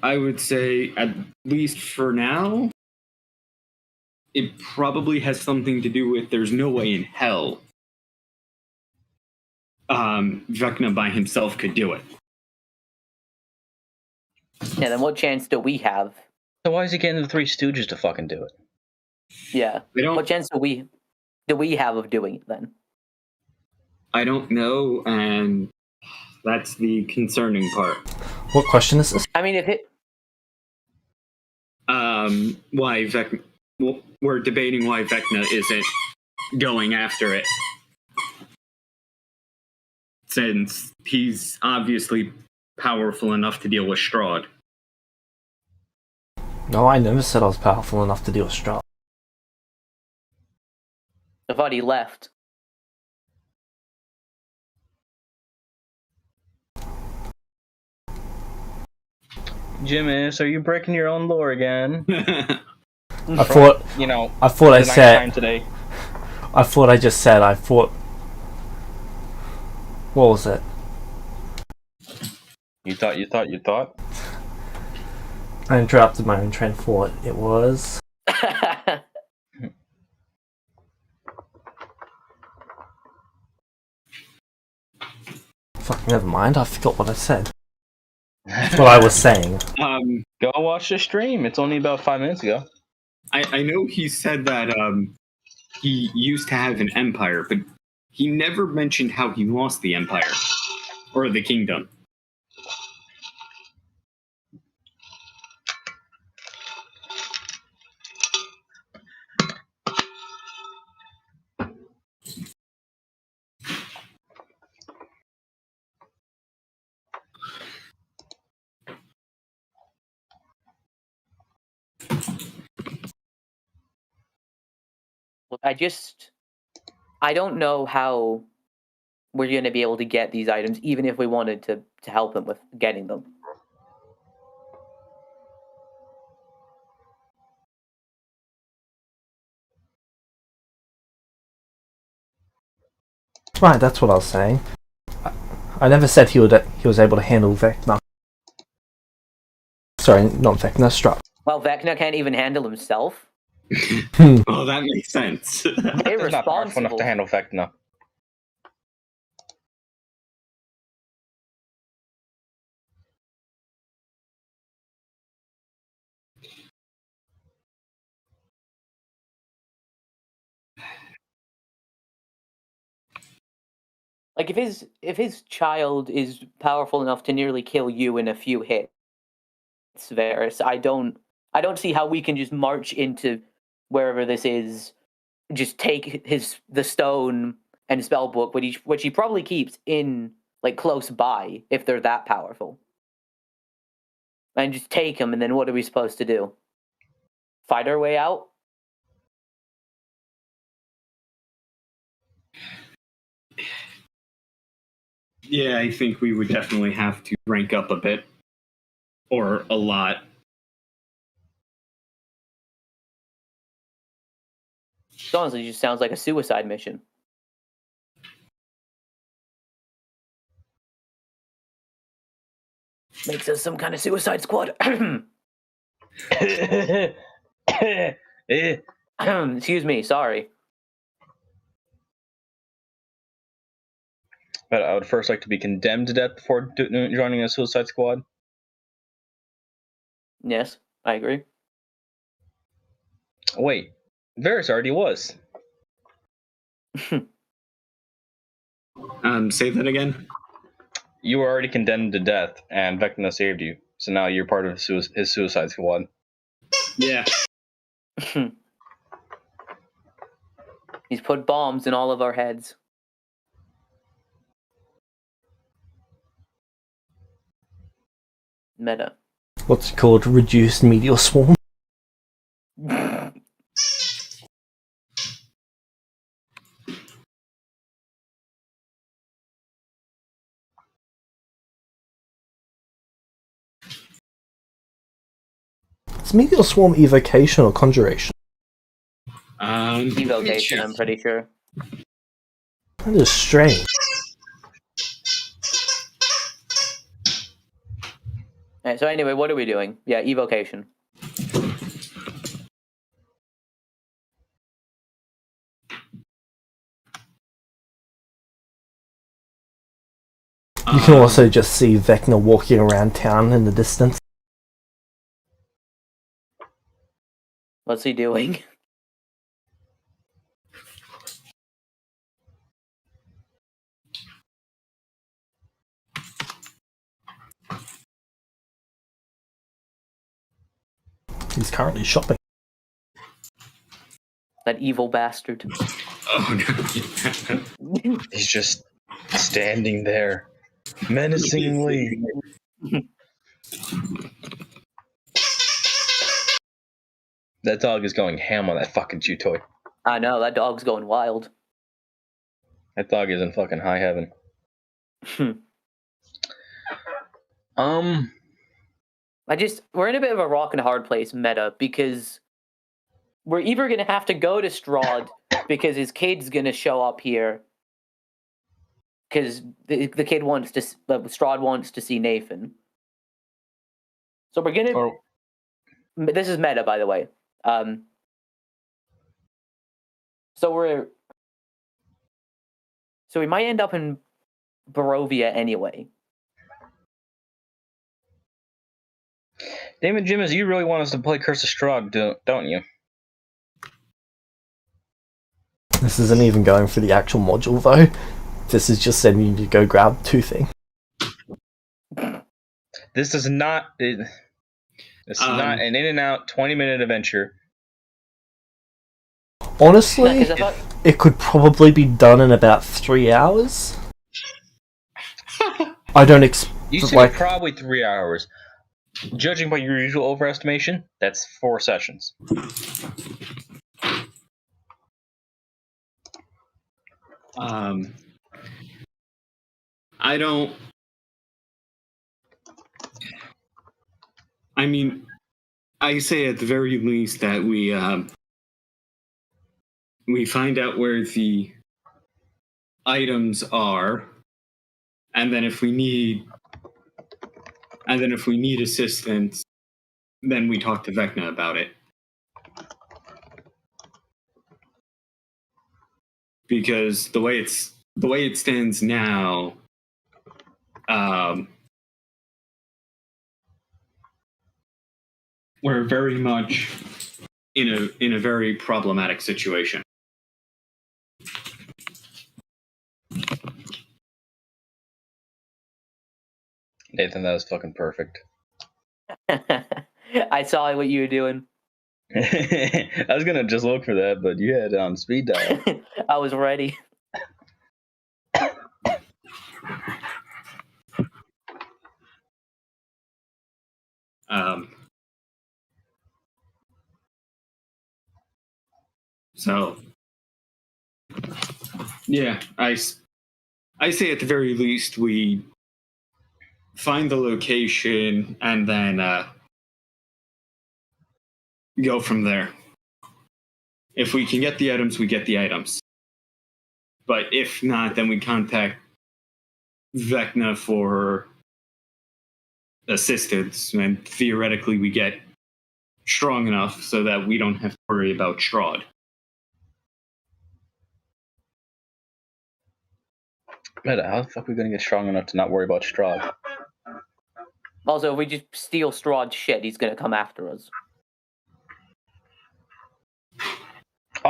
[SPEAKER 1] I would say, at least for now, it probably has something to do with there's no way in hell Vecna by himself could do it.
[SPEAKER 4] Yeah, then what chance do we have?
[SPEAKER 3] So why is he getting the Three Stooges to fucking do it?
[SPEAKER 4] Yeah.
[SPEAKER 1] I don't-
[SPEAKER 4] What chance do we have of doing it then?
[SPEAKER 1] I don't know, and that's the concerning part.
[SPEAKER 2] What question is this?
[SPEAKER 4] I mean, if it...
[SPEAKER 1] Why Vecna? Well, we're debating why Vecna isn't going after it, since he's obviously powerful enough to deal with Strahd.
[SPEAKER 2] No, I never said I was powerful enough to deal with Strahd.
[SPEAKER 4] I thought he left.
[SPEAKER 3] Jimis, are you breaking your own lore again?
[SPEAKER 2] I thought
[SPEAKER 3] You know,
[SPEAKER 2] I
[SPEAKER 3] the ninth time today.
[SPEAKER 2] I thought I just said what was it?
[SPEAKER 3] You thought?
[SPEAKER 2] I interrupted my own train of thought. It was fuck, never mind, I forgot what I said. That's what I was saying.
[SPEAKER 3] Go watch the stream. It's only about 5 minutes ago.
[SPEAKER 1] I know he said that he used to have an empire, but he never mentioned how he lost the empire or the kingdom.
[SPEAKER 4] I don't know how we're going to be able to get these items, even if we wanted to help him with getting them.
[SPEAKER 2] Right, that's what I was saying. I never said he was able to handle Vecna. Sorry, not Vecna, Strahd.
[SPEAKER 4] Well, Vecna can't even handle himself.
[SPEAKER 1] Well, that makes sense.
[SPEAKER 3] He's not powerful enough
[SPEAKER 4] Irresponsible.
[SPEAKER 3] to handle Vecna.
[SPEAKER 4] Like if his child is powerful enough to nearly kill you in a few hits, Varys, I don't see how we can just march into wherever this is, just take the stone and spell book, which he probably keeps in like close by if they're that powerful, and just take them. And then what are we supposed to do? Fight our way out?
[SPEAKER 1] Yeah, I think we would definitely have to rank up a bit. Or a lot.
[SPEAKER 4] It honestly just sounds like a suicide mission. Makes us some kind of suicide squad. Excuse me, sorry.
[SPEAKER 3] But I would first like to be condemned to death before joining a suicide squad.
[SPEAKER 4] Yes, I agree.
[SPEAKER 3] Wait, Varys already was.
[SPEAKER 1] Say that again.
[SPEAKER 3] You were already condemned to death, and Vecna saved you. So now you're part of his suicide squad.
[SPEAKER 1] Yeah.
[SPEAKER 4] He's put bombs in all of our heads. Meta.
[SPEAKER 2] What's it called? Reduced meteor swarm. Is meteor swarm evocation or conjuration?
[SPEAKER 4] Evocation, I'm pretty sure.
[SPEAKER 2] That is strange.
[SPEAKER 4] Alright, so anyway, what are we doing? Yeah, evocation.
[SPEAKER 2] You can also just see Vecna walking around town in the distance.
[SPEAKER 4] What's he doing?
[SPEAKER 2] He's currently shopping.
[SPEAKER 4] That evil bastard.
[SPEAKER 1] Oh no.
[SPEAKER 3] He's just standing there, menacingly. That dog is going ham on that fucking chew toy.
[SPEAKER 4] I know, that dog's going wild.
[SPEAKER 3] That dog is in fucking high heaven.
[SPEAKER 4] We're in a bit of a rock and a hard place meta because we're either going to have to go to Strahd because his kid's going to show up here because the kid wants to, Strahd wants to see Nathan. So we're going to, this is meta, by the way. So we might end up in Barovia anyway.
[SPEAKER 3] Damn it, Jimmys, you really want us to play Curse of Strahd, don't you?
[SPEAKER 2] This isn't even going for the actual module though. This is just sending you to go grab 2 things.
[SPEAKER 3] This is not... This is not an in-and-out 20-minute adventure.
[SPEAKER 2] Honestly, it could probably be done in about 3 hours. I don't expect...
[SPEAKER 3] You said probably 3 hours. Judging by your usual overestimation, that's 4 sessions.
[SPEAKER 1] I don't... I mean, I say at the very least that we find out where the items are, and then if we need assistance, then we talk to Vecna about it. Because the way it stands now, we're very much in a very problematic situation.
[SPEAKER 3] Nathan, that was fucking perfect.
[SPEAKER 4] I saw what you were doing.
[SPEAKER 3] I was gonna just look for that, but you had it on speed dial.
[SPEAKER 4] I was ready.
[SPEAKER 1] So, yeah, I say at the very least we find the location and then go from there. If we can get the items, we get the items. But if not, then we contact Vecna for assistance, and theoretically we get strong enough so that we don't have to worry about Strahd.
[SPEAKER 3] Meta, how the fuck are we gonna get strong enough to not worry about Strahd?
[SPEAKER 4] Also, if we just steal Strahd's shit, he's gonna come after us.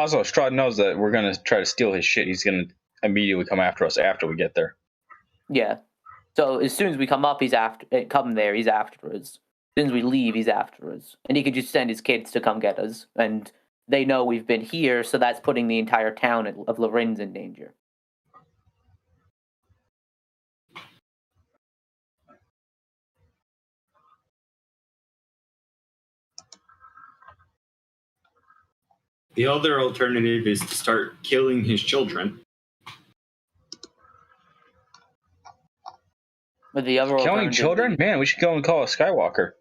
[SPEAKER 3] Also, Strahd knows that we're gonna try to steal his shit. He's gonna immediately come after us after we get there.
[SPEAKER 4] Yeah. So as soon as we come up, he's after us. As soon as we leave, he's after us. And he could just send his kids to come get us. And they know we've been here, so that's putting the entire town of Lorenz in danger.
[SPEAKER 1] The other alternative is to start killing his children.
[SPEAKER 4] But the other
[SPEAKER 3] Killing children? Man, we should go and call a Skywalker.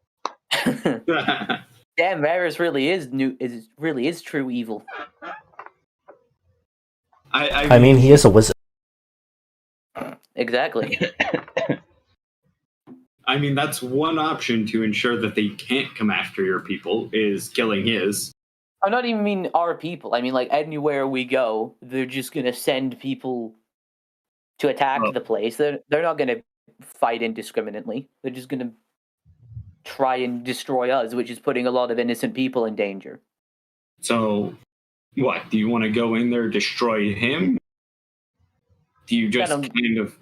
[SPEAKER 4] Damn, Varys really is true evil.
[SPEAKER 2] I mean, he is a wizard.
[SPEAKER 4] Exactly.
[SPEAKER 1] I mean, that's one option to ensure that they can't come after your people, is killing his.
[SPEAKER 4] I don't even mean our people. I mean, like, anywhere we go, they're just gonna send people to attack the place. They're not gonna fight indiscriminately. They're just gonna try and destroy us, which is putting a lot of innocent people in danger.
[SPEAKER 1] So, what? Do you want to go in there, destroy him? Do you just kind of...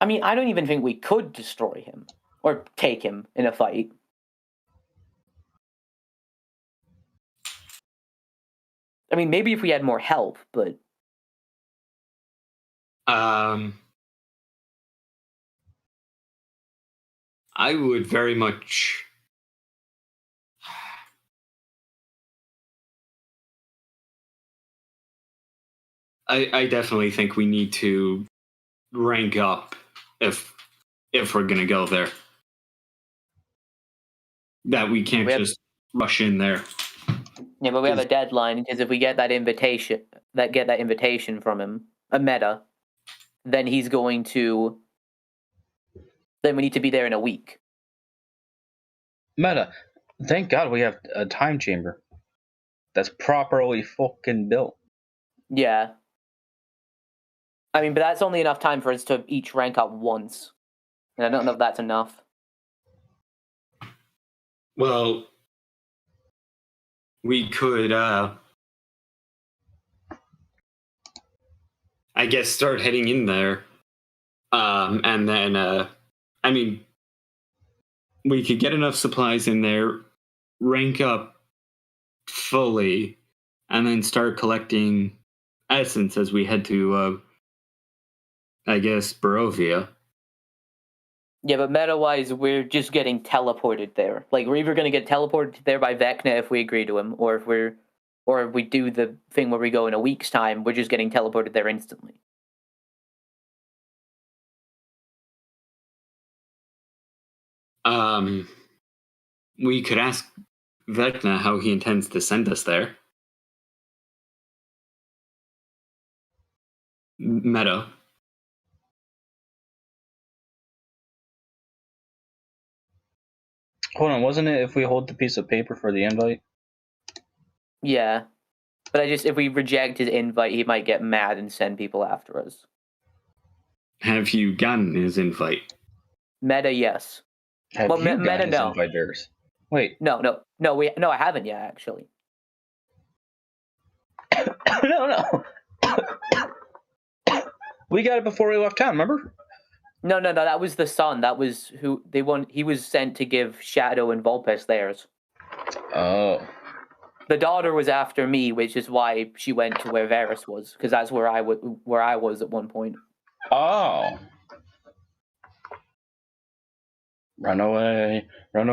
[SPEAKER 4] I mean, I don't even think we could destroy him or take him in a fight. I mean, maybe if we had more help, but...
[SPEAKER 1] I would very much... I definitely think we need to rank up if we're going to go there. That we can't just rush in there.
[SPEAKER 4] Yeah, but we have a deadline, because if we get that invitation from him, a meta, then he's going to... Then we need to be there in a week.
[SPEAKER 3] Meta, thank God we have a time chamber that's properly fucking built.
[SPEAKER 4] Yeah. I mean, but that's only enough time for us to each rank up once. And I don't know if that's enough.
[SPEAKER 1] Well, we could, I guess, start heading in there. And then, I mean, we could get enough supplies in there, rank up fully, and then start collecting essence as we head to, I guess, Barovia.
[SPEAKER 4] Yeah, but meta-wise, we're just getting teleported there. Like, we're either going to get teleported there by Vecna if we agree to him, or if we do the thing where we go in a week's time, we're just getting teleported there instantly.
[SPEAKER 1] We could ask Vecna how he intends to send us there. Meta.
[SPEAKER 3] Hold on, wasn't it if we hold the piece of paper for the invite?
[SPEAKER 4] Yeah. But if we reject his invite, he might get mad and send people after us.
[SPEAKER 1] Have you gotten his invite?
[SPEAKER 4] Meta, yes.
[SPEAKER 3] Have
[SPEAKER 4] well,
[SPEAKER 3] you
[SPEAKER 4] Meta,
[SPEAKER 3] his
[SPEAKER 4] no.
[SPEAKER 3] invite, Darius? Wait.
[SPEAKER 4] No, I haven't yet, actually.
[SPEAKER 3] No. We got it before we left town, remember?
[SPEAKER 4] No, that was the son. That was who they want. He was sent to give Shadow and Vulpes theirs.
[SPEAKER 3] Oh.
[SPEAKER 4] The daughter was after me, which is why she went to where Varys was, because that's where I was at one point.
[SPEAKER 3] Oh. Run away. And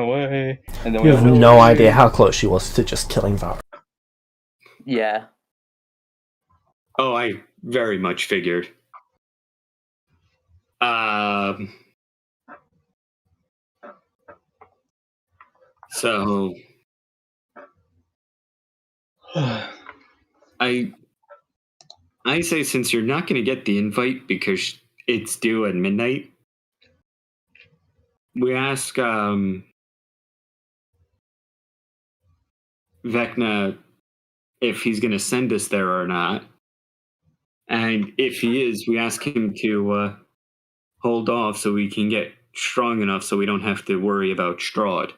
[SPEAKER 3] then
[SPEAKER 2] You have no idea how close she was to just killing Varys.
[SPEAKER 4] Yeah.
[SPEAKER 1] Oh, I very much figured. So I say, since you're not going to get the invite because it's due at midnight, we ask Vecna if he's going to send us there or not. And if he is, we ask him to hold off so we can get strong enough so we don't have to worry about Strahd.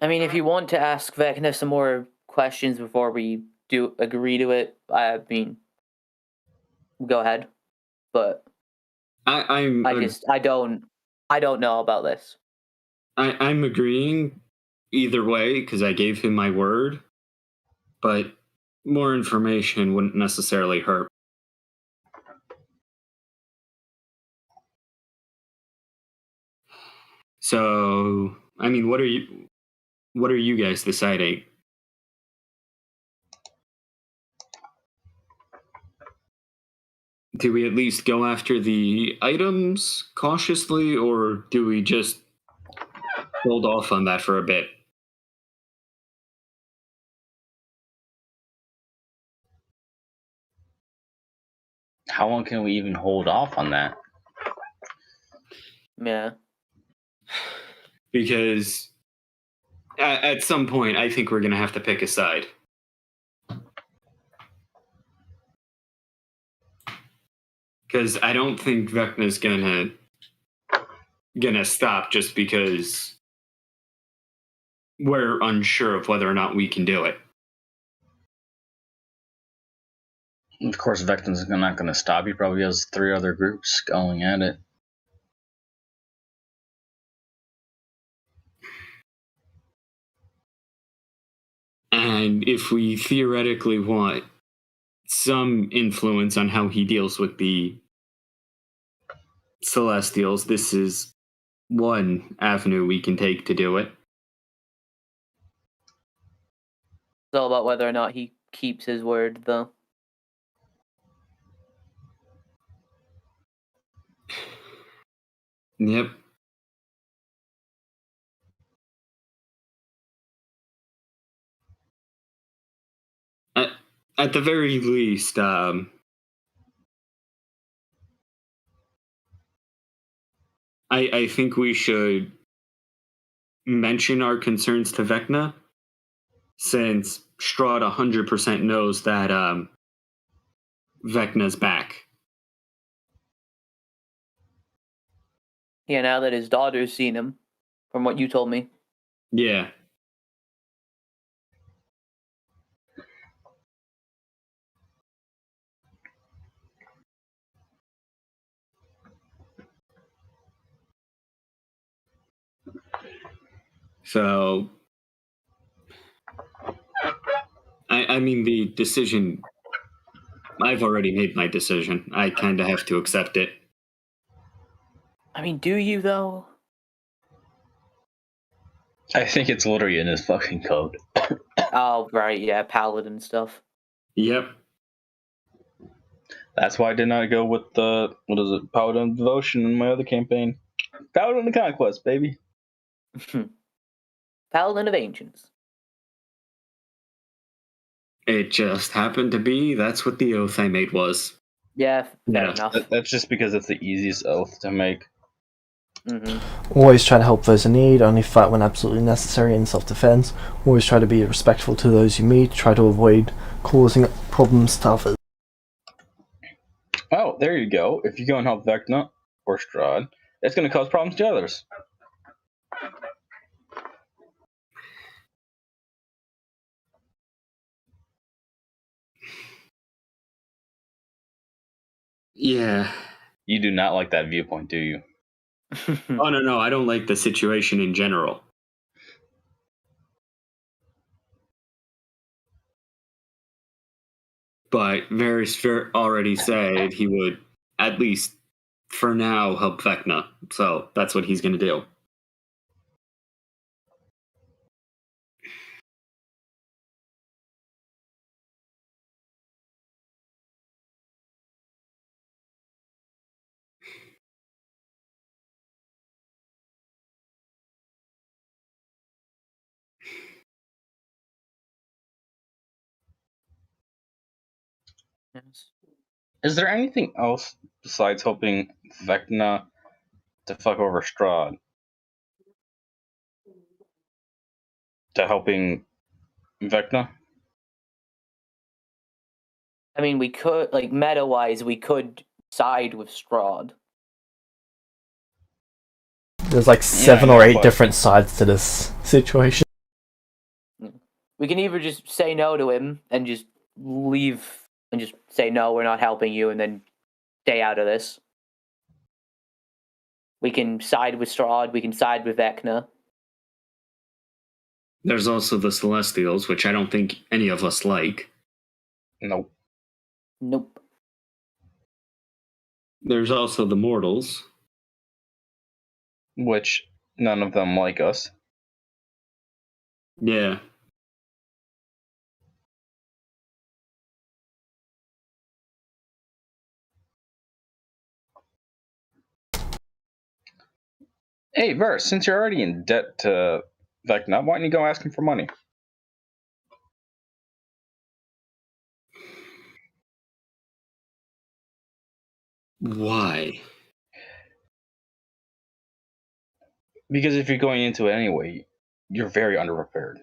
[SPEAKER 4] I mean, if you want to ask Vecna some more questions before we do agree to it, I mean, go ahead. But I don't know about this.
[SPEAKER 1] I'm agreeing either way because I gave him my word, but more information wouldn't necessarily hurt. So, I mean, what are you guys deciding? Do we at least go after the items cautiously, or do we just hold off on that for a bit?
[SPEAKER 5] How long can we even hold off on that?
[SPEAKER 4] Yeah.
[SPEAKER 1] Because at some point, I think we're going to have to pick a side. Because I don't think Vecna's gonna stop just because we're unsure of whether or not we can do it.
[SPEAKER 5] Of course, Vecna's not going to stop. He probably has 3 other groups going at it.
[SPEAKER 1] And if we theoretically want some influence on how he deals with the Celestials, this is one avenue we can take to do it.
[SPEAKER 4] It's all about whether or not he keeps his word, though.
[SPEAKER 1] Yep. At the very least, I think we should mention our concerns to Vecna, since Strahd 100% knows that Vecna's back.
[SPEAKER 4] Yeah, now that his daughter's seen him, from what you told me.
[SPEAKER 1] Yeah. So, I mean, the decision, I've already made my decision. I kind of have to accept it.
[SPEAKER 4] I mean, do you, though?
[SPEAKER 5] I think it's literally in his fucking code.
[SPEAKER 4] Oh, right, yeah, paladin stuff.
[SPEAKER 1] Yep.
[SPEAKER 5] That's why I did not go with the, Paladin of Devotion in my other campaign. Paladin of Conquest, baby.
[SPEAKER 4] Paladin of Ancients.
[SPEAKER 1] It just happened to be that's what the oath I made was.
[SPEAKER 4] Yeah, fair
[SPEAKER 1] Yeah.
[SPEAKER 4] enough.
[SPEAKER 5] That's just because it's the easiest oath to make.
[SPEAKER 2] Always try to help those in need, only fight when absolutely necessary in self-defense. Always try to be respectful to those you meet, try to avoid causing problems to others.
[SPEAKER 5] Oh, there you go. If you go and help Vecna or Strahd, it's going to cause problems to others.
[SPEAKER 1] Yeah.
[SPEAKER 5] You do not like that viewpoint, do you?
[SPEAKER 1] Oh, no, I don't like the situation in general. But Varys already said he would, at least for now, help Vecna. So that's what he's going to do.
[SPEAKER 4] Yes.
[SPEAKER 5] Is there anything else besides helping Vecna to fuck over Strahd? To helping Vecna?
[SPEAKER 4] I mean, we could, like, meta-wise, we could side with Strahd.
[SPEAKER 2] There's like 7
[SPEAKER 5] Yeah,
[SPEAKER 2] or 8
[SPEAKER 5] but-
[SPEAKER 2] different sides to this situation.
[SPEAKER 4] We can either just say no to him and just leave and just say no, we're not helping you, and then stay out of this. We can side with Strahd, we can side with Vecna.
[SPEAKER 1] There's also the Celestials, which I don't think any of us like.
[SPEAKER 3] Nope.
[SPEAKER 4] Nope.
[SPEAKER 1] There's also the Mortals.
[SPEAKER 3] Which none of them like us.
[SPEAKER 1] Yeah.
[SPEAKER 3] Hey, Verse, since you're already in debt to Vecna, why don't you go ask him for money?
[SPEAKER 1] Why?
[SPEAKER 3] Because if you're going into it anyway, you're very underprepared.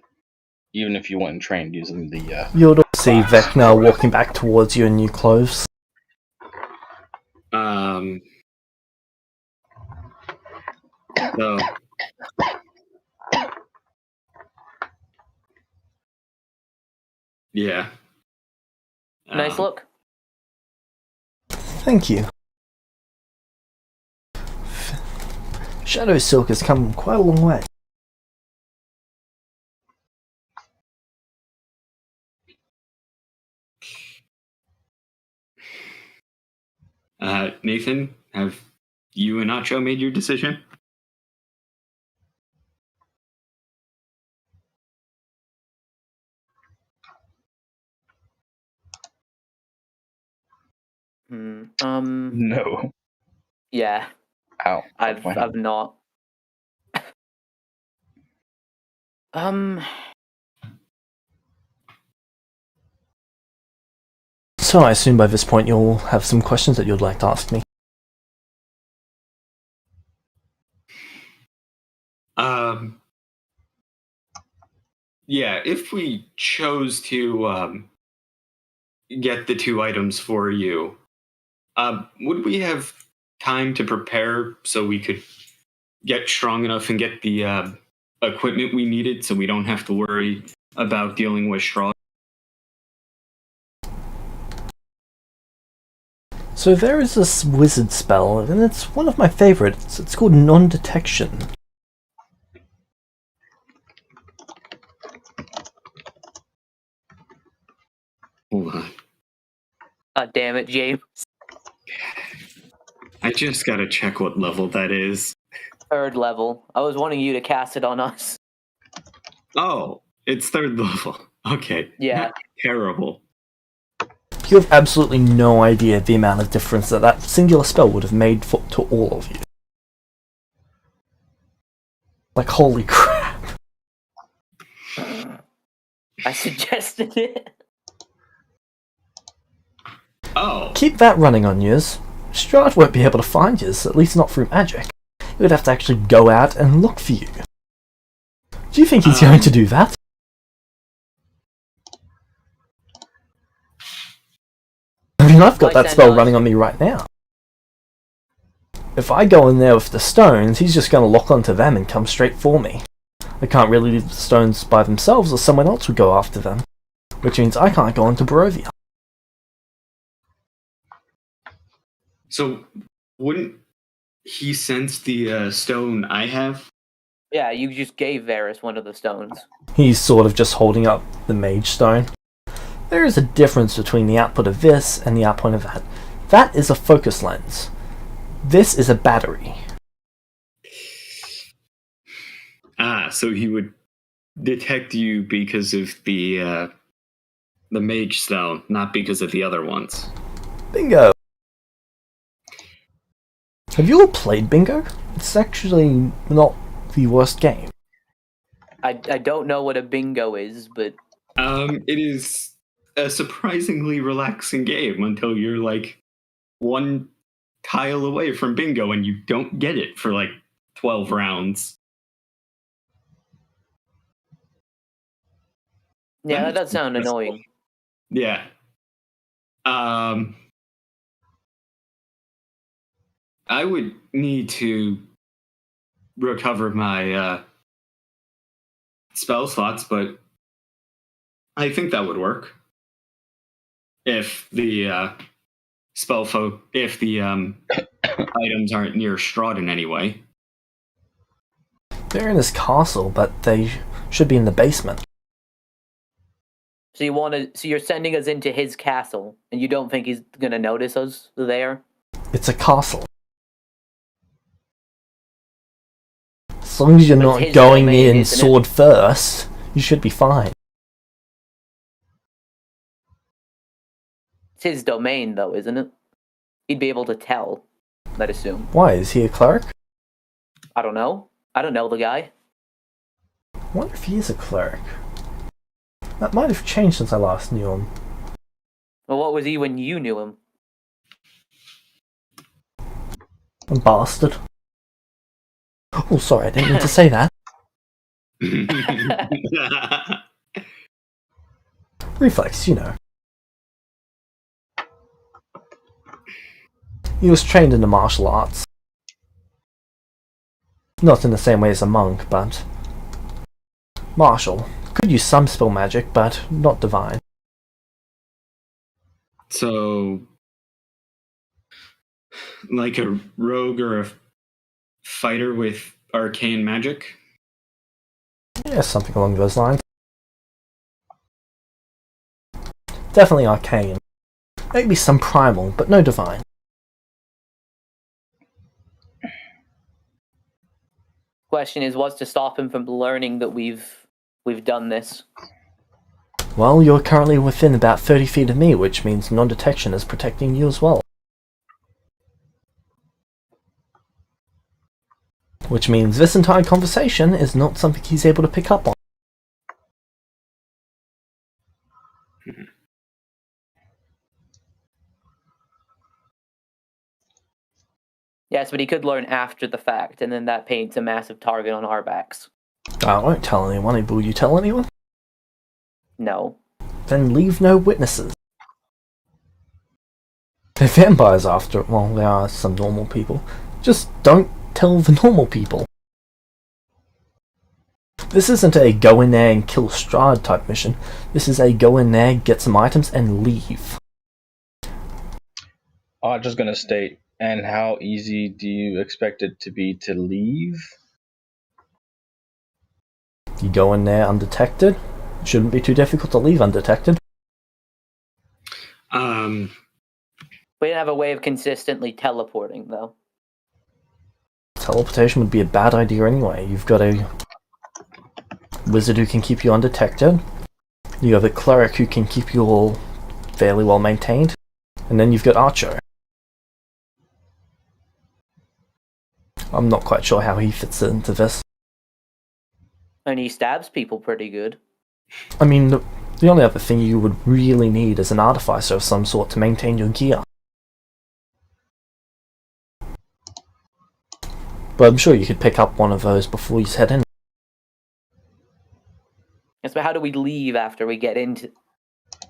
[SPEAKER 3] Even if you went and trained using the
[SPEAKER 2] You'll see
[SPEAKER 3] class.
[SPEAKER 2] Vecna walking back towards you in new clothes.
[SPEAKER 1] So, yeah.
[SPEAKER 4] Nice look.
[SPEAKER 2] Thank you. Shadow Silk has come quite a long way.
[SPEAKER 1] Nathan, have you and Nacho made your decision?
[SPEAKER 3] No.
[SPEAKER 4] Yeah,
[SPEAKER 3] Ow.
[SPEAKER 4] I've not.
[SPEAKER 2] So I assume by this point you'll have some questions that you'd like to ask me.
[SPEAKER 1] Yeah, if we chose to get the 2 items for you, would we have time to prepare so we could get strong enough and get the equipment we needed so we don't have to worry about dealing with straw?
[SPEAKER 2] So there is this wizard spell, and it's one of my favorites. It's called non-detection.
[SPEAKER 1] Hold on.
[SPEAKER 4] God damn it, James.
[SPEAKER 1] I just gotta check what level that is.
[SPEAKER 4] 3rd level. I was wanting you to cast it on us.
[SPEAKER 1] Oh, it's 3rd level. Okay.
[SPEAKER 4] Yeah.
[SPEAKER 1] Not terrible.
[SPEAKER 2] You have absolutely no idea the amount of difference that that singular spell would have made to all of you. Like, holy crap.
[SPEAKER 4] I suggested it.
[SPEAKER 1] Oh.
[SPEAKER 2] Keep that running on yours. Strahd won't be able to find yours, at least not through magic. He would have to actually go out and look for you. Do you think he's going to do that? I mean, I've got that spell running on me right now. If I go in there with the stones, he's just going to lock onto them and come straight for me. I can't really leave the stones by themselves, or someone else would go after them. Which means I can't go into Barovia.
[SPEAKER 1] So, wouldn't he sense the stone I have?
[SPEAKER 4] Yeah, you just gave Varys one of the stones.
[SPEAKER 2] He's sort of just holding up the mage stone. There is a difference between the output of this and the output of that. That is a focus lens. This is a battery.
[SPEAKER 1] So he would detect you because of the mage stone, not because of the other ones.
[SPEAKER 2] Bingo! Have you all played Bingo? It's actually not the worst game.
[SPEAKER 4] I don't know what a bingo is, but...
[SPEAKER 1] It is a surprisingly relaxing game until you're like 1 tile away from bingo and you don't get it for like 12 rounds.
[SPEAKER 4] Yeah, that does sound annoying.
[SPEAKER 1] Yeah. I would need to recover my spell slots, but I think that would work. If the if the items aren't near Strahd in any way.
[SPEAKER 2] They're in his castle, but they should be in the basement.
[SPEAKER 4] So you're sending us into his castle, and you don't think he's gonna notice us there?
[SPEAKER 2] It's a castle. As long as you're
[SPEAKER 4] But it's
[SPEAKER 2] not
[SPEAKER 4] his
[SPEAKER 2] going
[SPEAKER 4] domain,
[SPEAKER 2] in
[SPEAKER 4] isn't it?
[SPEAKER 2] sword first, you should be fine.
[SPEAKER 4] It's his domain, though, isn't it? He'd be able to tell, I'd assume.
[SPEAKER 2] Why, is he a cleric?
[SPEAKER 4] I don't know. I don't know the guy.
[SPEAKER 2] I wonder if he is a cleric. That might have changed since I last knew him.
[SPEAKER 4] Well, what was he when you knew him?
[SPEAKER 2] A bastard. Oh, sorry, I didn't mean to say that. Reflex, you know. He was trained in the martial arts. Not in the same way as a monk, but martial. Could use some spell magic, but not divine.
[SPEAKER 1] So, like a rogue or a fighter with arcane magic?
[SPEAKER 2] Yeah, something along those lines. Definitely arcane. Maybe some primal, but no divine.
[SPEAKER 4] Question is, what's to stop him from learning that we've done this?
[SPEAKER 2] Well, you're currently within about 30 feet of me, which means non-detection is protecting you as well. Which means this entire conversation is not something he's able to pick up on.
[SPEAKER 4] Yes, but he could learn after the fact, and then that paints a massive target on our backs.
[SPEAKER 2] I won't tell anyone. Will you tell anyone?
[SPEAKER 4] No.
[SPEAKER 2] Then leave no witnesses. They're vampires after it. Well, there are some normal people. Just don't tell the normal people. This isn't a go in there and kill Strahd type mission. This is a go in there, get some items, and leave.
[SPEAKER 3] I'm just gonna state, and how easy do you expect it to be to leave?
[SPEAKER 2] You go in there undetected. It shouldn't be too difficult to leave undetected.
[SPEAKER 4] We didn't have a way of consistently teleporting, though.
[SPEAKER 2] Teleportation would be a bad idea anyway. You've got a wizard who can keep you undetected. You have a cleric who can keep you all fairly well maintained. And then you've got Archer. I'm not quite sure how he fits into this.
[SPEAKER 4] And he stabs people pretty good.
[SPEAKER 2] I mean, the only other thing you would really need is an artificer of some sort to maintain your gear. But I'm sure you could pick up one of those before you head in.
[SPEAKER 4] Yes, but how do we leave after we get into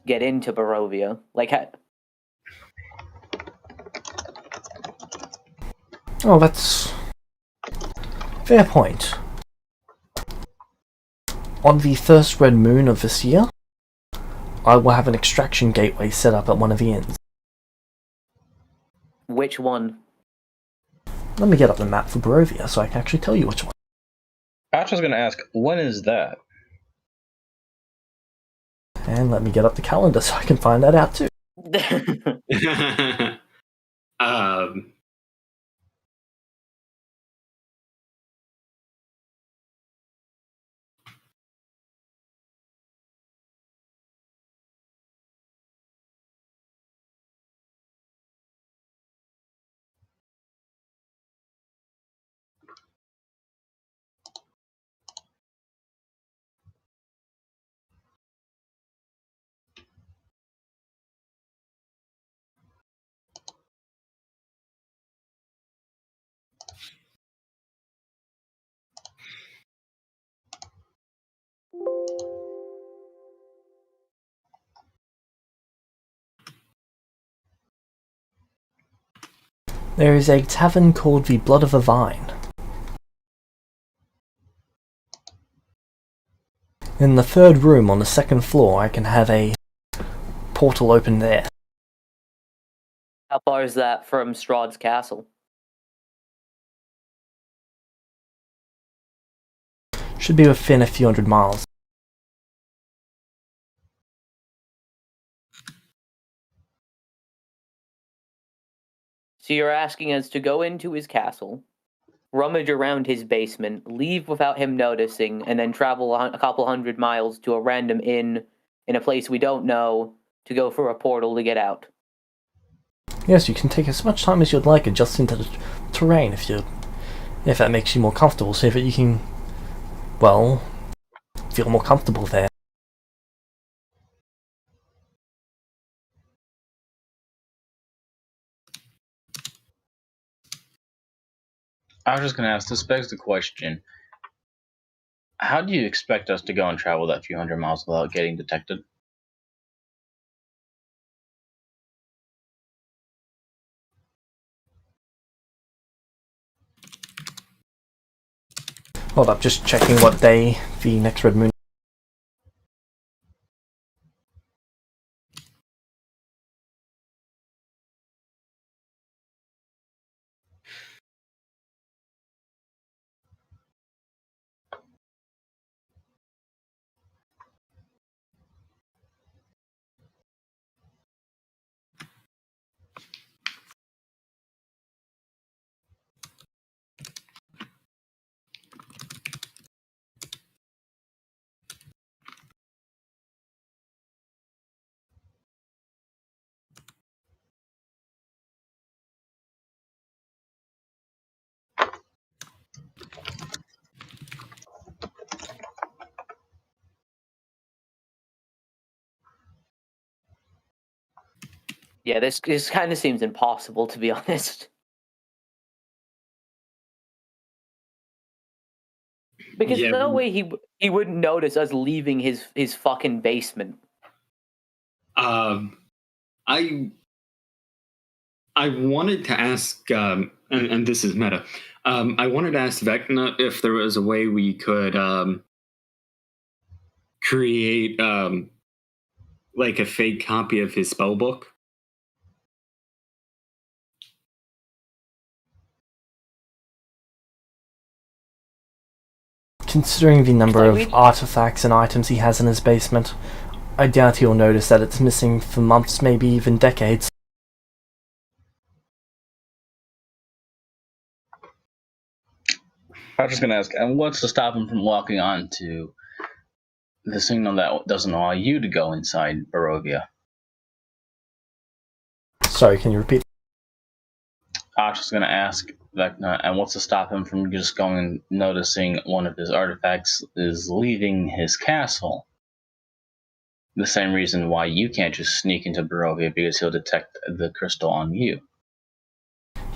[SPEAKER 4] Barovia? Like,
[SPEAKER 2] Oh, that's... fair point. On the first red moon of this year, I will have an extraction gateway set up at one of the inns.
[SPEAKER 4] which one?
[SPEAKER 2] Let me get up the map for Barovia so I can actually tell you which one.
[SPEAKER 3] I was just gonna ask, when is that?
[SPEAKER 2] And let me get up the calendar so I can find that out too. There is a tavern called the Blood of a Vine. In the third room on the second floor, I can have a portal open there.
[SPEAKER 4] How far is that from Strahd's castle?
[SPEAKER 2] Should be within a few hundred miles.
[SPEAKER 4] So you're asking us to go into his castle, rummage around his basement, leave without him noticing, and then travel a couple hundred miles to a random inn in a place we don't know to go for a portal to get out.
[SPEAKER 2] Yes, you can take as much time as you'd like adjusting to the terrain if that makes you more comfortable, so that you can, well, feel more comfortable there.
[SPEAKER 5] I was just going to ask, this begs the question, how do you expect us to go and travel that few hundred miles without getting detected?
[SPEAKER 2] Hold up, just checking what day the next red moon.
[SPEAKER 4] Yeah, this kind of seems impossible, to be honest. Because
[SPEAKER 1] Yeah,
[SPEAKER 4] no way he wouldn't notice us leaving his fucking basement.
[SPEAKER 1] I wanted to ask, and this is meta. I wanted to ask Vecna if there was a way we could create like a fake copy of his spellbook.
[SPEAKER 2] Considering the number
[SPEAKER 4] So
[SPEAKER 2] of
[SPEAKER 4] we-
[SPEAKER 2] artifacts and items he has in his basement, I doubt he'll notice that it's missing for months, maybe even decades.
[SPEAKER 5] I was just going to ask, and what's to stop him from walking on to the signal that doesn't allow you to go inside Barovia?
[SPEAKER 2] Sorry, can you repeat?
[SPEAKER 5] I was just going to ask Vecna, and what's to stop him from just going and noticing one of his artifacts is leaving his castle? The same reason why you can't just sneak into Barovia, because he'll detect the crystal on you.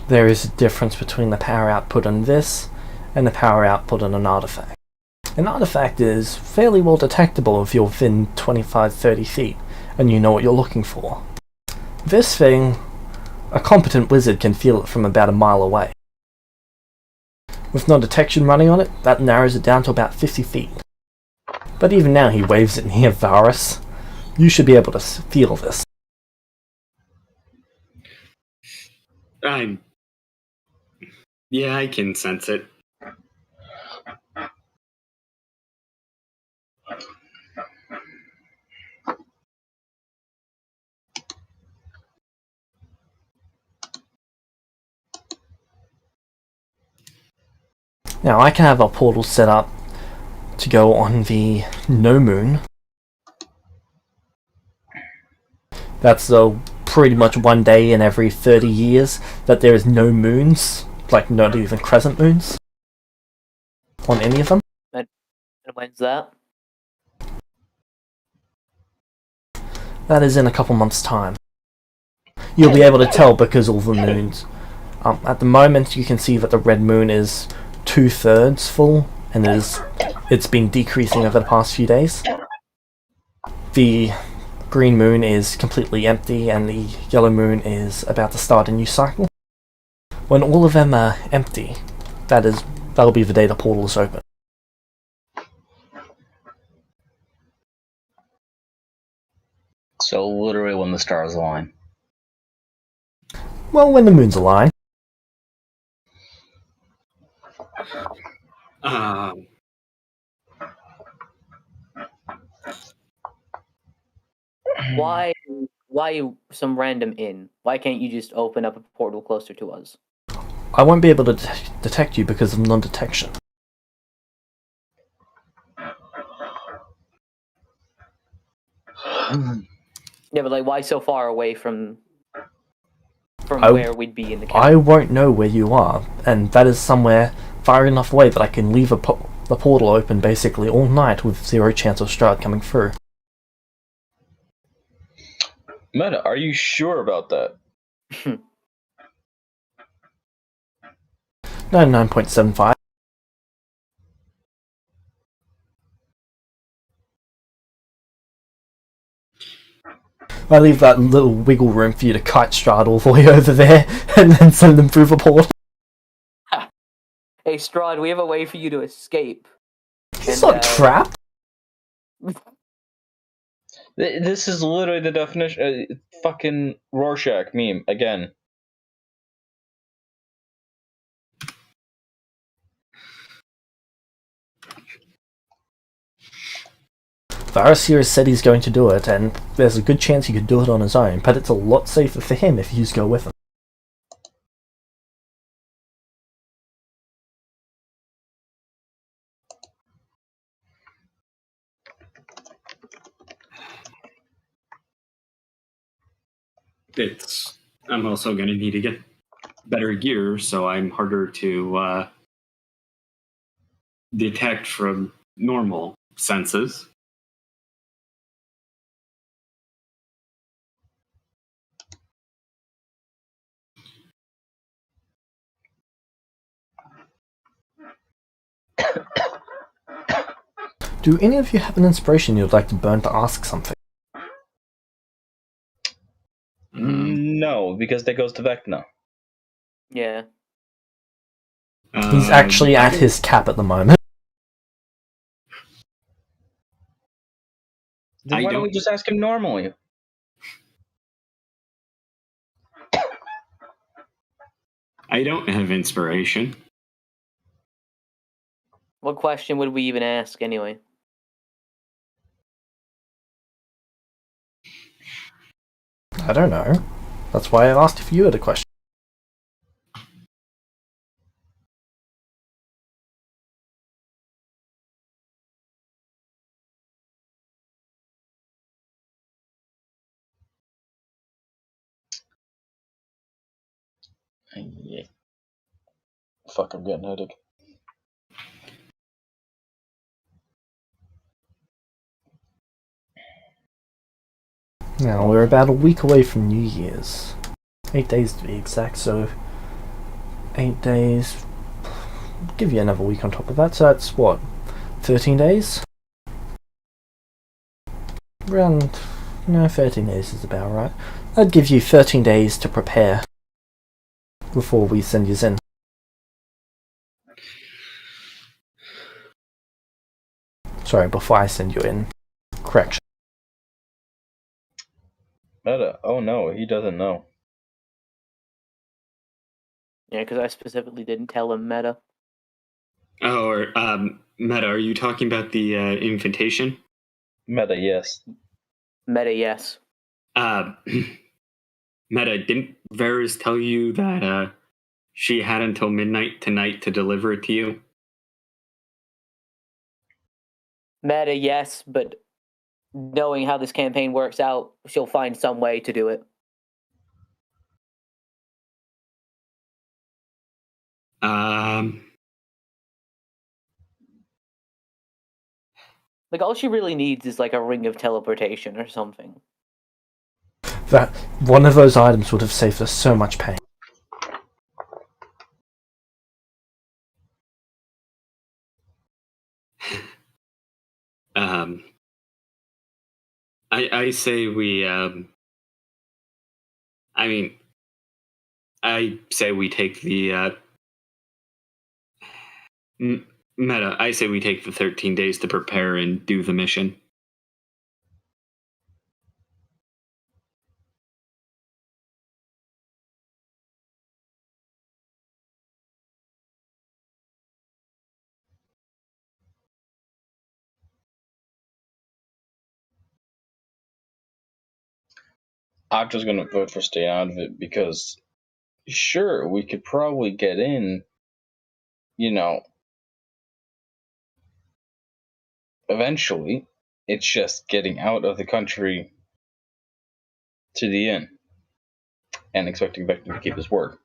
[SPEAKER 2] There is a difference between the power output on this and the power output on an artifact. An artifact is fairly well detectable if you're within 25-30 feet and you know what you're looking for. This thing, a competent wizard can feel it from about a mile away. With no detection running on it, that narrows it down to about 50 feet. But even now he waves it near Varus. You should be able to feel this.
[SPEAKER 1] Yeah, I can sense it.
[SPEAKER 2] Now I can have a portal set up to go on the no moon. That's pretty much one day in every 30 years that there is no moons, like not even crescent moons, on any of them.
[SPEAKER 4] And when's that?
[SPEAKER 2] That is in a couple months' time. You'll be able to tell because all the moons. At the moment, you can see that the red moon is 2/3 full, and it's been decreasing over the past few days. The green moon is completely empty, and the yellow moon is about to start a new cycle. When all of them are empty, that'll be the day the portal is open.
[SPEAKER 5] So literally when the stars align.
[SPEAKER 2] Well, when the moons align.
[SPEAKER 4] Why some random inn? Why can't you just open up a portal closer to us?
[SPEAKER 2] I won't be able to detect you because of non-detection.
[SPEAKER 4] Yeah, but like, why so far away from
[SPEAKER 2] I-
[SPEAKER 4] where we'd be in the camp?
[SPEAKER 2] I won't know where you are, and that is somewhere far enough away that I can leave the portal open basically all night with 0 chance of Strahd coming through.
[SPEAKER 3] Meta, are you sure about that?
[SPEAKER 2] 99.75. I leave that little wiggle room for you to kite Strahd all the way over there and then send them through the portal.
[SPEAKER 4] Hey, Strahd, we have a way for you to escape.
[SPEAKER 2] He's
[SPEAKER 4] And,
[SPEAKER 2] not trapped.
[SPEAKER 3] This is literally the definition. Fucking Rorschach meme again.
[SPEAKER 2] Varus here has said he's going to do it, and there's a good chance he could do it on his own, but it's a lot safer for him if you just go with him.
[SPEAKER 1] I'm also going to need to get better gear, so I'm harder to detect from normal senses.
[SPEAKER 2] Do any of you have an inspiration you'd like to burn to ask something?
[SPEAKER 3] No, because that goes to Vecna.
[SPEAKER 4] yeah.
[SPEAKER 2] He's actually at his cap at the moment.
[SPEAKER 3] Then why don't we just ask him normally?
[SPEAKER 1] I don't have inspiration.
[SPEAKER 4] What question would we even ask anyway?
[SPEAKER 2] I don't know. That's why I asked if you had a question.
[SPEAKER 3] Yeah. Fuck, I'm getting a headache.
[SPEAKER 2] Now, we're about a week away from New Year's. 8 days to be exact, so 8 days. Give you another week on top of that, so that's what? 13 days? Around. No, 13 days is about right. That'd give you 13 days to prepare before we send you in. Sorry, before I send you in. Correction.
[SPEAKER 3] Meta, oh no, he doesn't know.
[SPEAKER 4] Yeah, because I specifically didn't tell him meta.
[SPEAKER 1] Oh, or Meta, are you talking about the invitation?
[SPEAKER 3] Meta, yes.
[SPEAKER 4] Meta, yes.
[SPEAKER 1] Meta, didn't Varys tell you that she had until midnight tonight to deliver it to you?
[SPEAKER 4] Meta, yes, but knowing how this campaign works out, she'll find some way to do it. Like, all she really needs is like a ring of teleportation or something.
[SPEAKER 2] That one of those items would have saved us so much pain.
[SPEAKER 1] I say we I say we take the Meta, I say we take the 13 days to prepare and do the mission.
[SPEAKER 3] I'm just gonna vote for stay out of it because, sure, we could probably get in, eventually. It's just getting out of the country to the inn and expecting Vecna to keep his word.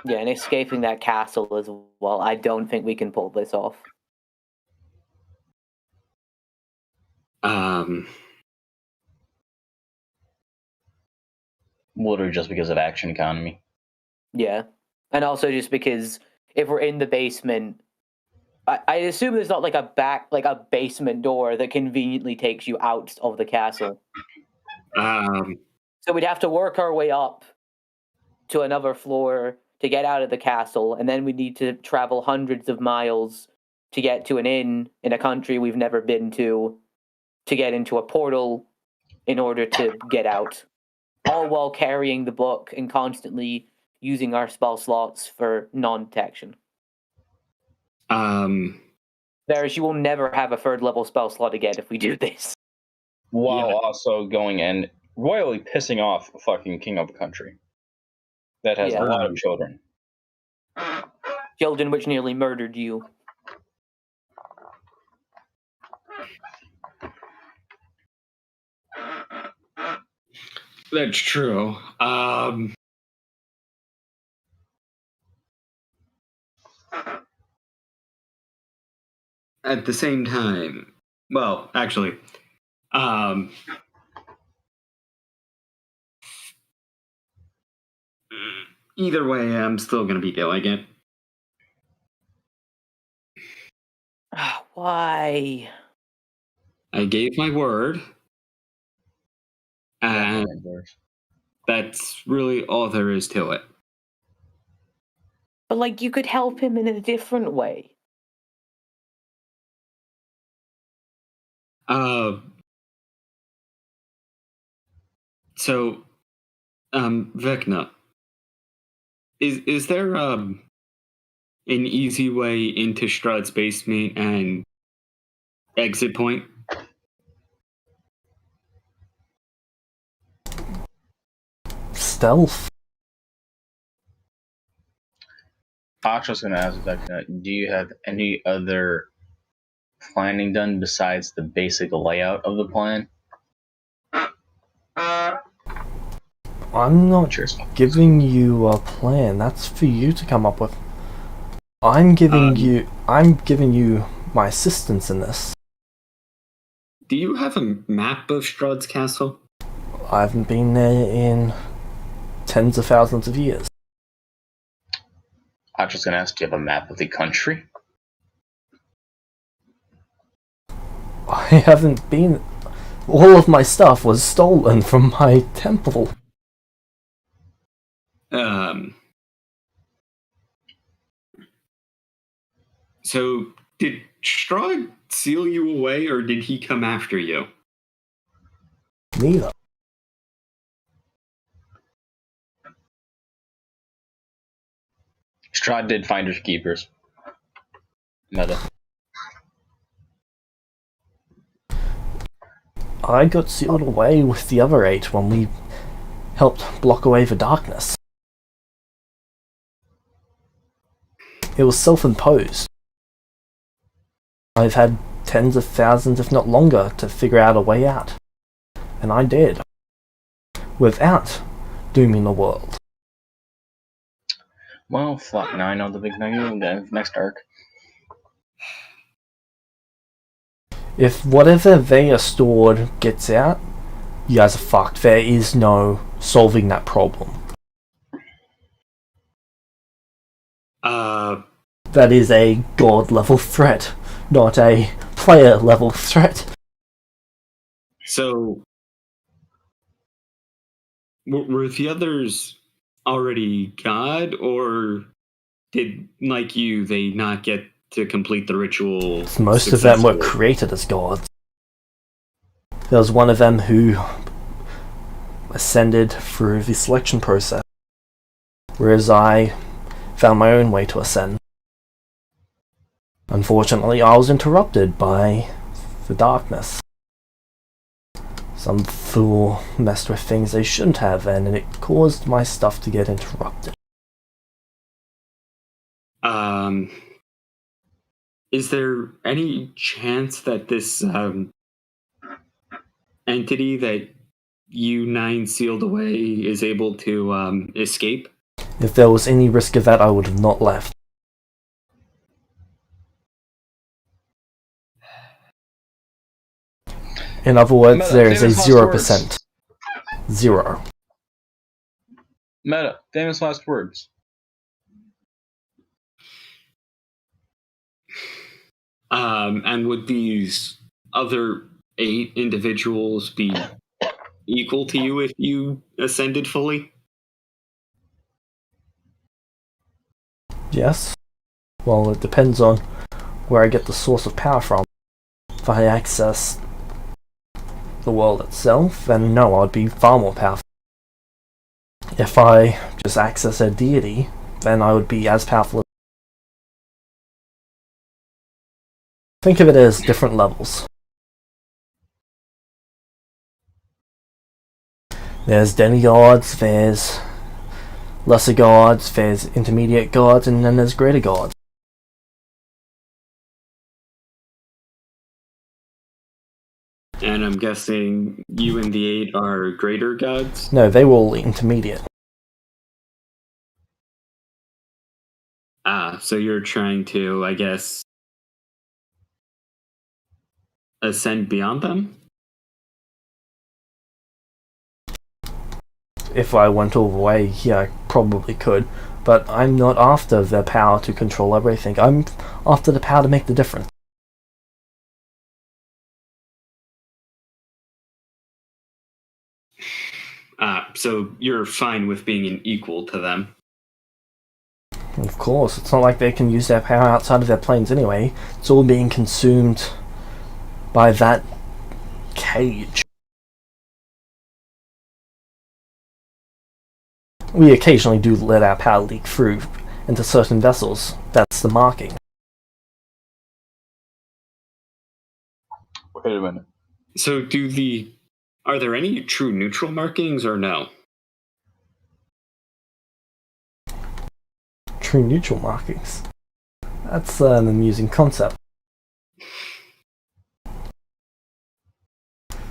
[SPEAKER 4] Yeah, and escaping that castle as well. I don't think we can pull this off.
[SPEAKER 5] Literally just because of action economy.
[SPEAKER 4] Yeah, and also just because if we're in the basement, I assume there's not like a basement door that conveniently takes you out of the castle. So we'd have to work our way up to another floor to get out of the castle, and then we'd need to travel hundreds of miles to get to an inn in a country we've never been to get into a portal in order to get out. All while carrying the book and constantly using our spell slots for non-detection. Whereas you will never have a third level spell slot again if we do this.
[SPEAKER 3] While also going and royally pissing off a fucking king of a country that has a lot of children.
[SPEAKER 4] Children which nearly murdered you.
[SPEAKER 1] That's true. At the same time, well, actually, either way, I'm still going to be doing it.
[SPEAKER 4] Why?
[SPEAKER 1] I gave my word, and that's really all there is to it.
[SPEAKER 4] But, you could help him in a different way.
[SPEAKER 1] So, Vecna, is there, an easy way into Strahd's basement and exit point?
[SPEAKER 2] Stealth.
[SPEAKER 5] Aksha's going to ask Vecna, do you have any other planning done besides the basic layout of the plan?
[SPEAKER 2] I'm not giving you a plan. That's for you to come up with. I'm giving you my assistance in this.
[SPEAKER 1] Do you have a map of Strahd's castle?
[SPEAKER 2] I haven't been there in tens of thousands of years.
[SPEAKER 5] Aksha's going to ask, do you have a map of the country?
[SPEAKER 2] I haven't been. All of my stuff was stolen from my temple.
[SPEAKER 1] So, did Strahd seal you away, or did he come after you?
[SPEAKER 2] Neither.
[SPEAKER 5] Strahd did finders keepers. Meta.
[SPEAKER 2] I got sealed away with the other 8 when we helped block away the darkness. It was self-imposed. I've had tens of thousands, if not longer, to figure out a way out. And I did. Without dooming the world.
[SPEAKER 5] Well, fuck, now I know the big negative next arc.
[SPEAKER 2] If whatever they are stored gets out, you guys are fucked. There is no solving that problem. That is a god level threat, not a player level threat.
[SPEAKER 1] So, were the others already god, or did, like you, they not get to complete the ritual?
[SPEAKER 2] Most of them were created as gods. There was one of them who ascended through the selection process, whereas I found my own way to ascend. Unfortunately, I was interrupted by the darkness. So Some fool messed with things they shouldn't have, and it caused my stuff to get interrupted.
[SPEAKER 1] Is there any chance that this entity that you 9 sealed away is able to escape?
[SPEAKER 2] If there was any risk of that, I would have not left. In other words,
[SPEAKER 5] Meta,
[SPEAKER 2] there is a
[SPEAKER 5] famous last
[SPEAKER 2] 0%. 0.
[SPEAKER 5] Meta, famous last words.
[SPEAKER 1] And would these other 8 individuals be equal to you if you ascended fully?
[SPEAKER 2] Yes. Well, it depends on where I get the source of power from. If I access the world itself, then no, I'd be far more powerful. If I just access a deity, then I would be as powerful. Think of it as different levels. There's demigods, there's lesser gods, there's intermediate gods, and then there's greater gods.
[SPEAKER 1] And I'm guessing you and the 8 are greater gods?
[SPEAKER 2] No, they were all intermediate.
[SPEAKER 1] So you're trying to, I guess, ascend beyond them?
[SPEAKER 2] If I went all the way, yeah, I probably could. But I'm not after the power to control everything. I'm after the power to make the difference.
[SPEAKER 1] So you're fine with being an equal to them?
[SPEAKER 2] Of course, it's not like they can use their power outside of their planes anyway. It's all being consumed by that cage. We occasionally do let our power leak through into certain vessels. That's the marking.
[SPEAKER 5] Wait a minute.
[SPEAKER 1] So are there any true neutral markings or no?
[SPEAKER 2] True neutral markings. That's an amusing concept.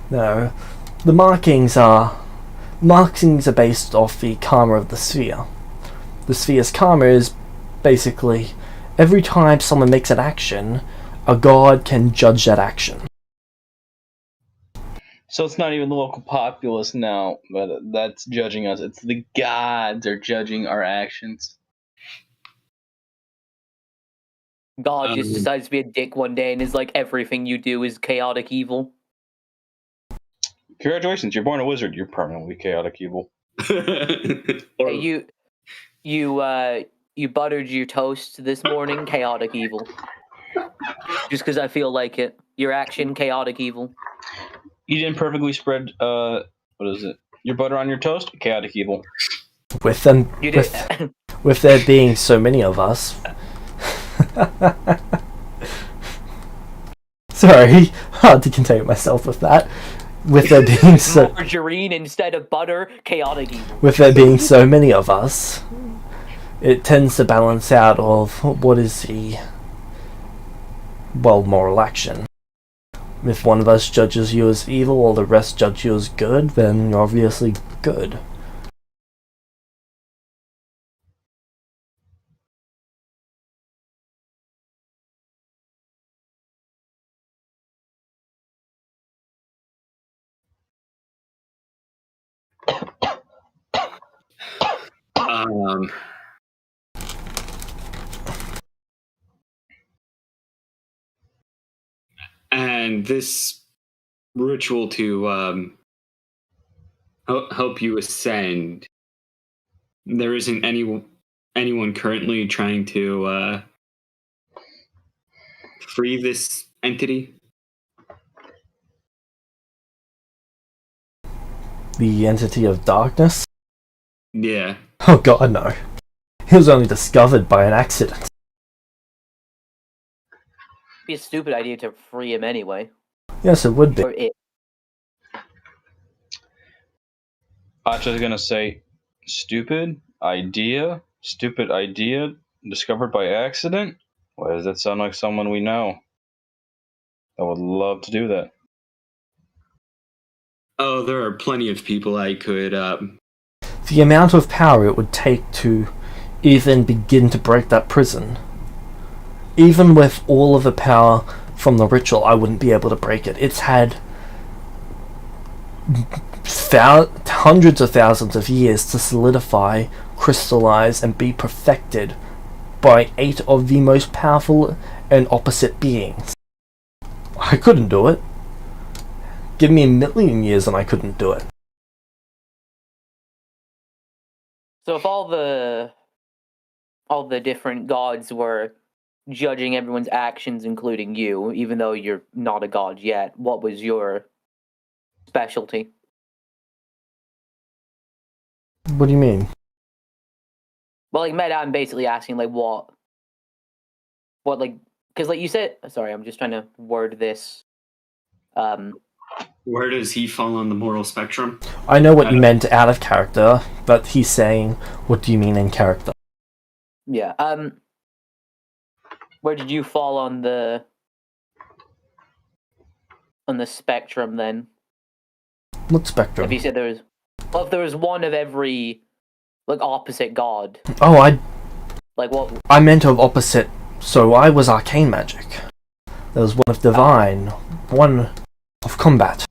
[SPEAKER 2] No, the markings are based off the karma of the sphere. The sphere's karma is basically every time someone makes an action, a god can judge that action.
[SPEAKER 5] So it's not even the local populace now that's judging us. It's the gods are judging our actions.
[SPEAKER 4] God just decides to be a dick one day and is like, everything you do is chaotic evil.
[SPEAKER 5] Congratulations, you're born a wizard. You're permanently chaotic evil.
[SPEAKER 4] Hey, you buttered your toast this morning, chaotic evil. Just because I feel like it. Your action, chaotic evil.
[SPEAKER 5] You didn't perfectly spread, what is it? Your butter on your toast? Chaotic evil.
[SPEAKER 2] With them,
[SPEAKER 4] You did.
[SPEAKER 2] with there being so many of us. Sorry, hard to contain myself with that. With there being so
[SPEAKER 4] margarine instead of butter, chaotic evil.
[SPEAKER 2] With there being so many of us, it tends to balance out of what is the moral action. If one of us judges you as evil while the rest judge you as good, then you're obviously good.
[SPEAKER 1] And this ritual to help you ascend, there isn't anyone currently trying to free this entity?
[SPEAKER 2] The entity of darkness?
[SPEAKER 1] Yeah.
[SPEAKER 2] Oh god, no. It was only discovered by an accident.
[SPEAKER 4] It'd be a stupid idea to free him anyway.
[SPEAKER 2] Yes, it would be.
[SPEAKER 4] Or it.
[SPEAKER 3] Acha's gonna say, stupid idea, discovered by accident? Why does that sound like someone we know? I would love to do that.
[SPEAKER 1] Oh, there are plenty of people I could.
[SPEAKER 2] The amount of power it would take to even begin to break that prison. Even with all of the power from the ritual, I wouldn't be able to break it. It's had hundreds of thousands of years to solidify, crystallize, and be perfected by 8 of the most powerful and opposite beings. I couldn't do it. Give me 1,000,000 years and I couldn't do it.
[SPEAKER 4] So if all the different gods were judging everyone's actions, including you, even though you're not a god yet, what was your specialty?
[SPEAKER 2] What do you mean?
[SPEAKER 4] Well, like, Meta, I'm basically asking, like, what, like, because, like, you said, sorry, I'm just trying to word this.
[SPEAKER 1] Where does he fall on the moral spectrum?
[SPEAKER 2] I know what you meant out of character, but he's saying, what do you mean in character?
[SPEAKER 4] Yeah, where did you fall on the spectrum then?
[SPEAKER 2] What spectrum?
[SPEAKER 4] If you said if there was one of every, like, opposite god.
[SPEAKER 2] Oh,
[SPEAKER 4] Like, what?
[SPEAKER 2] I meant of opposite, so I was arcane magic. There was one of divine, one of combat.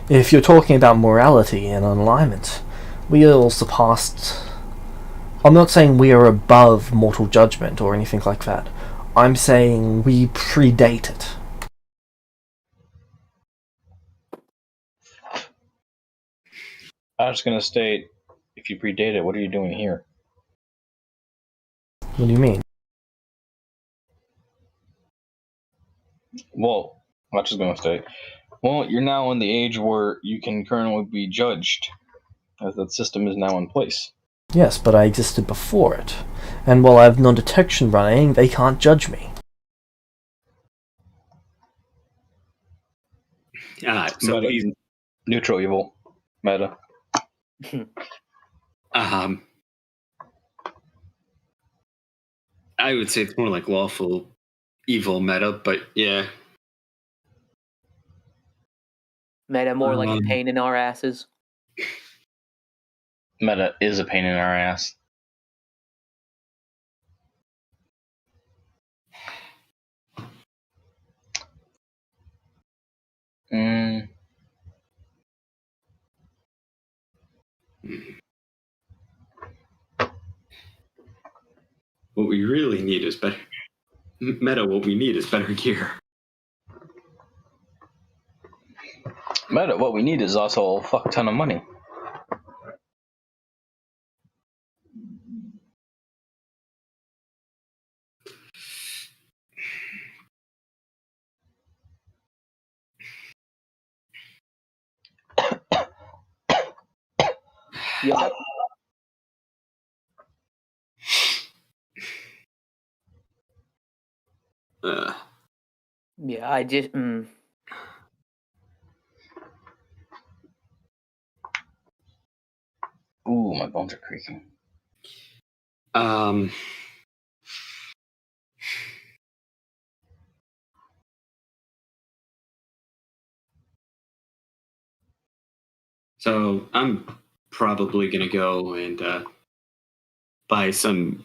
[SPEAKER 2] If you're talking about morality and alignment, we all surpassed... I'm not saying we are above mortal judgment or anything like that. I'm saying we predate it.
[SPEAKER 3] I'm just gonna state, if you predate it, what are you doing here?
[SPEAKER 2] What do you mean?
[SPEAKER 3] Well, I'm just gonna state, well, you're now in the age where you can currently be judged, as that system is now in place.
[SPEAKER 2] Yes, but I existed before it. And while I have non-detection running, they can't judge me.
[SPEAKER 1] So
[SPEAKER 3] Meta.
[SPEAKER 1] he's
[SPEAKER 3] Neutral evil. Meta.
[SPEAKER 1] I would say it's more like lawful evil meta, but yeah.
[SPEAKER 4] Meta more like a pain in our asses.
[SPEAKER 5] Meta is a pain in our ass.
[SPEAKER 1] What we really need is better meta. What we need is better gear.
[SPEAKER 3] Meta, what we need is also a fuck ton of money.
[SPEAKER 4] Yeah. Yeah, I just.
[SPEAKER 5] Ooh, my bones are creaking.
[SPEAKER 1] So I'm probably gonna go and buy some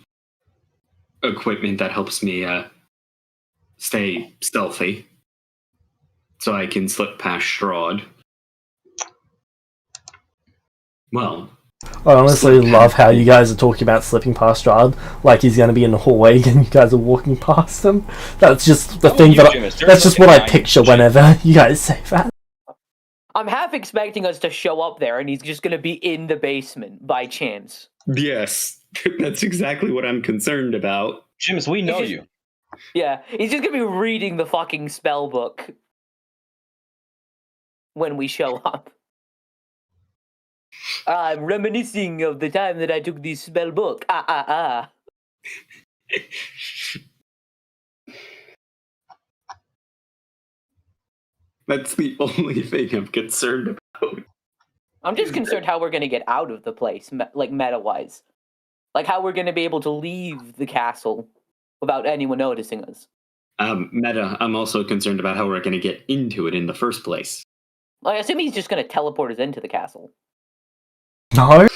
[SPEAKER 1] equipment that helps me stay stealthy, so I can slip past Strahd. Well,
[SPEAKER 2] I honestly love how you guys are talking about slipping past Strahd like he's going to be in the hallway and you guys are walking past him. That's just the thing that's just what I picture whenever you guys say that.
[SPEAKER 4] I'm half expecting us to show up there and he's just going to be in the basement by chance.
[SPEAKER 1] yes, that's exactly what I'm concerned about.
[SPEAKER 3] Jims, we know you.
[SPEAKER 4] Yeah, he's just going to be reading the fucking spell book when we show up. I'm reminiscing of the time that I took the spell book.
[SPEAKER 1] That's the only thing I'm concerned about.
[SPEAKER 4] I'm just concerned how we're going to get out of the place, like meta-wise. Like how we're going to be able to leave the castle without anyone noticing us.
[SPEAKER 1] Meta, I'm also concerned about how we're going to get into it in the first place.
[SPEAKER 4] Like, I assume he's just going to teleport us into the castle.
[SPEAKER 2] No.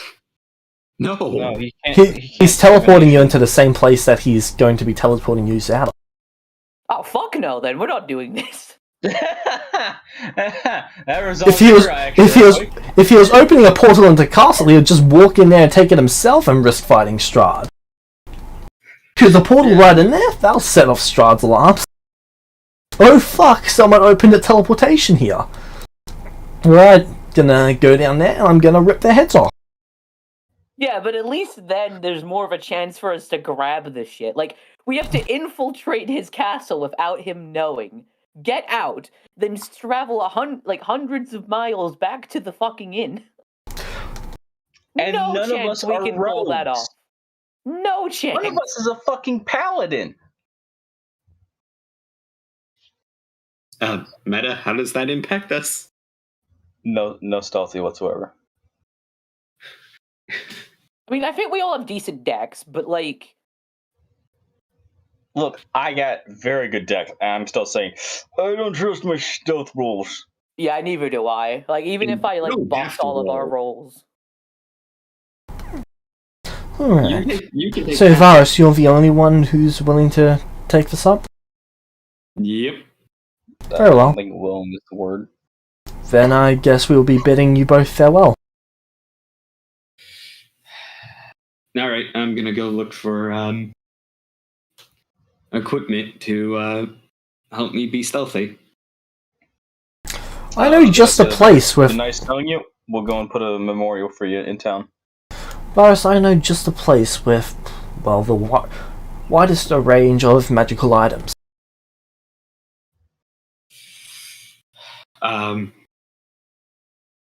[SPEAKER 1] No.
[SPEAKER 5] No, he can't.
[SPEAKER 2] He's teleporting you into the same place that he's going to be teleporting you out of.
[SPEAKER 4] Oh, fuck no, then. We're not doing this.
[SPEAKER 5] That
[SPEAKER 2] If he was opening a portal into castle, he would just walk in there and take it himself and risk fighting Strahd. Because the portal right in there, that'll set off Strahd's alarms. Oh fuck, someone opened a teleportation here. Right, gonna go down there and I'm gonna rip their heads off.
[SPEAKER 4] Yeah, but at least then there's more of a chance for us to grab this shit. Like, we have to infiltrate his castle without him knowing. Get out, then travel hundreds of miles back to the fucking inn.
[SPEAKER 5] And
[SPEAKER 4] no
[SPEAKER 5] none
[SPEAKER 4] chance
[SPEAKER 5] of us
[SPEAKER 4] we
[SPEAKER 5] are
[SPEAKER 4] can pull that
[SPEAKER 5] rogues.
[SPEAKER 4] off. No chance.
[SPEAKER 5] One of us is a fucking paladin.
[SPEAKER 1] Meta, how does that impact us?
[SPEAKER 5] No stealthy whatsoever.
[SPEAKER 4] I mean, I think we all have decent decks, but like...
[SPEAKER 5] Look, I got very good decks, and I'm still saying, I don't trust my stealth rolls.
[SPEAKER 4] Yeah, neither do I. Like, even if I, like, bust all of our rolls.
[SPEAKER 2] Alright.
[SPEAKER 1] You can take
[SPEAKER 2] So,
[SPEAKER 1] that.
[SPEAKER 2] Varus, you're the only one who's willing to take this up?
[SPEAKER 1] Yep.
[SPEAKER 2] Very well.
[SPEAKER 5] I think willing is the word.
[SPEAKER 2] Then I guess we'll be bidding you both farewell.
[SPEAKER 1] Alright, I'm gonna go look for equipment to help me be stealthy.
[SPEAKER 2] I know just a place with...
[SPEAKER 5] Nice knowing you. We'll go and put a memorial for you in town.
[SPEAKER 2] Varus, I know just a place with, well, the widest range of magical items.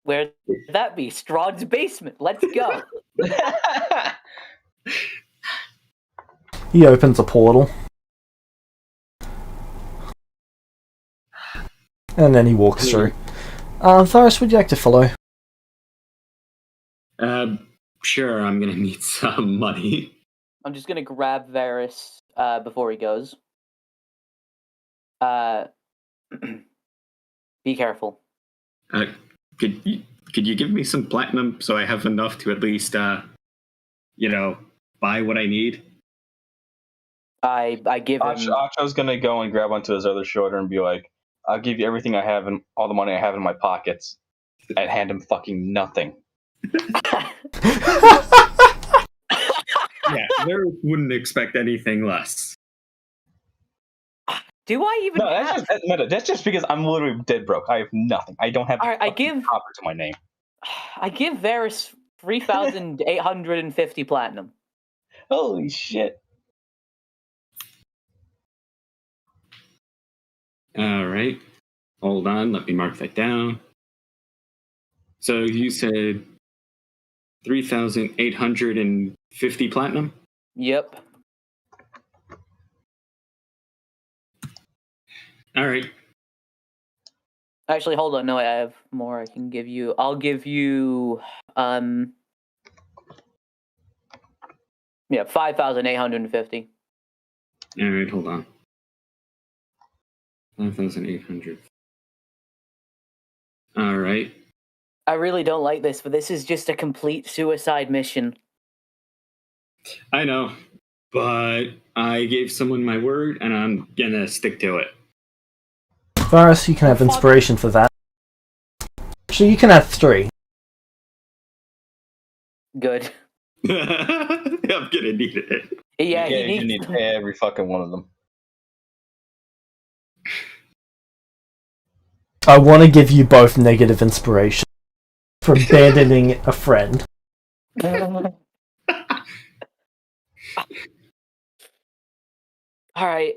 [SPEAKER 4] Where'd that be? Strahd's basement. Let's go.
[SPEAKER 2] He opens a portal. And then he walks through. Varus, would you like to follow?
[SPEAKER 1] Sure, I'm gonna need some money.
[SPEAKER 4] I'm just gonna grab Varus before he goes. Be careful.
[SPEAKER 1] Could you give me some platinum so I have enough to at least, buy what I need?
[SPEAKER 4] I give him...
[SPEAKER 5] Acho's gonna go and grab onto his other shoulder and be like, I'll give you everything I have and all the money I have in my pockets. And hand him fucking nothing.
[SPEAKER 1] Yeah, there wouldn't expect anything less.
[SPEAKER 4] Do I even have...
[SPEAKER 5] That's just because I'm literally dead broke. I have nothing. I don't have
[SPEAKER 4] All right, I give
[SPEAKER 5] copper to my name.
[SPEAKER 4] I give Varus 3,850 platinum.
[SPEAKER 5] Holy shit.
[SPEAKER 1] Alright. Hold on, let me mark that down. So you said 3,850 platinum?
[SPEAKER 4] Yep.
[SPEAKER 1] Alright.
[SPEAKER 4] Actually, hold on. No, I have more I can give you. I'll give you 5,850.
[SPEAKER 1] Alright, hold on. 5,800. Alright.
[SPEAKER 4] I really don't like this, but this is just a complete suicide mission.
[SPEAKER 1] I know, but I gave someone my word and I'm gonna stick to it.
[SPEAKER 2] Varus, you can have inspiration for that. Actually, you can have 3.
[SPEAKER 4] Good.
[SPEAKER 1] I'm gonna need it.
[SPEAKER 4] Yeah,
[SPEAKER 5] you need every fucking one of them.
[SPEAKER 2] I want to give you both negative inspiration for abandoning a friend.
[SPEAKER 4] All right.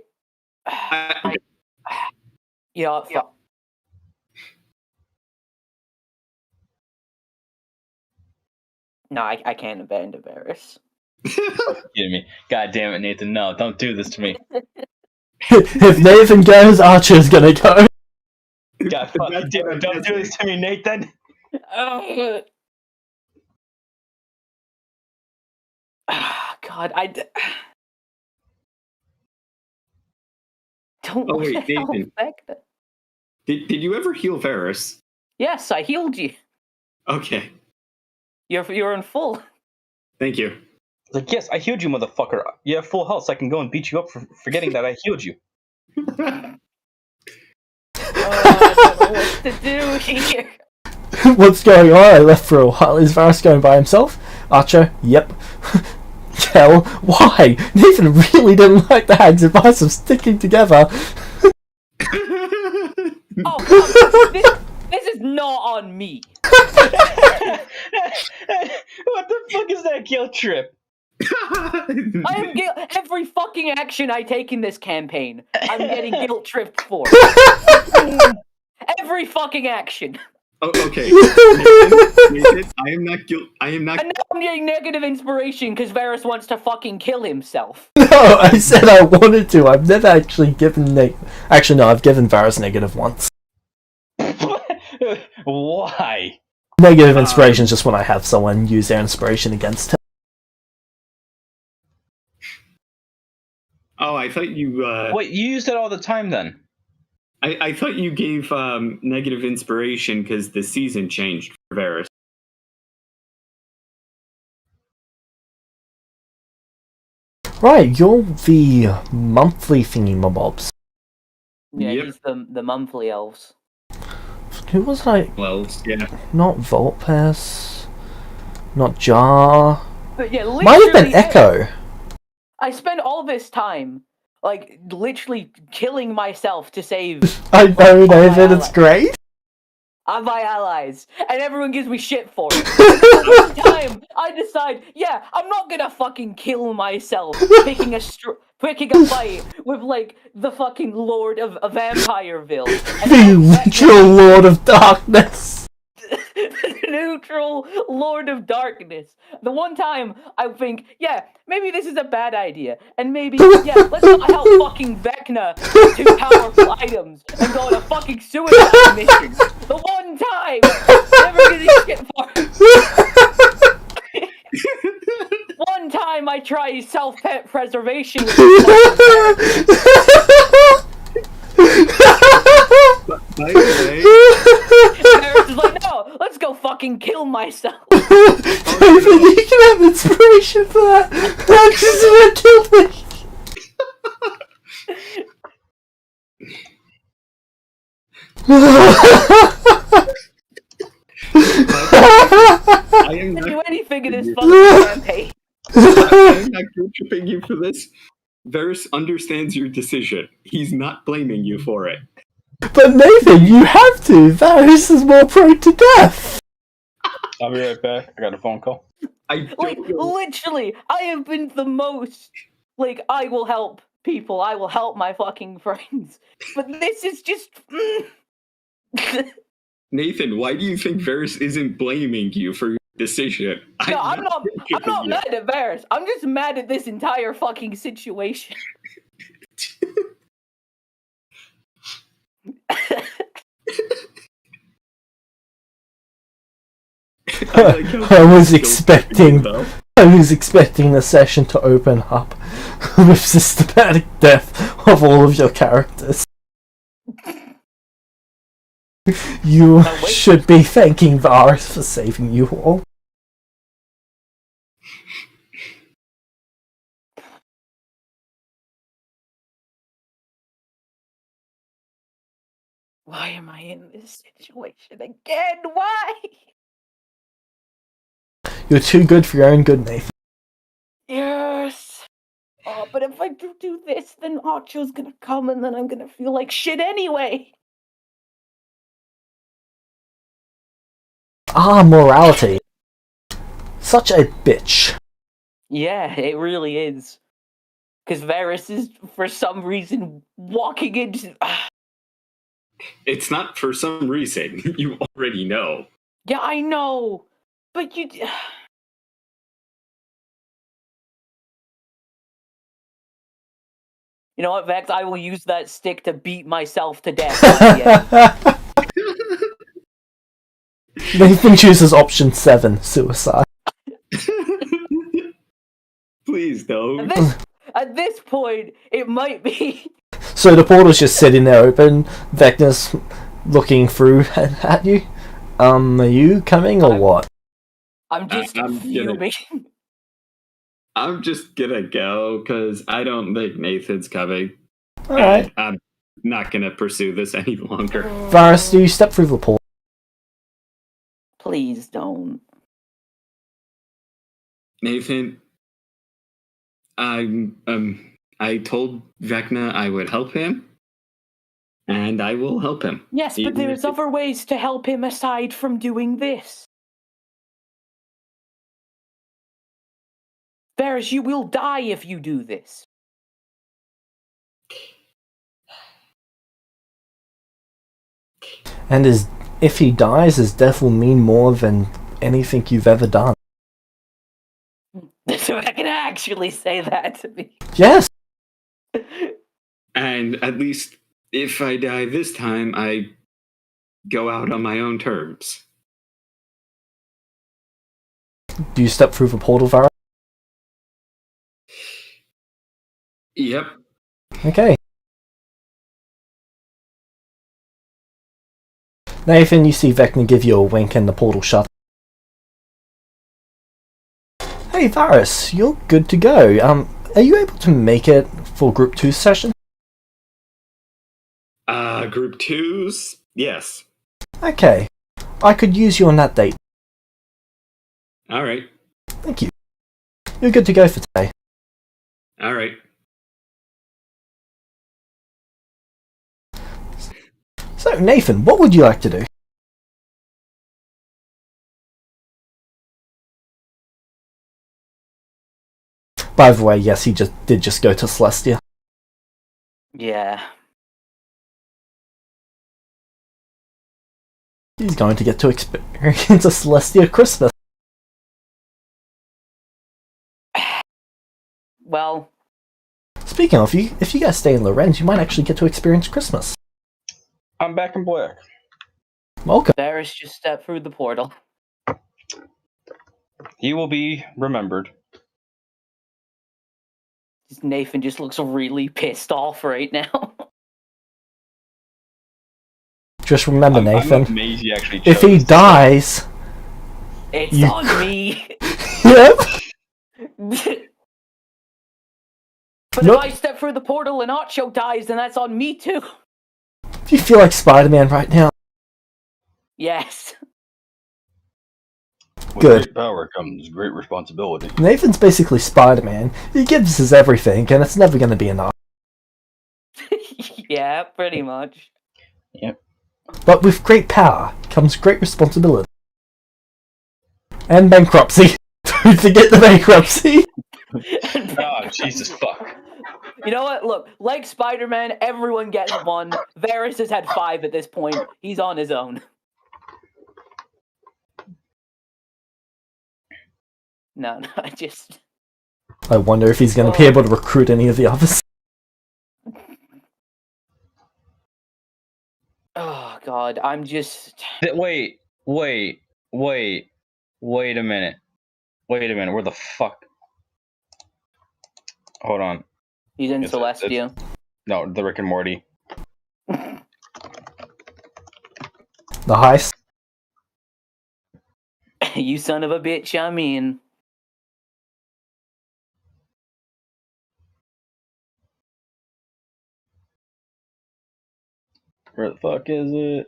[SPEAKER 4] You know what? Fuck. No, I can't abandon Varus.
[SPEAKER 5] Kidding me? God damn it, Nathan! No, don't do this to me.
[SPEAKER 2] If Nathan goes, Archer's gonna go.
[SPEAKER 3] God fucking damn it! Don't do this to me, Nathan.
[SPEAKER 4] God, don't.
[SPEAKER 1] Oh
[SPEAKER 4] What
[SPEAKER 1] wait,
[SPEAKER 4] the hell,
[SPEAKER 1] Nathan.
[SPEAKER 4] Vecna?
[SPEAKER 1] Did you ever heal Varus?
[SPEAKER 4] Yes, I healed you.
[SPEAKER 1] Okay,
[SPEAKER 4] You're in full.
[SPEAKER 1] thank you.
[SPEAKER 3] Like, yes, I healed you, motherfucker. You have full health, so I can go and beat you up for forgetting that I healed you.
[SPEAKER 4] I don't know what to do here.
[SPEAKER 2] What's going on? I left for a while. Is Varus going by himself? Archer? Yep. Kel? Why? Nathan really didn't like the hag's advice of sticking together.
[SPEAKER 4] Oh, this is not on me.
[SPEAKER 3] What the fuck is that guilt trip?
[SPEAKER 4] I am every fucking action I take in this campaign, I'm getting guilt tripped for. Every fucking action.
[SPEAKER 1] Oh, okay. Nathan, I am not guilt.
[SPEAKER 4] And now I'm getting negative inspiration because Varus wants to fucking kill himself.
[SPEAKER 2] No, I said I wanted to. I've never actually given Actually, no, I've given Varus negative once.
[SPEAKER 3] Why?
[SPEAKER 2] Negative inspiration is just when I have someone use their inspiration against him.
[SPEAKER 1] Oh, I thought you.
[SPEAKER 3] Wait, you use that all the time then?
[SPEAKER 1] I thought you gave negative inspiration because the season changed for Varus.
[SPEAKER 2] Right, you're the monthly thingy-mabobs.
[SPEAKER 4] Yeah,
[SPEAKER 1] Yep.
[SPEAKER 4] he's the monthly elves.
[SPEAKER 2] Who was I?
[SPEAKER 1] Well, yeah.
[SPEAKER 2] Not Voltpass. Not Jar.
[SPEAKER 4] But yeah, literally,
[SPEAKER 2] Might have been Echo.
[SPEAKER 4] I spent all this time, like, literally killing myself to save
[SPEAKER 2] I know,
[SPEAKER 4] my
[SPEAKER 2] Nathan, it's
[SPEAKER 4] allies.
[SPEAKER 2] great.
[SPEAKER 4] My allies, and everyone gives me shit for it. Every time I decide, yeah, I'm not gonna fucking kill myself picking a fight with like the fucking Lord of Vampireville,
[SPEAKER 2] The literal Lord of Darkness.
[SPEAKER 4] the neutral Lord of Darkness. The one time I think, yeah, maybe this is a bad idea, and maybe, yeah, let's not help fucking Vecna with 2 powerful items and go on a fucking suicide mission. The one time, never getting shit for it. One time I tried self-preservation with
[SPEAKER 1] By the
[SPEAKER 4] Varus is like, no, let's go fucking kill myself.
[SPEAKER 2] Nathan, you can have inspiration for that. That's just what killed me.
[SPEAKER 1] I am
[SPEAKER 4] I
[SPEAKER 1] not,
[SPEAKER 4] do anything in this fucking campaign.
[SPEAKER 1] I am not guilt tripping you for this. Varus understands your decision. He's not blaming you for it.
[SPEAKER 2] But Nathan, you have to. Varus is more prone to death.
[SPEAKER 3] I'll be right back. I got a phone call.
[SPEAKER 1] I
[SPEAKER 4] Like,
[SPEAKER 1] don't know.
[SPEAKER 4] literally, I have been the most, like, I will help people, I will help my fucking friends. But this is just...
[SPEAKER 1] Nathan, why do you think Varus isn't blaming you for your decision?
[SPEAKER 4] No, I'm not
[SPEAKER 1] guilt-tripping you.
[SPEAKER 4] mad at Varus. I'm just mad at this entire fucking situation.
[SPEAKER 2] I was expecting the session to open up with systematic death of all of your characters. You should be thanking Varus for saving you all.
[SPEAKER 4] Why am I in this situation again? Why?
[SPEAKER 2] You're too good for your own good, Nathan.
[SPEAKER 4] Yes. Oh, but if I do this, then Archo's gonna come and then I'm gonna feel like shit anyway.
[SPEAKER 2] Morality. Such a bitch.
[SPEAKER 4] Yeah, it really is. Because Varus is, for some reason, walking into...
[SPEAKER 1] It's not for some reason. You already know.
[SPEAKER 4] Yeah, I know. But you... You know what, Vex? I will use that stick to beat myself to death.
[SPEAKER 2] Nathan chooses option 7, suicide.
[SPEAKER 1] Please don't.
[SPEAKER 4] At this point, it might be.
[SPEAKER 2] So the portal's just sitting there open. Vecna's looking through at you. Are you coming or what?
[SPEAKER 4] I'm just fuming.
[SPEAKER 1] I'm just gonna go because I don't think Nathan's coming.
[SPEAKER 2] Alright.
[SPEAKER 1] I'm not gonna pursue this any longer.
[SPEAKER 2] Varus, do you step through the portal?
[SPEAKER 4] Please don't.
[SPEAKER 1] Nathan, I told Vecna I would help him, and I will help him.
[SPEAKER 4] Yes, but there's other ways to help him aside from doing this. Varus, you will die if you do this.
[SPEAKER 2] And if he dies, his death will mean more than anything you've ever done.
[SPEAKER 4] So I can actually say that to me.
[SPEAKER 2] Yes!
[SPEAKER 1] And at least if I die this time, I go out on my own terms.
[SPEAKER 2] Do you step through the portal, Varus?
[SPEAKER 1] Yep.
[SPEAKER 2] Okay. Nathan, you see Vecna give you a wink and the portal shut. Hey Varus, you're good to go. Are you able to make it for Group 2's session?
[SPEAKER 1] Group 2's? Yes.
[SPEAKER 2] Okay. I could use you on that date.
[SPEAKER 1] Alright.
[SPEAKER 2] Thank you. You're good to go for today.
[SPEAKER 1] Alright.
[SPEAKER 2] So, Nathan, what would you like to do? By the way, yes, he did just go to Celestia.
[SPEAKER 4] Yeah.
[SPEAKER 2] He's going to get to experience a Celestia Christmas.
[SPEAKER 4] Well,
[SPEAKER 2] Speaking of, if you guys stay in Lorenz, you might actually get to experience Christmas.
[SPEAKER 3] I'm back in black.
[SPEAKER 2] Welcome.
[SPEAKER 4] Varus just stepped through the portal.
[SPEAKER 3] He will be remembered.
[SPEAKER 4] Nathan just looks really pissed off right now.
[SPEAKER 2] Just remember, Nathan,
[SPEAKER 3] I'm amazed he actually
[SPEAKER 2] if he
[SPEAKER 3] chose.
[SPEAKER 2] dies...
[SPEAKER 4] It's
[SPEAKER 2] You
[SPEAKER 4] on me.
[SPEAKER 2] Yep.
[SPEAKER 4] But
[SPEAKER 2] Nope.
[SPEAKER 4] if I step through the portal and Archo dies, then that's on me too.
[SPEAKER 2] Do you feel like Spider-Man right now?
[SPEAKER 4] Yes.
[SPEAKER 3] With
[SPEAKER 2] Good.
[SPEAKER 3] great power comes great responsibility.
[SPEAKER 2] Nathan's basically Spider-Man. He gives us everything, and it's never going to be enough.
[SPEAKER 4] Yeah, pretty much.
[SPEAKER 3] Yep.
[SPEAKER 2] But with great power comes great responsibility. And bankruptcy. Don't forget the bankruptcy.
[SPEAKER 3] Oh, Jesus fuck.
[SPEAKER 4] You know what? Look, like Spider-Man, everyone gets one. Varus has had 5 at this point. He's on his own. No, I just...
[SPEAKER 2] I wonder if he's going to be able to recruit any of the others.
[SPEAKER 4] Oh, God, I'm just...
[SPEAKER 3] Wait a minute. Where the fuck? Hold on.
[SPEAKER 4] He's in
[SPEAKER 3] It's-
[SPEAKER 4] Celestia.
[SPEAKER 3] No, the Rick and Morty.
[SPEAKER 2] The heist.
[SPEAKER 4] You son of a bitch, I mean...
[SPEAKER 3] Where the fuck is it?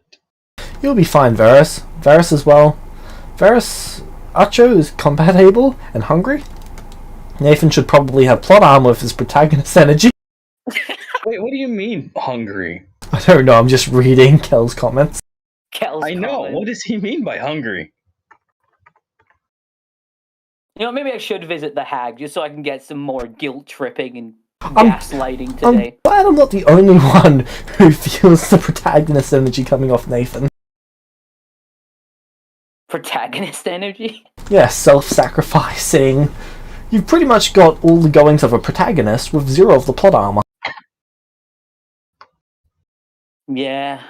[SPEAKER 2] You'll be fine, Varus. Varus as well. Varus... Acho is combat able and hungry. Nathan should probably have plot armor with his protagonist energy.
[SPEAKER 3] Wait, what do you mean hungry?
[SPEAKER 2] I don't know, I'm just reading Kel's comments.
[SPEAKER 4] Kel's
[SPEAKER 3] I know.
[SPEAKER 4] comment.
[SPEAKER 3] What does he mean by hungry?
[SPEAKER 4] You know, maybe I should visit the Hag just so I can get some more guilt tripping and
[SPEAKER 2] I'm-
[SPEAKER 4] gaslighting
[SPEAKER 2] I'm
[SPEAKER 4] today.
[SPEAKER 2] glad I'm not the only one who feels the protagonist energy coming off Nathan.
[SPEAKER 4] Protagonist energy?
[SPEAKER 2] Yeah, self-sacrificing. You've pretty much got all the goings of a protagonist with 0 of the plot armor.
[SPEAKER 4] Yeah.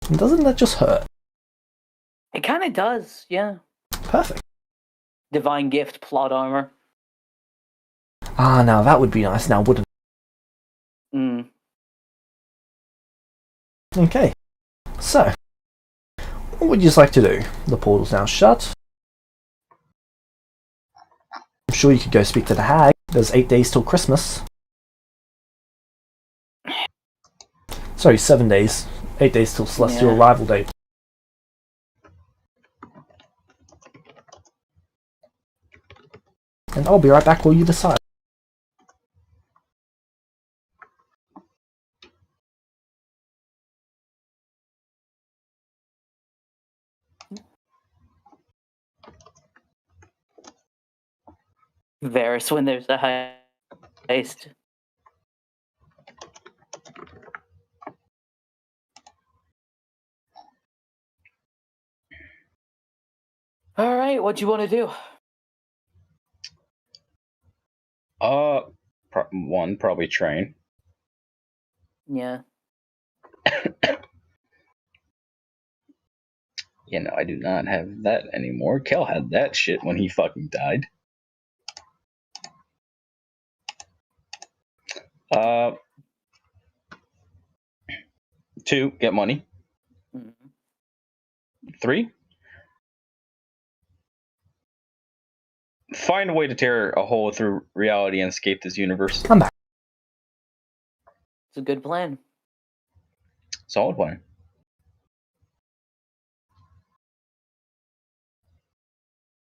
[SPEAKER 2] And doesn't that just hurt?
[SPEAKER 4] It kind of does, yeah.
[SPEAKER 2] Perfect.
[SPEAKER 4] Divine gift, plot armor.
[SPEAKER 2] Ah, now that would be nice now, wouldn't
[SPEAKER 4] Mm.
[SPEAKER 2] it? Okay. So, what would you like to do? The portal's now shut. I'm sure you could go speak to the hag. There's 8 days till Christmas. Sorry, 7 days. 8 days till Celestial arrival date. And I'll be right back while you decide.
[SPEAKER 4] Varys when there's a heist. All right, what do you want to do?
[SPEAKER 3] Probably train.
[SPEAKER 4] Yeah.
[SPEAKER 3] You know, I do not have that anymore. Kel had that shit when he fucking died. 2, get money.
[SPEAKER 4] Mhm.
[SPEAKER 3] 3, find a way to tear a hole through reality and escape this universe.
[SPEAKER 2] I'm back.
[SPEAKER 4] It's a good plan.
[SPEAKER 3] Solid plan.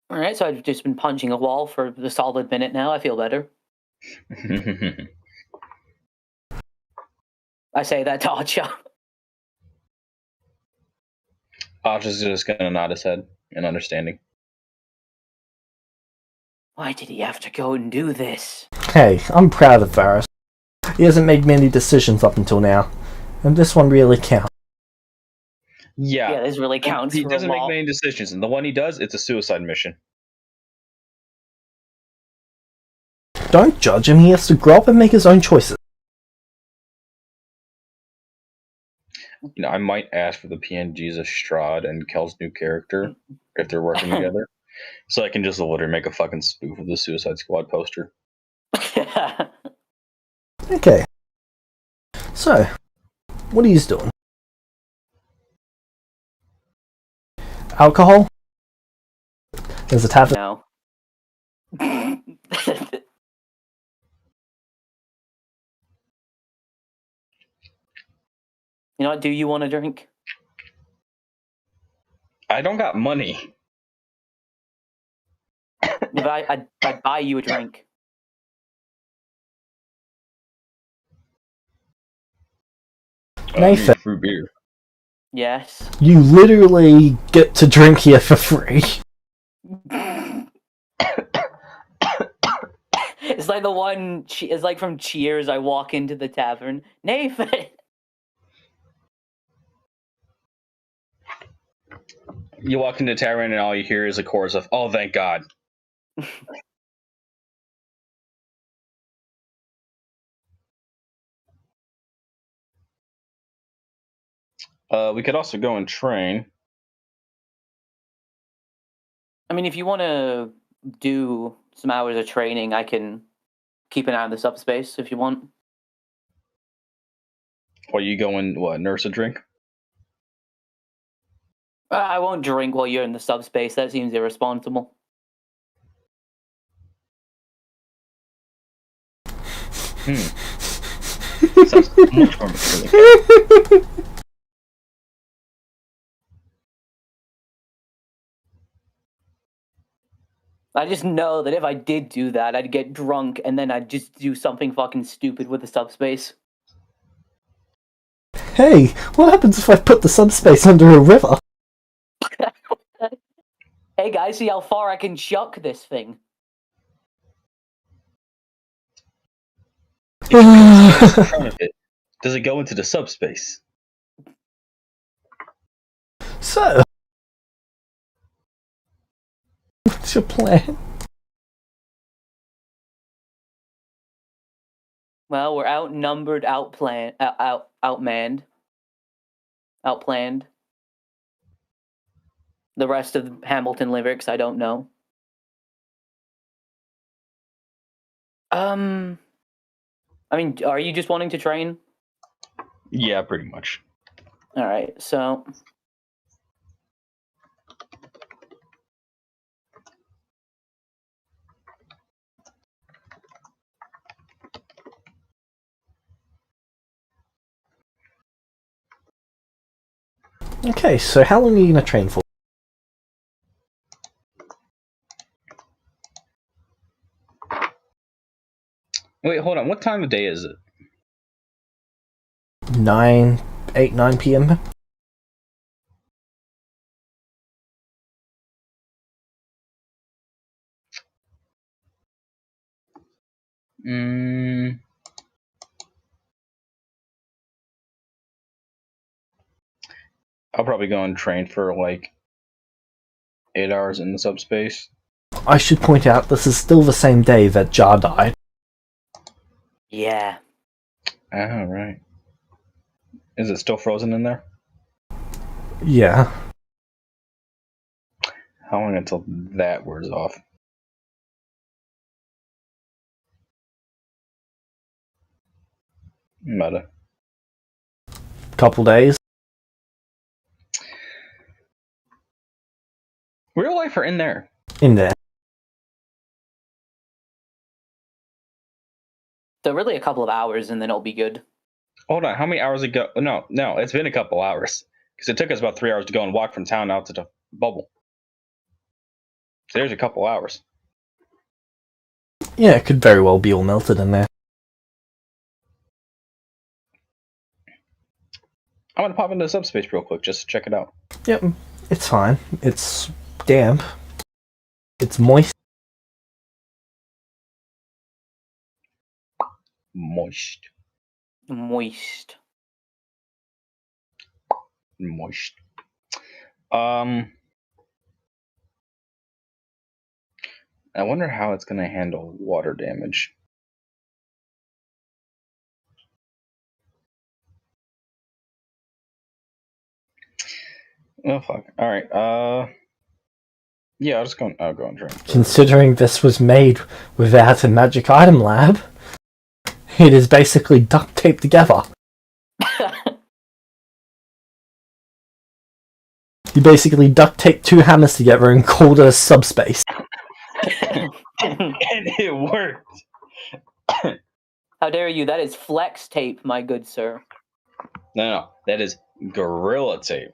[SPEAKER 4] All right, so I've just been punching a wall for the solid minute now. I feel better. I say that to Archer.
[SPEAKER 3] Archer's just gonna nod his head in understanding.
[SPEAKER 4] Why did he have to go and do this?
[SPEAKER 2] Hey, I'm proud of Varys. He hasn't made many decisions up until now, and this one really counts.
[SPEAKER 3] Yeah,
[SPEAKER 4] this really counts.
[SPEAKER 3] He
[SPEAKER 4] for
[SPEAKER 3] doesn't
[SPEAKER 4] a
[SPEAKER 3] make
[SPEAKER 4] law.
[SPEAKER 3] many decisions, and the one he does, it's a suicide mission.
[SPEAKER 2] Don't judge him, he has to grow up and make his own choices.
[SPEAKER 3] You know, I might ask for the PNGs of Strahd and Kel's new character if they're working together, so I can just literally make a fucking spoof of the Suicide Squad poster.
[SPEAKER 2] Okay. So, what are you doing? Alcohol? There's a tavern.
[SPEAKER 4] No. You know what? Do you want a drink?
[SPEAKER 3] I don't got money.
[SPEAKER 4] If I'd buy you a drink.
[SPEAKER 2] Nathan,
[SPEAKER 3] Fruit beer.
[SPEAKER 4] Yes.
[SPEAKER 2] you literally get to drink here for free.
[SPEAKER 4] It's like the one. It's like from Cheers. I walk into the tavern. Nathan.
[SPEAKER 3] You walk into the tavern and all you hear is a chorus of "Oh, thank God." We could also go and train.
[SPEAKER 4] I mean, if you want to do some hours of training, I can keep an eye on the subspace if you want.
[SPEAKER 3] Or you go and nurse a drink.
[SPEAKER 4] I won't drink while you're in the subspace. That seems irresponsible.
[SPEAKER 3] Sounds much more mature.
[SPEAKER 4] I just know that if I did do that, I'd get drunk and then I'd just do something fucking stupid with the subspace.
[SPEAKER 2] Hey, what happens if I put the subspace under a river?
[SPEAKER 4] Hey guys, see how far I can chuck this thing.
[SPEAKER 3] In front of it, does it go into the subspace?
[SPEAKER 2] So, what's your plan?
[SPEAKER 4] Well, we're outnumbered, outplanned. The rest of the Hamilton lyrics, I don't know. I mean, are you just wanting to train?
[SPEAKER 3] Yeah, pretty much.
[SPEAKER 4] All right, so
[SPEAKER 2] Okay, so how long are you going to train for?
[SPEAKER 3] Wait, hold on. What time of day is it?
[SPEAKER 2] 9 p.m.?
[SPEAKER 3] I'll probably go and train for like 8 hours in the subspace.
[SPEAKER 2] I should point out this is still the same day that Jar died.
[SPEAKER 4] yeah.
[SPEAKER 3] Oh, right. Is it still frozen in there?
[SPEAKER 2] Yeah.
[SPEAKER 3] How long until that wears off? Meta.
[SPEAKER 2] Couple days.
[SPEAKER 3] Real life or in there?
[SPEAKER 2] In there.
[SPEAKER 4] So really a couple of hours and then it'll be good.
[SPEAKER 3] Hold on. How many hours ago? No, it's been a couple hours. Because it took us about 3 hours to go and walk from town out to the bubble. So there's a couple hours.
[SPEAKER 2] Yeah, it could very well be all melted in there.
[SPEAKER 3] I'm gonna pop into the subspace real quick just to check it out.
[SPEAKER 2] Yep, it's fine. It's damp. It's moist.
[SPEAKER 3] Moist. I wonder how it's gonna handle water damage. Oh fuck. Alright, yeah, I'll go and train.
[SPEAKER 2] Considering this was made without a magic item lab, it is basically duct taped together. You basically duct taped two hammers together and called it a subspace.
[SPEAKER 3] And it worked.
[SPEAKER 4] How dare you? That is flex tape, my good sir.
[SPEAKER 3] No, that is gorilla tape.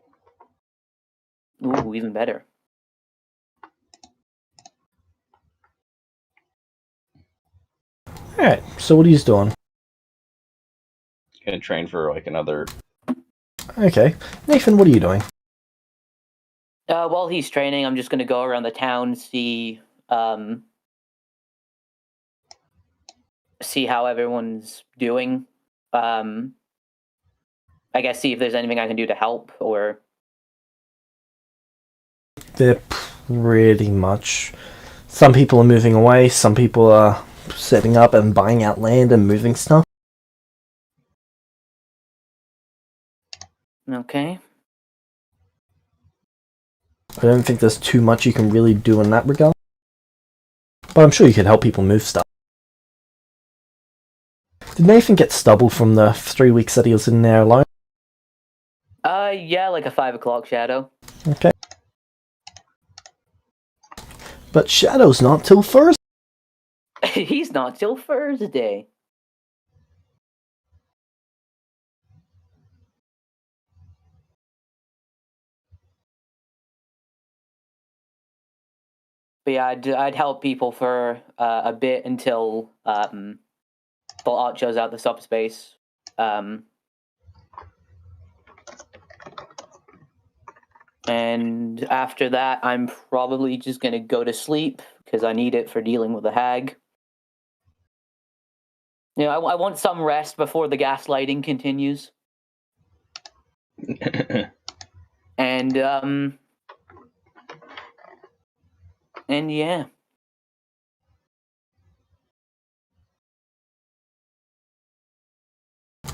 [SPEAKER 4] Ooh, even better.
[SPEAKER 2] Alright, so what are you doing?
[SPEAKER 3] Gonna train for like another.
[SPEAKER 2] Okay. Nathan, what are you doing?
[SPEAKER 4] While he's training, I'm just gonna go around the town, see how everyone's doing. I guess see if there's anything I can do to help, or
[SPEAKER 2] They're pretty much... Some people are moving away, some people are setting up and buying out land and moving stuff.
[SPEAKER 4] okay.
[SPEAKER 2] I don't think there's too much you can really do in that regard. But I'm sure you could help people move stuff. Did Nathan get stubble from the 3 weeks that he was in there alone?
[SPEAKER 4] Yeah, like a 5 o'clock shadow.
[SPEAKER 2] Okay. But Shadow's not till Thursday.
[SPEAKER 4] He's not till Thursday. But yeah, I'd help people for a bit until the archers out the subspace. And after that, I'm probably just gonna go to sleep because I need it for dealing with the hag. You know, I want some rest before the gaslighting continues. And yeah.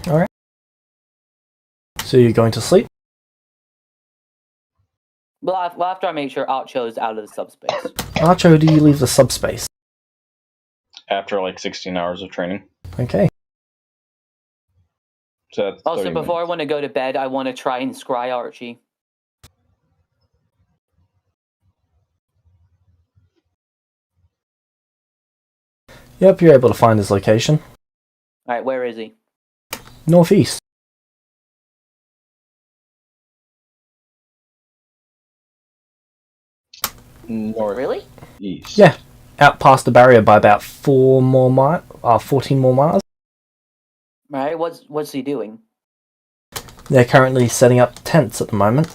[SPEAKER 2] Alright. So you're going to sleep?
[SPEAKER 4] Well, after I make sure Archo's out of the subspace.
[SPEAKER 2] Archo, do you leave the subspace?
[SPEAKER 3] After like 16 hours of training.
[SPEAKER 2] Okay.
[SPEAKER 3] So that's
[SPEAKER 4] Also,
[SPEAKER 3] 30
[SPEAKER 4] before I
[SPEAKER 3] minutes.
[SPEAKER 4] want to go to bed, I want to try and scry Archie.
[SPEAKER 2] Yep, you're able to find his location.
[SPEAKER 4] Alright, where is he?
[SPEAKER 2] Northeast.
[SPEAKER 3] North
[SPEAKER 4] Really?
[SPEAKER 3] east.
[SPEAKER 2] Yeah. Out past the barrier by about 14 more miles.
[SPEAKER 4] Alright, what's he doing?
[SPEAKER 2] They're currently setting up tents at the moment.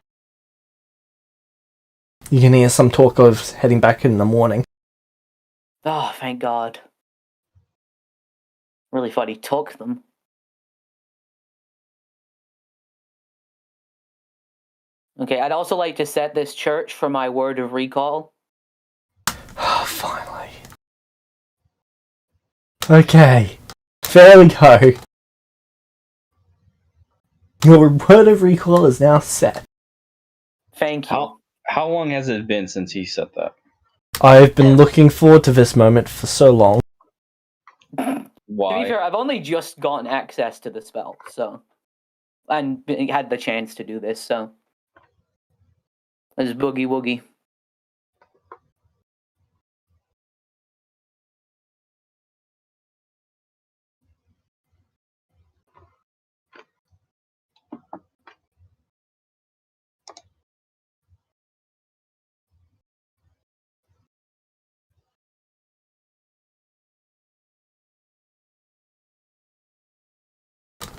[SPEAKER 2] You can hear some talk of heading back in the morning.
[SPEAKER 4] Oh, thank God. Really thought he took them. Okay, I'd also like to set this church for my word of recall.
[SPEAKER 2] Finally. Okay. There we go. Your word of recall is now set.
[SPEAKER 4] Thank you.
[SPEAKER 3] How long has it been since he said that?
[SPEAKER 2] I've been looking forward to this moment for so long.
[SPEAKER 4] To be
[SPEAKER 3] Why?
[SPEAKER 4] fair, I've only just gotten access to the spell, so... And had the chance to do this, so... Let's boogie woogie.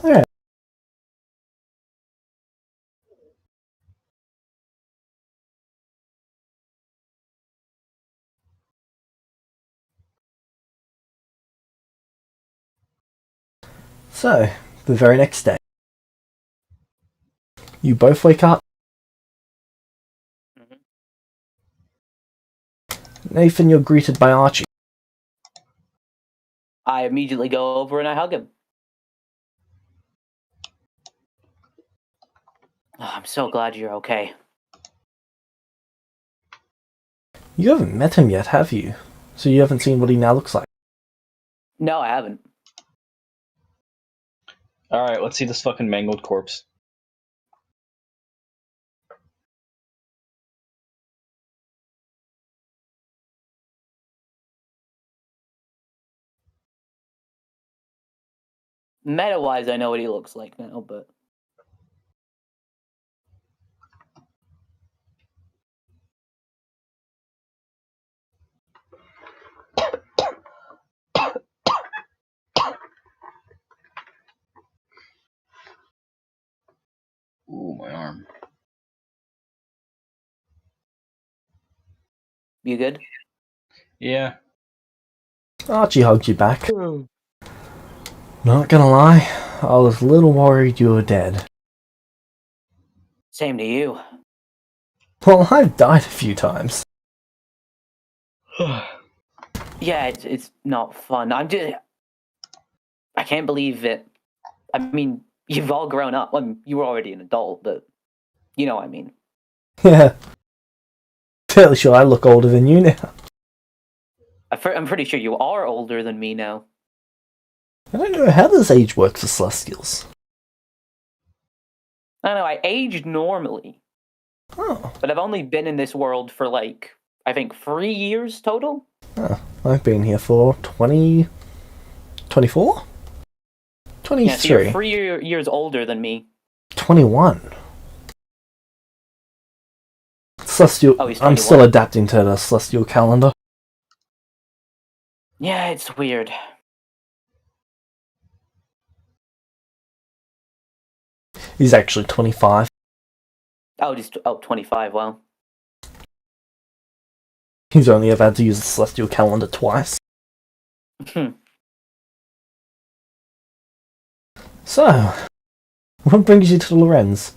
[SPEAKER 2] Alright. So, the very next day. You both wake up. Nathan, you're greeted by Archie.
[SPEAKER 4] I immediately go over and I hug him. Oh, I'm so glad you're okay.
[SPEAKER 2] You haven't met him yet, have you? So you haven't seen what he now looks like.
[SPEAKER 4] No, I haven't.
[SPEAKER 3] Alright, let's see this fucking mangled corpse.
[SPEAKER 4] Meta-wise, I know what he looks like now, but...
[SPEAKER 5] Ooh, my arm.
[SPEAKER 4] You good?
[SPEAKER 3] Yeah.
[SPEAKER 2] Archie hugged you back. Not gonna lie, I was a little worried you were dead.
[SPEAKER 4] Same to you.
[SPEAKER 2] Well, I've died a few times.
[SPEAKER 4] Yeah, it's not fun. I can't believe it. I mean, you've all grown up. Well, you were already an adult, but you know what I mean.
[SPEAKER 2] Yeah. Fairly sure I look older than you now.
[SPEAKER 4] I'm pretty sure you are older than me now.
[SPEAKER 2] I don't know, how does age work for Celestials?
[SPEAKER 4] I don't know, I aged normally,
[SPEAKER 2] Oh.
[SPEAKER 4] but I've only been in this world for like, I think 3 years total?
[SPEAKER 2] I've been here for 20... 24? 23.
[SPEAKER 4] Yeah, so you're 3 years older than me.
[SPEAKER 2] 21. Celestial.
[SPEAKER 4] Oh, he's
[SPEAKER 2] I'm
[SPEAKER 4] 21.
[SPEAKER 2] still adapting to the Celestial calendar.
[SPEAKER 4] Yeah, it's weird.
[SPEAKER 2] He's actually 25.
[SPEAKER 4] Oh, just 25, wow.
[SPEAKER 2] He's only ever had to use the Celestial calendar twice. So, what brings you to Lorenz?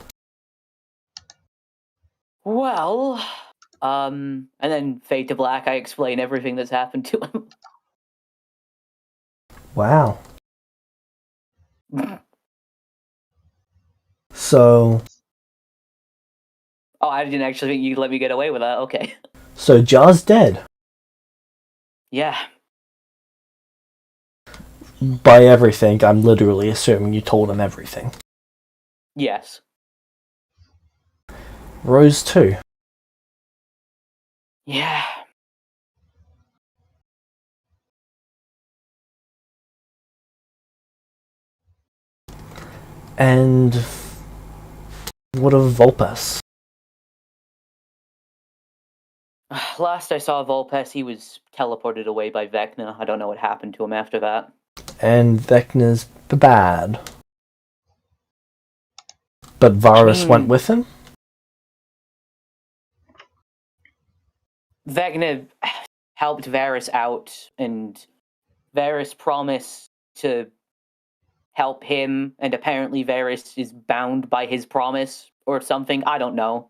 [SPEAKER 4] Well, and then fade to black, I explain everything that's happened to him.
[SPEAKER 2] Wow. So,
[SPEAKER 4] Oh, I didn't actually think you'd let me get away with that. Okay.
[SPEAKER 2] So Jar's dead.
[SPEAKER 4] Yeah.
[SPEAKER 2] By everything, I'm literally assuming you told him everything.
[SPEAKER 4] Yes.
[SPEAKER 2] Rose too.
[SPEAKER 4] Yeah.
[SPEAKER 2] And what of Vulpes?
[SPEAKER 4] Last I saw Volpes, he was teleported away by Vecna. I don't know what happened to him after that.
[SPEAKER 2] And Vecna's bad. But Varus went with him?
[SPEAKER 4] Vecna helped Varus out, and Varus promised to help him, and apparently Varus is bound by his promise or something. I don't know.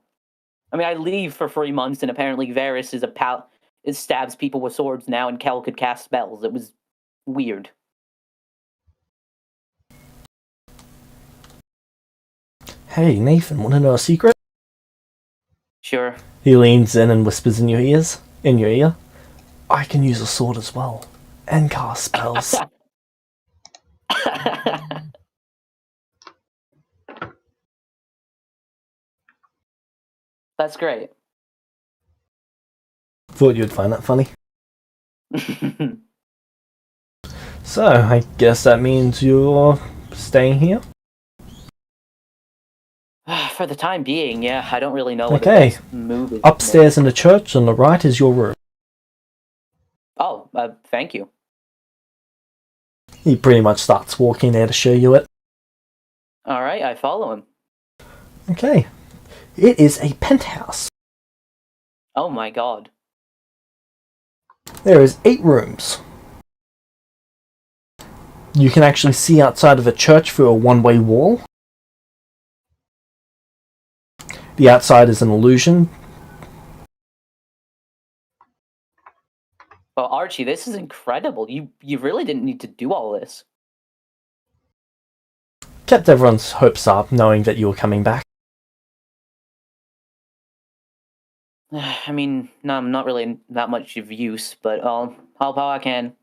[SPEAKER 4] I mean, I leave for 3 months, and apparently Varus is it stabs people with swords now, and Kel could cast spells. It was weird.
[SPEAKER 2] Hey, Nathan, want to know a secret?
[SPEAKER 4] Sure.
[SPEAKER 2] He leans in and whispers in your ear. I can use a sword as well, and cast spells.
[SPEAKER 4] That's great.
[SPEAKER 2] Thought you'd find that funny. So, I guess that means you're staying here?
[SPEAKER 4] For the time being, yeah. I don't really know what
[SPEAKER 2] Okay.
[SPEAKER 4] the next move is.
[SPEAKER 2] Upstairs in the church, on the right is your room.
[SPEAKER 4] Oh, thank you.
[SPEAKER 2] He pretty much starts walking there to show you it.
[SPEAKER 4] Alright, I follow him.
[SPEAKER 2] Okay. It is a penthouse.
[SPEAKER 4] Oh my god.
[SPEAKER 2] There is 8 rooms. You can actually see outside of a church through a one-way wall. The outside is an illusion.
[SPEAKER 4] Oh, Archie, this is incredible. You really didn't need to do all this.
[SPEAKER 2] Kept everyone's hopes up, knowing that you were coming back.
[SPEAKER 4] I mean, no, I'm not really that much of use, but I'll help how I can.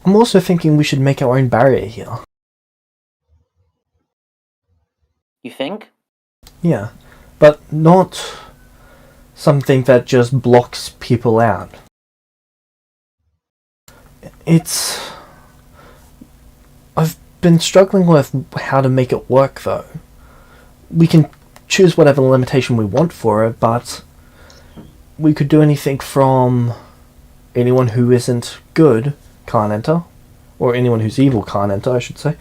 [SPEAKER 2] I'm also thinking we should make our own barrier here.
[SPEAKER 4] You think?
[SPEAKER 2] Yeah, but not something that just blocks people out. I've been struggling with how to make it work, though. We can choose whatever limitation we want for it, but we could do anything from anyone who isn't good can't enter, or anyone who's evil can't enter, I should say,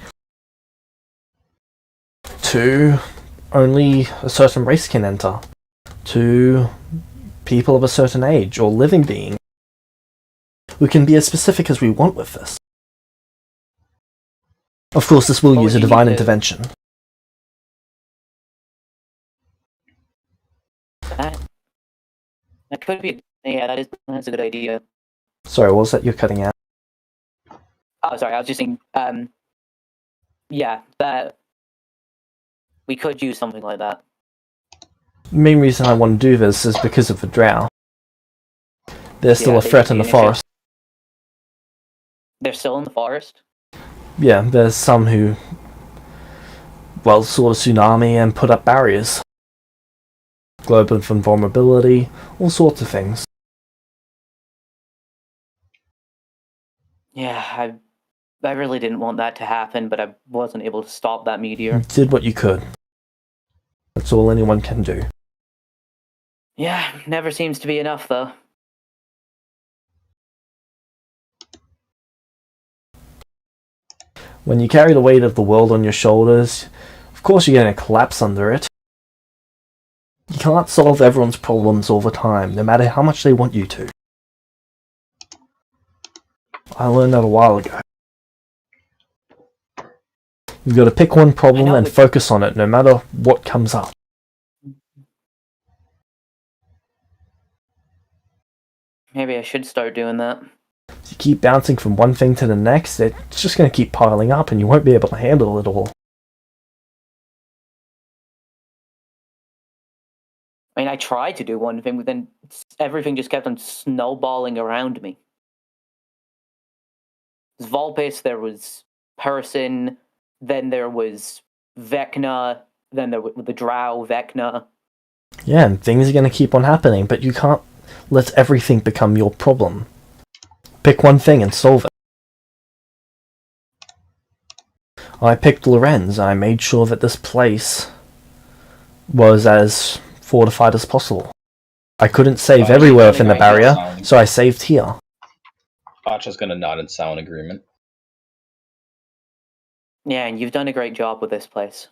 [SPEAKER 2] to only a certain race can enter, to people of a certain age, or living being. We can be as specific as we want with this. Of course, this will use a divine intervention.
[SPEAKER 4] That could be. Yeah, that's a good idea.
[SPEAKER 2] Sorry, what was that you're cutting out?
[SPEAKER 4] Oh, sorry, I was just saying, yeah, that we could use something like that.
[SPEAKER 2] The main reason I want to do this is because of the drow. They're still a threat in the forest.
[SPEAKER 4] They're still in the forest?
[SPEAKER 2] Yeah, there's some who, well, sort of tsunami and put up barriers. Global invulnerability, all sorts of things.
[SPEAKER 4] Yeah, I really didn't want that to happen, but I wasn't able to stop that meteor.
[SPEAKER 2] You did what you could. That's all anyone can do.
[SPEAKER 4] Yeah, never seems to be enough, though.
[SPEAKER 2] When you carry the weight of the world on your shoulders, of course you're going to collapse under it. You can't solve everyone's problems all the time, no matter how much they want you to. I learned that a while ago. You've got to pick one problem and focus on it, no matter what comes up.
[SPEAKER 4] Maybe I should start doing that.
[SPEAKER 2] you keep bouncing from one thing to the next, it's just going to keep piling up and you won't be able to handle it all.
[SPEAKER 4] I mean, I tried to do one thing, but then everything just kept on snowballing around me. There was Vulpes, there was Person, then there was Vecna, then there was the Drow, Vecna.
[SPEAKER 2] Yeah, and things are going to keep on happening, but you can't let everything become your problem. Pick one thing and solve it. I picked Lorenz. I made sure that this place was as fortified as possible. I couldn't save everywhere within the barrier, so I saved here.
[SPEAKER 3] Acha's gonna nod in silent agreement.
[SPEAKER 4] Yeah, and you've done a great job with this place.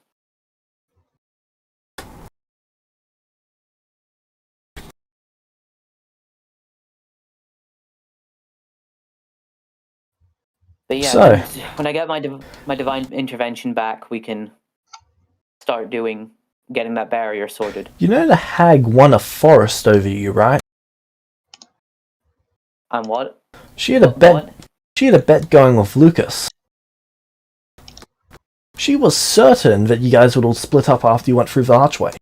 [SPEAKER 4] But yeah,
[SPEAKER 2] So,
[SPEAKER 4] when I get my divine intervention back, we can start getting that barrier sorted.
[SPEAKER 2] you know the hag won a forest over you, right?
[SPEAKER 4] And what?
[SPEAKER 2] She had a bet. She had a bet going with Lucas. She was certain that you guys would all split up after you went through the archway.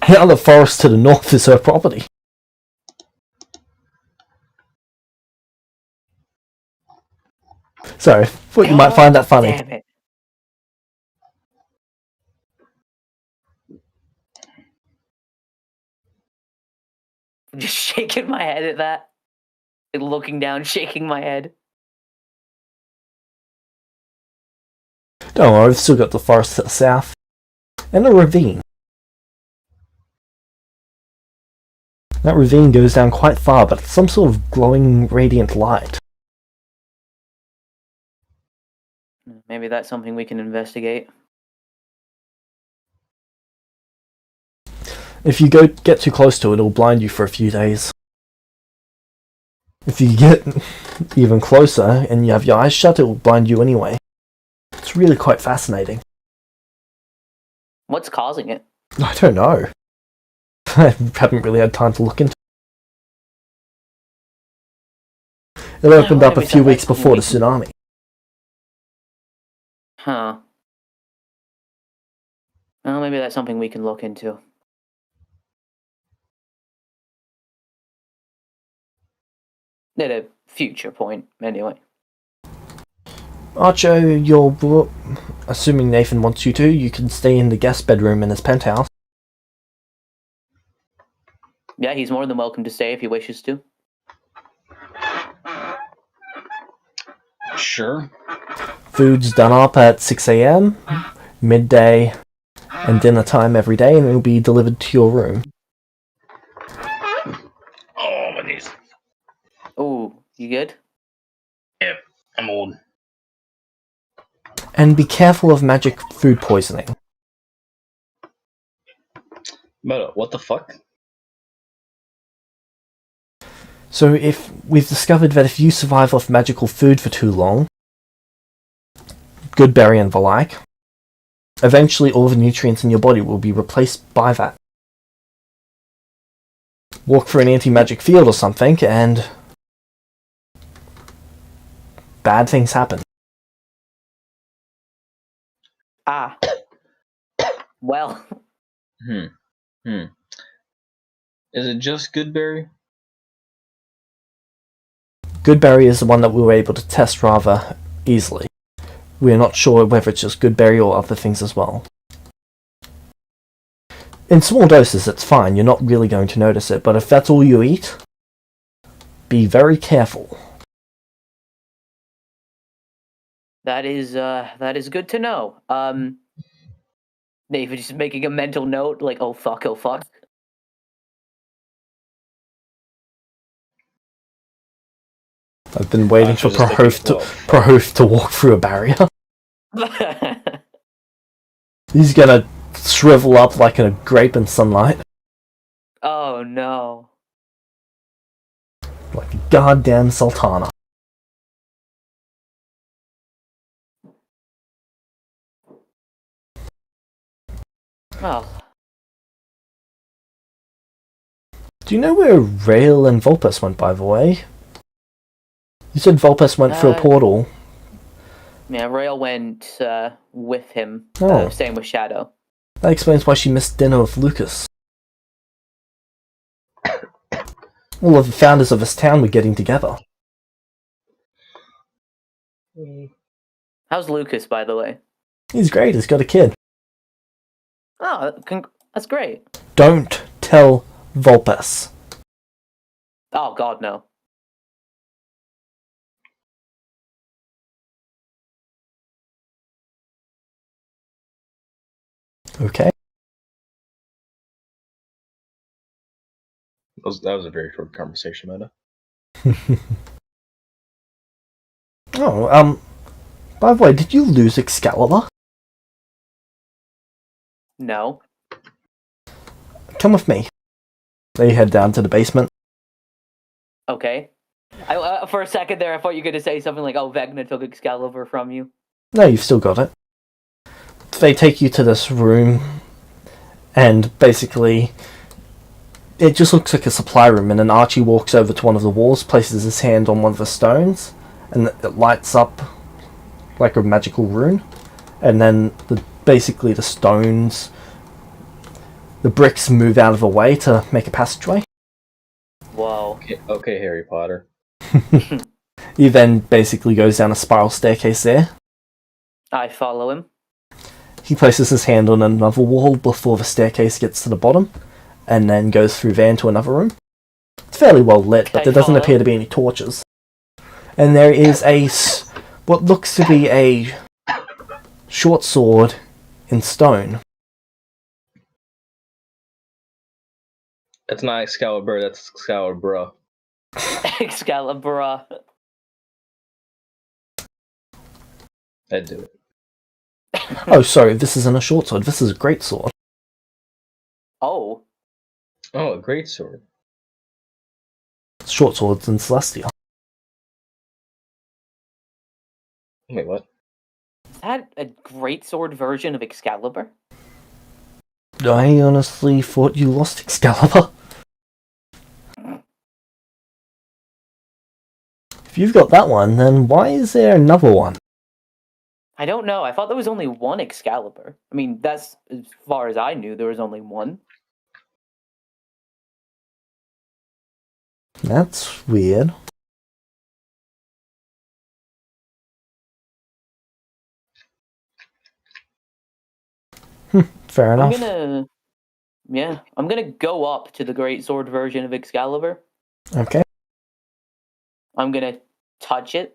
[SPEAKER 2] Now the forest to the north is her property. Sorry, thought you might find that funny.
[SPEAKER 4] Damn it. I'm just shaking my head at that. Like, looking down, shaking my head.
[SPEAKER 2] Don't worry, we've still got the forest to the south. And a ravine. That ravine goes down quite far, but it's some sort of glowing, radiant light.
[SPEAKER 4] Maybe that's something we can investigate.
[SPEAKER 2] If you get too close to it, it'll blind you for a few days. If you get even closer and you have your eyes shut, it will blind you anyway. It's really quite fascinating.
[SPEAKER 4] What's causing it?
[SPEAKER 2] I don't know. I haven't really had time to look into it. It opened up a few weeks before the tsunami.
[SPEAKER 4] Huh. Well, maybe that's something we can look into. At a future point, anyway.
[SPEAKER 2] Archo, assuming Nathan wants you to, you can stay in the guest bedroom in his penthouse.
[SPEAKER 4] Yeah, he's more than welcome to stay if he wishes to.
[SPEAKER 5] Sure.
[SPEAKER 2] Food's done up at 6 a.m, midday, and dinner time every day, and it'll be delivered to your room.
[SPEAKER 5] Oh, my knees.
[SPEAKER 4] Oh, you good?
[SPEAKER 5] Yep, I'm old.
[SPEAKER 2] And be careful of magic food poisoning.
[SPEAKER 3] But what the fuck?
[SPEAKER 2] So if we've discovered that if you survive off magical food for too long, good berry and the like, eventually all the nutrients in your body will be replaced by that. Walk through an anti-magic field or something, and bad things happen.
[SPEAKER 4] Ah. Well.
[SPEAKER 3] Is it just Goodberry?
[SPEAKER 2] Goodberry is the one that we were able to test rather easily. We are not sure whether it's just Goodberry or other things as well. In small doses it's fine, you're not really going to notice it, but if that's all you eat, be very careful.
[SPEAKER 4] That is good to know. David just making a mental note, like, oh fuck.
[SPEAKER 2] I've been waiting for Prohoof to walk through a barrier. He's gonna shrivel up like a grape in sunlight.
[SPEAKER 4] Oh no.
[SPEAKER 2] Like a goddamn sultana.
[SPEAKER 4] Well.
[SPEAKER 2] Do you know where Rail and Vulpes went, by the way? You said Vulpes went through a portal.
[SPEAKER 4] Yeah, Rail went with him.
[SPEAKER 2] Oh.
[SPEAKER 4] Same with Shadow.
[SPEAKER 2] That explains why she missed dinner with Lucas. All of the founders of this town were getting together.
[SPEAKER 4] How's Lucas, by the way?
[SPEAKER 2] He's great, he's got a kid.
[SPEAKER 4] Oh, that's great.
[SPEAKER 2] Don't tell Vulpes.
[SPEAKER 4] Oh, God, no.
[SPEAKER 2] Okay.
[SPEAKER 3] That was a very short conversation, Meta.
[SPEAKER 2] Oh, by the way, did you lose Excalibur?
[SPEAKER 4] No.
[SPEAKER 2] Come with me. They head down to the basement.
[SPEAKER 4] Okay. For a second there, I thought you were going to say something like, oh, Vecna took Excalibur from you.
[SPEAKER 2] No, you've still got it. They take you to this room, and basically, it just looks like a supply room, and then Archie walks over to one of the walls, places his hand on one of the stones, and it lights up like a magical rune, and then basically the stones, the bricks move out of the way to make a passageway.
[SPEAKER 4] Whoa.
[SPEAKER 3] Okay, Harry Potter.
[SPEAKER 2] He then basically goes down a spiral staircase there.
[SPEAKER 4] I follow him.
[SPEAKER 2] He places his hand on another wall before the staircase gets to the bottom, and then goes through there into another room. It's fairly well lit, but there doesn't appear to be any torches. And there is what looks to be a short sword in stone.
[SPEAKER 3] That's not Excalibur, that's Excalibur.
[SPEAKER 4] Excalibur.
[SPEAKER 3] I'd do it.
[SPEAKER 2] Oh, sorry, this isn't a short sword, this is a great sword.
[SPEAKER 4] Oh.
[SPEAKER 3] Oh, a great sword.
[SPEAKER 2] Short swords in Celestia.
[SPEAKER 3] Wait, what?
[SPEAKER 4] Is that a great sword version of Excalibur?
[SPEAKER 2] I honestly thought you lost Excalibur. If you've got that one, then why is there another one?
[SPEAKER 4] I don't know. I thought there was only one Excalibur. I mean, that's as far as I knew, there was only one.
[SPEAKER 2] That's weird. Fair enough.
[SPEAKER 4] I'm gonna go up to the great sword version of Excalibur.
[SPEAKER 2] Okay.
[SPEAKER 4] I'm gonna touch it.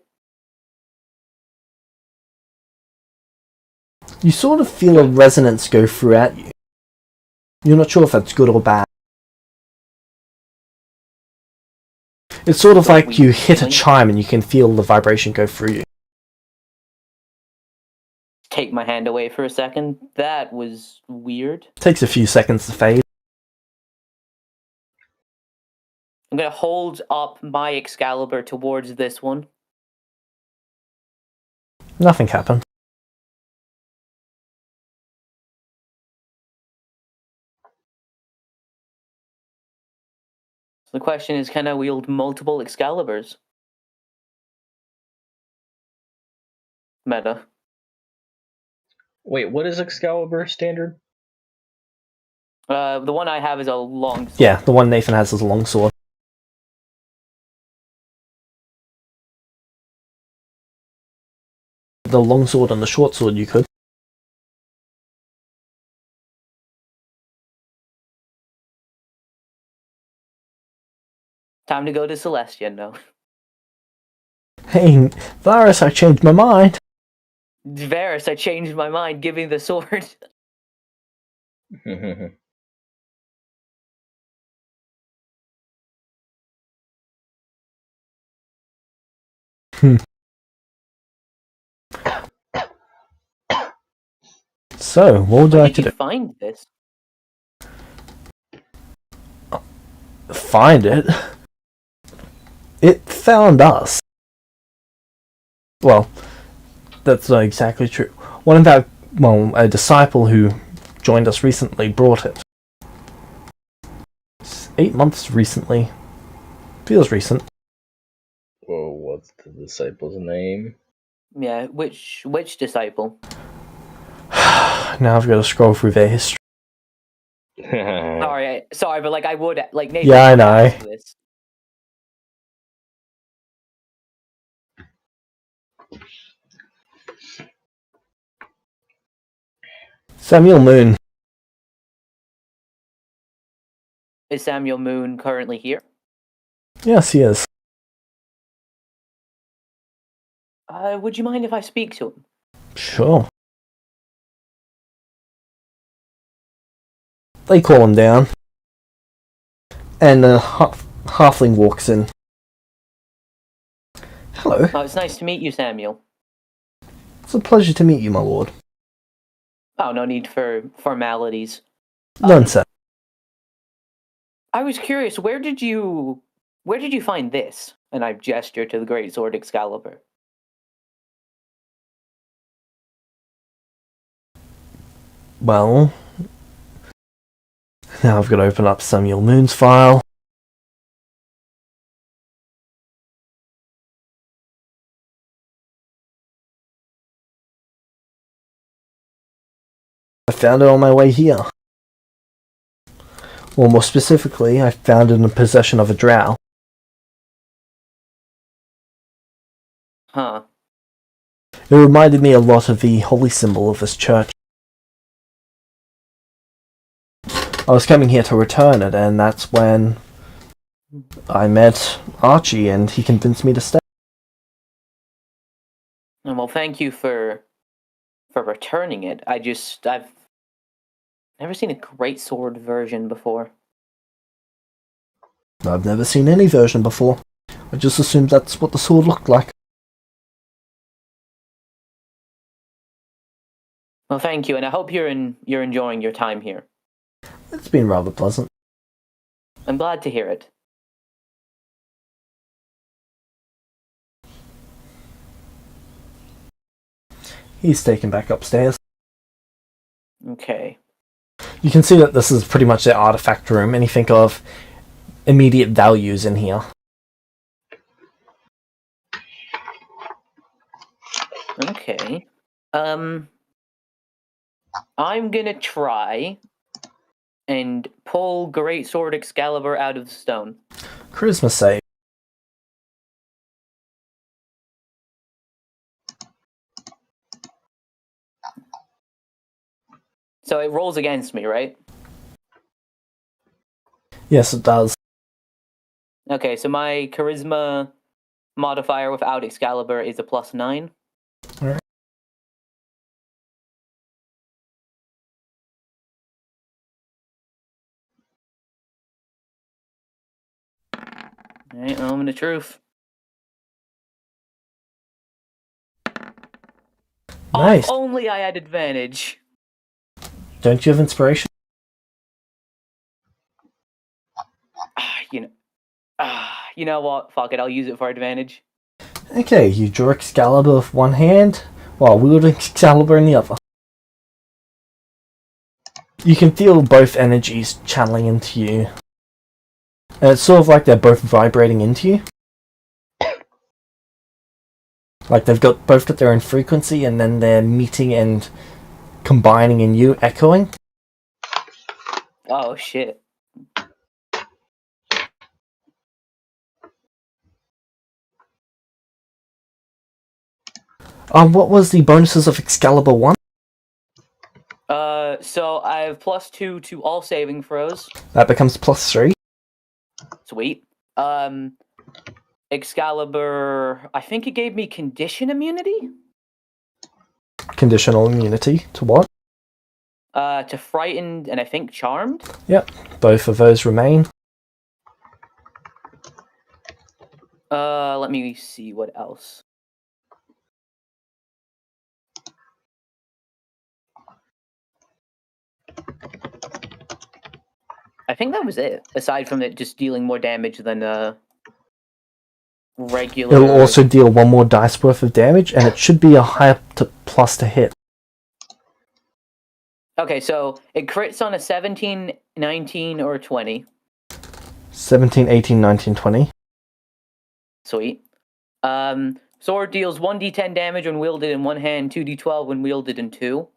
[SPEAKER 2] You sort of feel a resonance go throughout you. You're not sure if that's good or bad. It's sort of like you hit a chime and you can feel the vibration go through you.
[SPEAKER 4] Take my hand away for a second. That was weird.
[SPEAKER 2] Takes a few seconds to fade.
[SPEAKER 4] I'm gonna hold up my Excalibur towards this one.
[SPEAKER 2] Nothing happened.
[SPEAKER 4] So the question is, can I wield multiple Excaliburs? Meta.
[SPEAKER 3] Wait, what is Excalibur standard?
[SPEAKER 4] The one I have is a long sword.
[SPEAKER 2] Yeah, the one Nathan has is a long sword. The long sword and the short sword you could.
[SPEAKER 4] Time to go to Celestia, no.
[SPEAKER 2] Hey, Varus, I changed my mind.
[SPEAKER 4] Varus, I changed my mind, give me the sword.
[SPEAKER 2] So, what would you like to
[SPEAKER 4] Did you
[SPEAKER 2] do?
[SPEAKER 4] find this?
[SPEAKER 2] Find it? It found us. Well, that's not exactly true. One of our, a disciple who joined us recently brought it. 8 months recently. Feels recent.
[SPEAKER 3] Whoa, what's the disciple's name?
[SPEAKER 4] Yeah, which disciple?
[SPEAKER 2] Now I've got to scroll through their history.
[SPEAKER 4] Sorry, but like I would like Nathan.
[SPEAKER 2] Yeah, I
[SPEAKER 4] would
[SPEAKER 2] know.
[SPEAKER 4] ask this.
[SPEAKER 2] Samuel Moon.
[SPEAKER 4] Is Samuel Moon currently here?
[SPEAKER 2] Yes, he is.
[SPEAKER 4] Would you mind if I speak to him?
[SPEAKER 2] Sure. They call him down. And a halfling walks in. Hello.
[SPEAKER 4] Oh, it's nice to meet you, Samuel.
[SPEAKER 2] It's a pleasure to meet you, my lord.
[SPEAKER 4] Oh, no need for formalities.
[SPEAKER 2] None said.
[SPEAKER 4] I was curious, where did you find this? And I gesture to the great sword Excalibur.
[SPEAKER 2] Well, now I've got to open up Samuel Moon's file. I found it on my way here. Or more specifically, I found it in the possession of a drow.
[SPEAKER 4] Huh.
[SPEAKER 2] It reminded me a lot of the holy symbol of this church. I was coming here to return it, and that's when I met Archie, and he convinced me to stay.
[SPEAKER 4] Well, thank you for returning it. I've never seen a great sword version before.
[SPEAKER 2] I've never seen any version before. I just assumed that's what the sword looked like.
[SPEAKER 4] Well, thank you, and I hope you're enjoying your time here.
[SPEAKER 2] It's been rather pleasant.
[SPEAKER 4] I'm glad to hear it.
[SPEAKER 2] He's taken back upstairs.
[SPEAKER 4] Okay.
[SPEAKER 2] You can see that this is pretty much their artifact room, and you think of immediate values in here.
[SPEAKER 4] Okay. I'm gonna try and pull Great Sword Excalibur out of the stone.
[SPEAKER 2] Charisma save.
[SPEAKER 4] So it rolls against me, right?
[SPEAKER 2] Yes, it does.
[SPEAKER 4] Okay, so my charisma modifier without Excalibur is a +9.
[SPEAKER 2] Alright.
[SPEAKER 4] Alright, moment of truth.
[SPEAKER 2] Nice.
[SPEAKER 4] Oh, if only I had advantage.
[SPEAKER 2] Don't you have inspiration?
[SPEAKER 4] You know what? Fuck it, I'll use it for advantage.
[SPEAKER 2] Okay, you draw Excalibur with one hand, while wielding Excalibur in the other. You can feel both energies channeling into you. And it's sort of like they're both vibrating into you. Like they've both got their own frequency, and then they're meeting and combining in you, echoing.
[SPEAKER 4] Oh, shit.
[SPEAKER 2] What was the bonuses of Excalibur 1?
[SPEAKER 4] So I have +2 to all saving throws.
[SPEAKER 2] That becomes +3.
[SPEAKER 4] Sweet. Excalibur, I think it gave me condition immunity?
[SPEAKER 2] Conditional immunity to what?
[SPEAKER 4] To frightened and I think charmed?
[SPEAKER 2] Yep, both of those remain.
[SPEAKER 4] Let me see what else. I think that was it, aside from it just dealing more damage than regular.
[SPEAKER 2] It'll also deal one more dice worth of damage, and it should be a higher plus to hit.
[SPEAKER 4] Okay, so it crits on a 17, 19, or 20.
[SPEAKER 2] 17, 18, 19, 20.
[SPEAKER 4] Sweet. Sword deals 1d10 damage when wielded in one hand, 2d12 when wielded in two.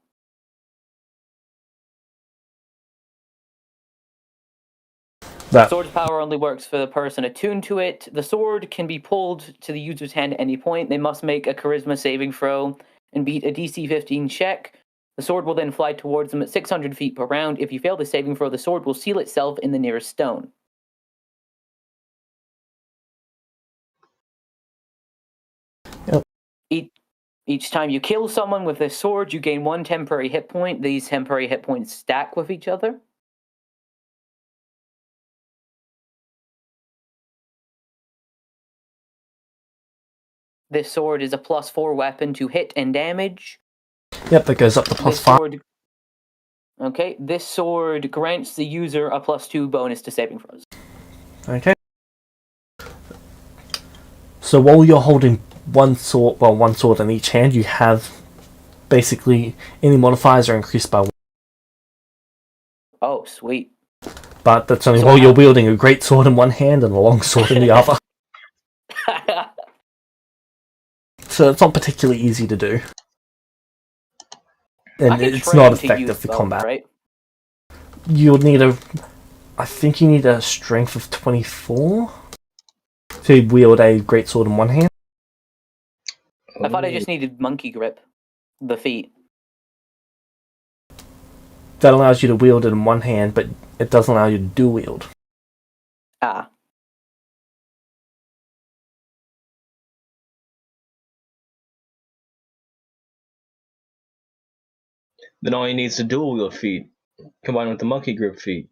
[SPEAKER 2] That
[SPEAKER 4] Sword's power only works for the person attuned to it. The sword can be pulled to the user's hand at any point. They must make a charisma saving throw and beat a DC 15 check. The sword will then fly towards them at 600 feet per round. If you fail the saving throw, the sword will seal itself in the nearest stone.
[SPEAKER 2] Yep.
[SPEAKER 4] Each time you kill someone with this sword, you gain one temporary hit point. These temporary hit points stack with each other. This sword is a +4 weapon to hit and damage.
[SPEAKER 2] Yep, that goes up to +5.
[SPEAKER 4] Okay, this sword grants the user a +2 bonus to saving throws.
[SPEAKER 2] Okay. So while you're holding one sword in each hand, you have basically any modifiers are increased by 1.
[SPEAKER 4] Oh, sweet.
[SPEAKER 2] But that's only
[SPEAKER 4] So
[SPEAKER 2] while you're wielding a great sword in one hand and a long sword in the other. So it's not particularly easy to do. And it's not effective for combat.
[SPEAKER 4] Right?
[SPEAKER 2] You'll need I think you need a strength of 24 to wield a great sword in one hand.
[SPEAKER 4] I thought I just needed monkey grip. The feet.
[SPEAKER 2] That allows you to wield it in one hand, but it doesn't allow you to dual wield.
[SPEAKER 4] Ah.
[SPEAKER 3] Then all he needs is dual wield feet, combined with the monkey grip feet.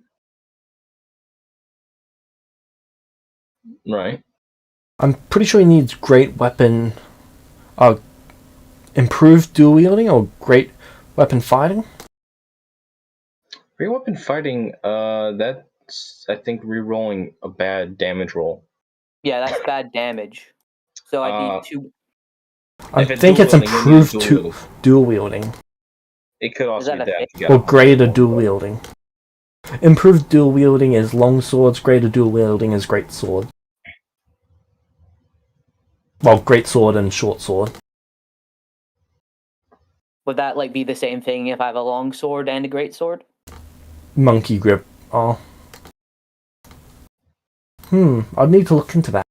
[SPEAKER 3] Right.
[SPEAKER 2] I'm pretty sure he needs great weapon, improved dual wielding or great weapon fighting.
[SPEAKER 3] Great weapon fighting, that's, I think, re-rolling a bad damage roll.
[SPEAKER 4] Yeah, that's bad damage. So I need 2.
[SPEAKER 2] I think it's improved to dual wielding.
[SPEAKER 3] It could also be that.
[SPEAKER 2] Or greater dual wielding. Improved dual wielding is long swords, greater dual wielding is great sword. Well, great sword and short sword.
[SPEAKER 4] Would that be the same thing if I have a long sword and a great sword?
[SPEAKER 2] Monkey grip. Oh. I'd need to look into that.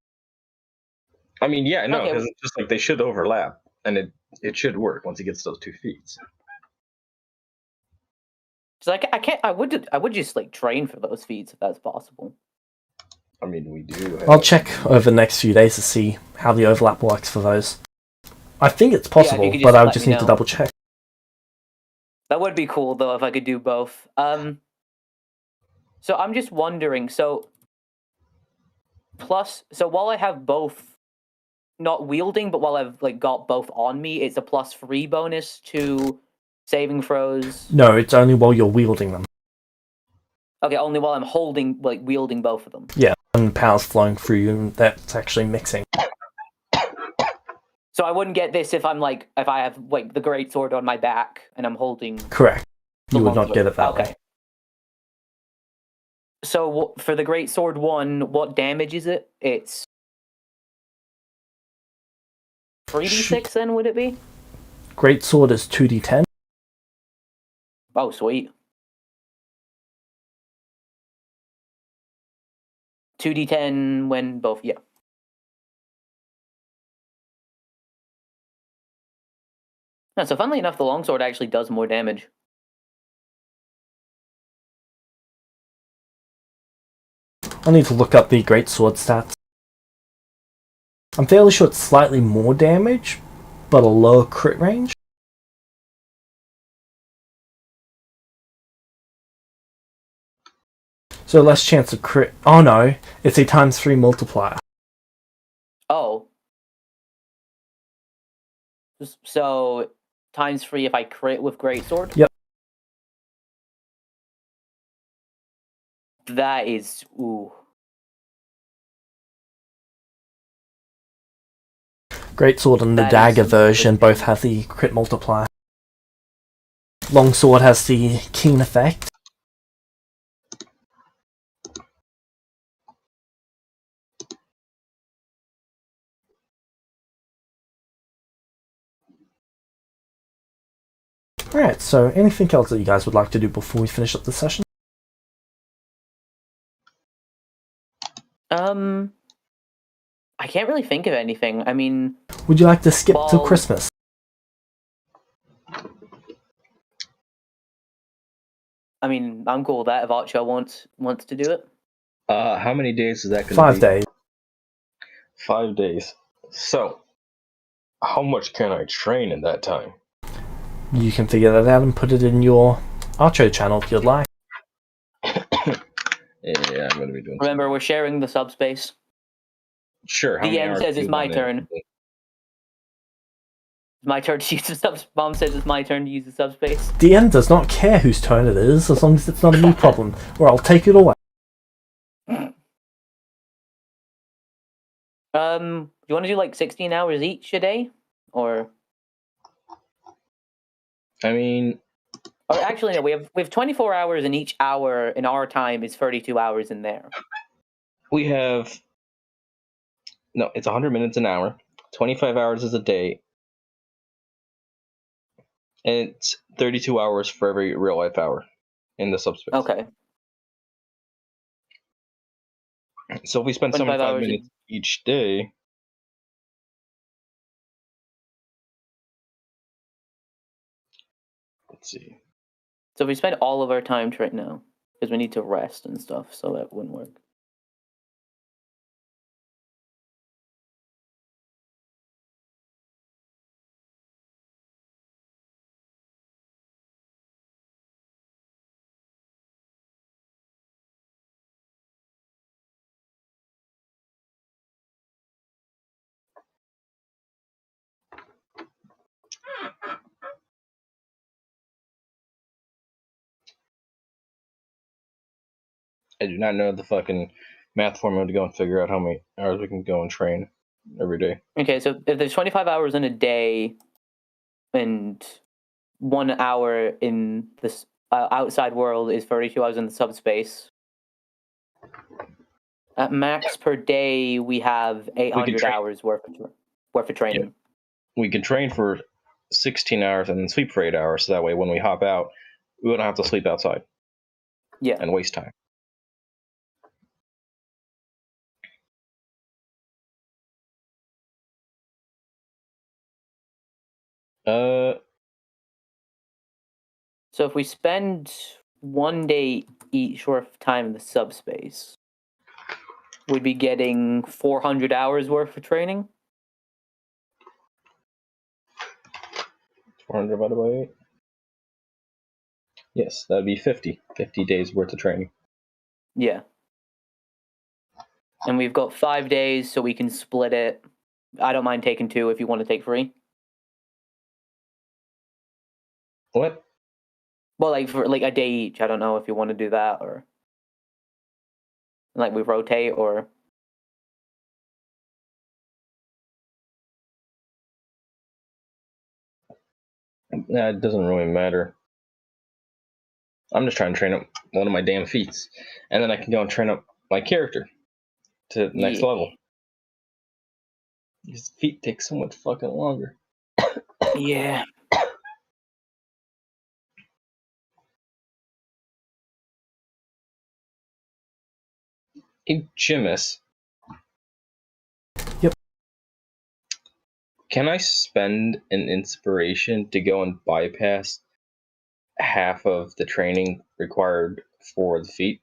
[SPEAKER 3] I mean, yeah, no, because it's just they should overlap, and it should work once he gets those 2 feats.
[SPEAKER 4] So I would just train for those feats if that's possible.
[SPEAKER 3] I mean, we do.
[SPEAKER 2] I'll check over the next few days to see how the overlap works for those. I think it's possible, but I just need to double check.
[SPEAKER 4] That would be cool though if I could do both. So I'm just wondering. So while I have both, not wielding, but while I've got both on me, it's a +3 bonus to saving throws.
[SPEAKER 2] No, it's only while you're wielding them.
[SPEAKER 4] Okay, only while I'm holding, wielding both of them.
[SPEAKER 2] Yeah, and power's flowing through you, and that's actually mixing.
[SPEAKER 4] So I wouldn't get this if I'm if I have the great sword on my back and I'm holding.
[SPEAKER 2] Correct. You would not get it that way.
[SPEAKER 4] So for the great sword 1, what damage is it? It's 3d6 then, would it be?
[SPEAKER 2] Great sword is 2d10.
[SPEAKER 4] Oh, sweet. 2d10 when both, yeah. No, so funnily enough, the longsword actually does more damage.
[SPEAKER 2] I'll need to look up the greatsword stats. I'm fairly sure it's slightly more damage, but a lower crit range. So less chance of crit. Oh no, it's a ×3 multiplier.
[SPEAKER 4] Oh. So ×3 if I crit with greatsword?
[SPEAKER 2] Yep.
[SPEAKER 4] That is, ooh.
[SPEAKER 2] Greatsword and the dagger version both have the crit multiplier. Longsword has the keen effect. Alright, so anything else that you guys would like to do before we finish up the session?
[SPEAKER 4] I can't really think of anything. I mean,
[SPEAKER 2] Would you like to skip till
[SPEAKER 4] Well-
[SPEAKER 2] Christmas?
[SPEAKER 4] I'm cool with that if Archer wants to do it.
[SPEAKER 3] How many days is that going to be?
[SPEAKER 2] 5 days.
[SPEAKER 3] 5 days. So, how much can I train in that time?
[SPEAKER 2] You can figure that out and put it in your Archer channel if you'd like.
[SPEAKER 3] Yeah, I'm going to be doing.
[SPEAKER 4] Remember, we're sharing the subspace.
[SPEAKER 3] Sure. How many
[SPEAKER 4] DM
[SPEAKER 3] hours
[SPEAKER 4] says
[SPEAKER 3] do
[SPEAKER 4] it's
[SPEAKER 3] you
[SPEAKER 4] my
[SPEAKER 3] want
[SPEAKER 4] turn.
[SPEAKER 3] in?
[SPEAKER 4] It's my turn to use the subspace. Mom says it's my turn to use the subspace.
[SPEAKER 2] DM does not care whose turn it is, as long as it's not a me problem, or I'll take it away.
[SPEAKER 4] You want to do like 16 hours each a day, or actually no, we have 24 hours, and each hour in our time is 32 hours in there.
[SPEAKER 3] We have. No, it's 100 minutes an hour. 25 hours is a day. And it's 32 hours for every real life hour in the subspace.
[SPEAKER 4] Okay.
[SPEAKER 3] So if we spend
[SPEAKER 4] 25
[SPEAKER 3] 75
[SPEAKER 4] hours
[SPEAKER 3] minutes each day. Let's see.
[SPEAKER 4] So we spend all of our time right now because we need to rest and stuff, so that wouldn't work.
[SPEAKER 3] I do not know the fucking math formula to go and figure out how many hours we can go and train every day.
[SPEAKER 4] Okay, so if there's 25 hours in a day and 1 hour in this outside world is 32 hours in the subspace, at max per day we have 800 hours worth of training.
[SPEAKER 3] Yeah. We can train for 16 hours and then sleep for 8 hours, so that way when we hop out, we don't have to sleep outside.
[SPEAKER 4] Yeah.
[SPEAKER 3] And waste time.
[SPEAKER 4] So if we spend 1 day each worth of time in the subspace, we'd be getting 400 hours worth of training.
[SPEAKER 3] 400 divided by 8? Yes, that'd be 50. 50 days worth of training.
[SPEAKER 4] Yeah. And we've got 5 days, so we can split it. I don't mind taking 2 if you want to take 3.
[SPEAKER 3] What?
[SPEAKER 4] Well, like for like a day each. I don't know if you want to do that or like we rotate or.
[SPEAKER 3] Nah, it doesn't really matter. I'm just trying to train up one of my damn feats, and then I can go and train up my character to the next level. These feet take so much fucking longer.
[SPEAKER 4] Yeah.
[SPEAKER 3] Hey, Jimis.
[SPEAKER 2] Yep.
[SPEAKER 3] Can I spend an inspiration to go and bypass half of the training required for the feat?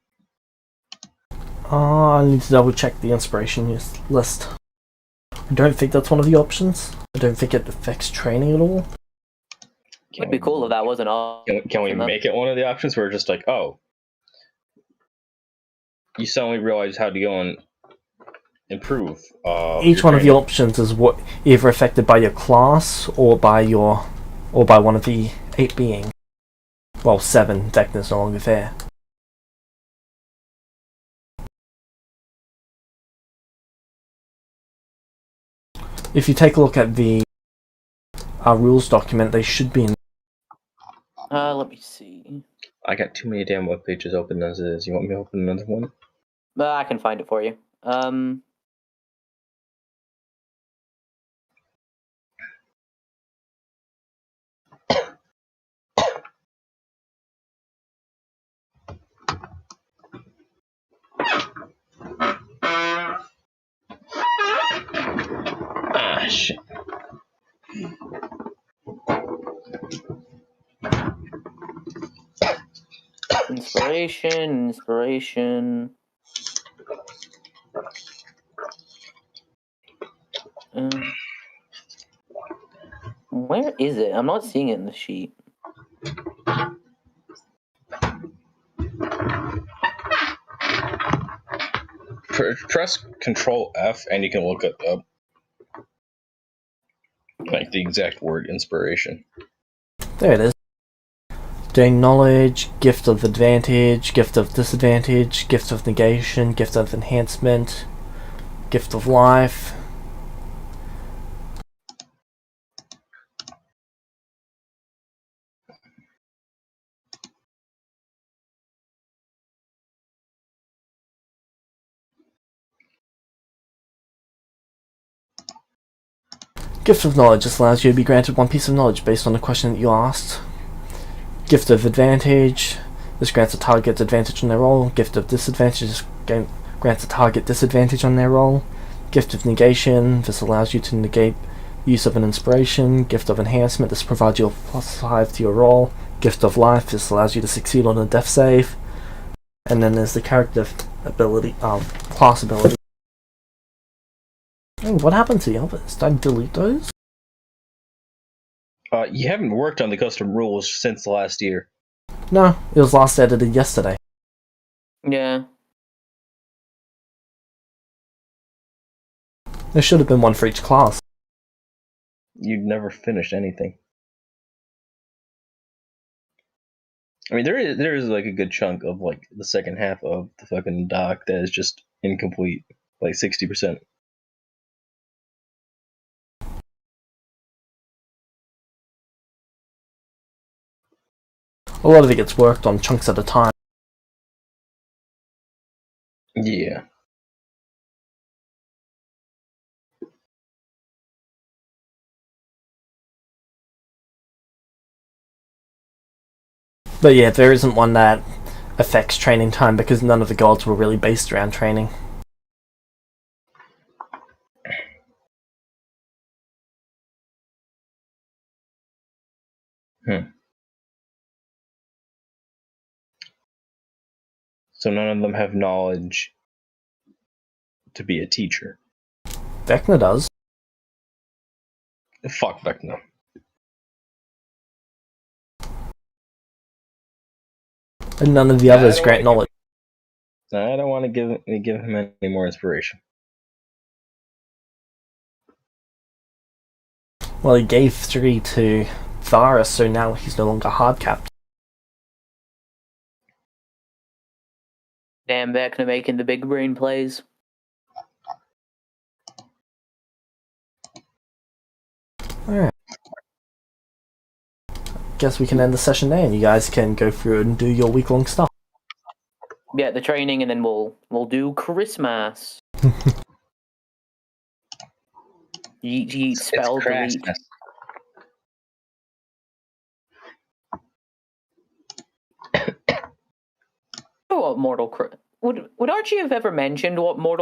[SPEAKER 2] I need to double check the inspiration list. I don't think that's one of the options. I don't think it affects training at all.
[SPEAKER 4] It'd be cool if that wasn't all.
[SPEAKER 3] Can we make it one of the options where we're just like, oh, you suddenly realize how to go and improve.
[SPEAKER 2] Each one of the options is what either affected by your class or by one of the 8 beings. Well, 7. Vecna's no longer there. If you take a look at the rules document, they should be in.
[SPEAKER 4] Let me see.
[SPEAKER 3] I got too many damn web pages open as is. You want me to open another one?
[SPEAKER 4] I can find it for you. Inspiration. Where is it? I'm not seeing it in the sheet.
[SPEAKER 3] Press Control F and you can look it up. Like the exact word inspiration.
[SPEAKER 2] There it is. Gain knowledge, gift of advantage, gift of disadvantage, gift of negation, gift of enhancement, gift of life. Gift of knowledge. This allows you to be granted one piece of knowledge based on the question that you asked. Gift of advantage. This grants a target advantage on their roll. Gift of disadvantage grants a target disadvantage on their roll. Gift of negation. This allows you to negate use of an inspiration. Gift of enhancement. This provides you a +5 to your roll. Gift of life. This allows you to succeed on a death save. And then there's the character ability, class ability. Oh, what happened to the others? Did I delete those?
[SPEAKER 3] You haven't worked on the custom rules since last year.
[SPEAKER 2] No, it was last edited yesterday.
[SPEAKER 4] Yeah.
[SPEAKER 2] There should have been one for each class.
[SPEAKER 3] You'd never finished anything. I mean, there is like a good chunk of like the second half of the fucking doc that is just incomplete, like 60%.
[SPEAKER 2] A lot of it gets worked on chunks at a time.
[SPEAKER 3] Yeah.
[SPEAKER 2] But yeah, there isn't one that affects training time because none of the gods were really based around training.
[SPEAKER 3] So none of them have knowledge to be a teacher.
[SPEAKER 2] Vecna does.
[SPEAKER 3] Fuck Vecna.
[SPEAKER 2] And none of the others grant knowledge.
[SPEAKER 3] I don't want to give him any more inspiration.
[SPEAKER 2] Well, he gave 3 to Varus, so now he's no longer hard capped.
[SPEAKER 4] Damn, Vecna making the big brain plays.
[SPEAKER 2] Alright. Guess we can end the session there and you guys can go through and do your week-long stuff.
[SPEAKER 4] Yeah, the training, and then we'll do Christmas. Yeet, spell delete. Oh, what Mortal would Archie have ever mentioned what Mortal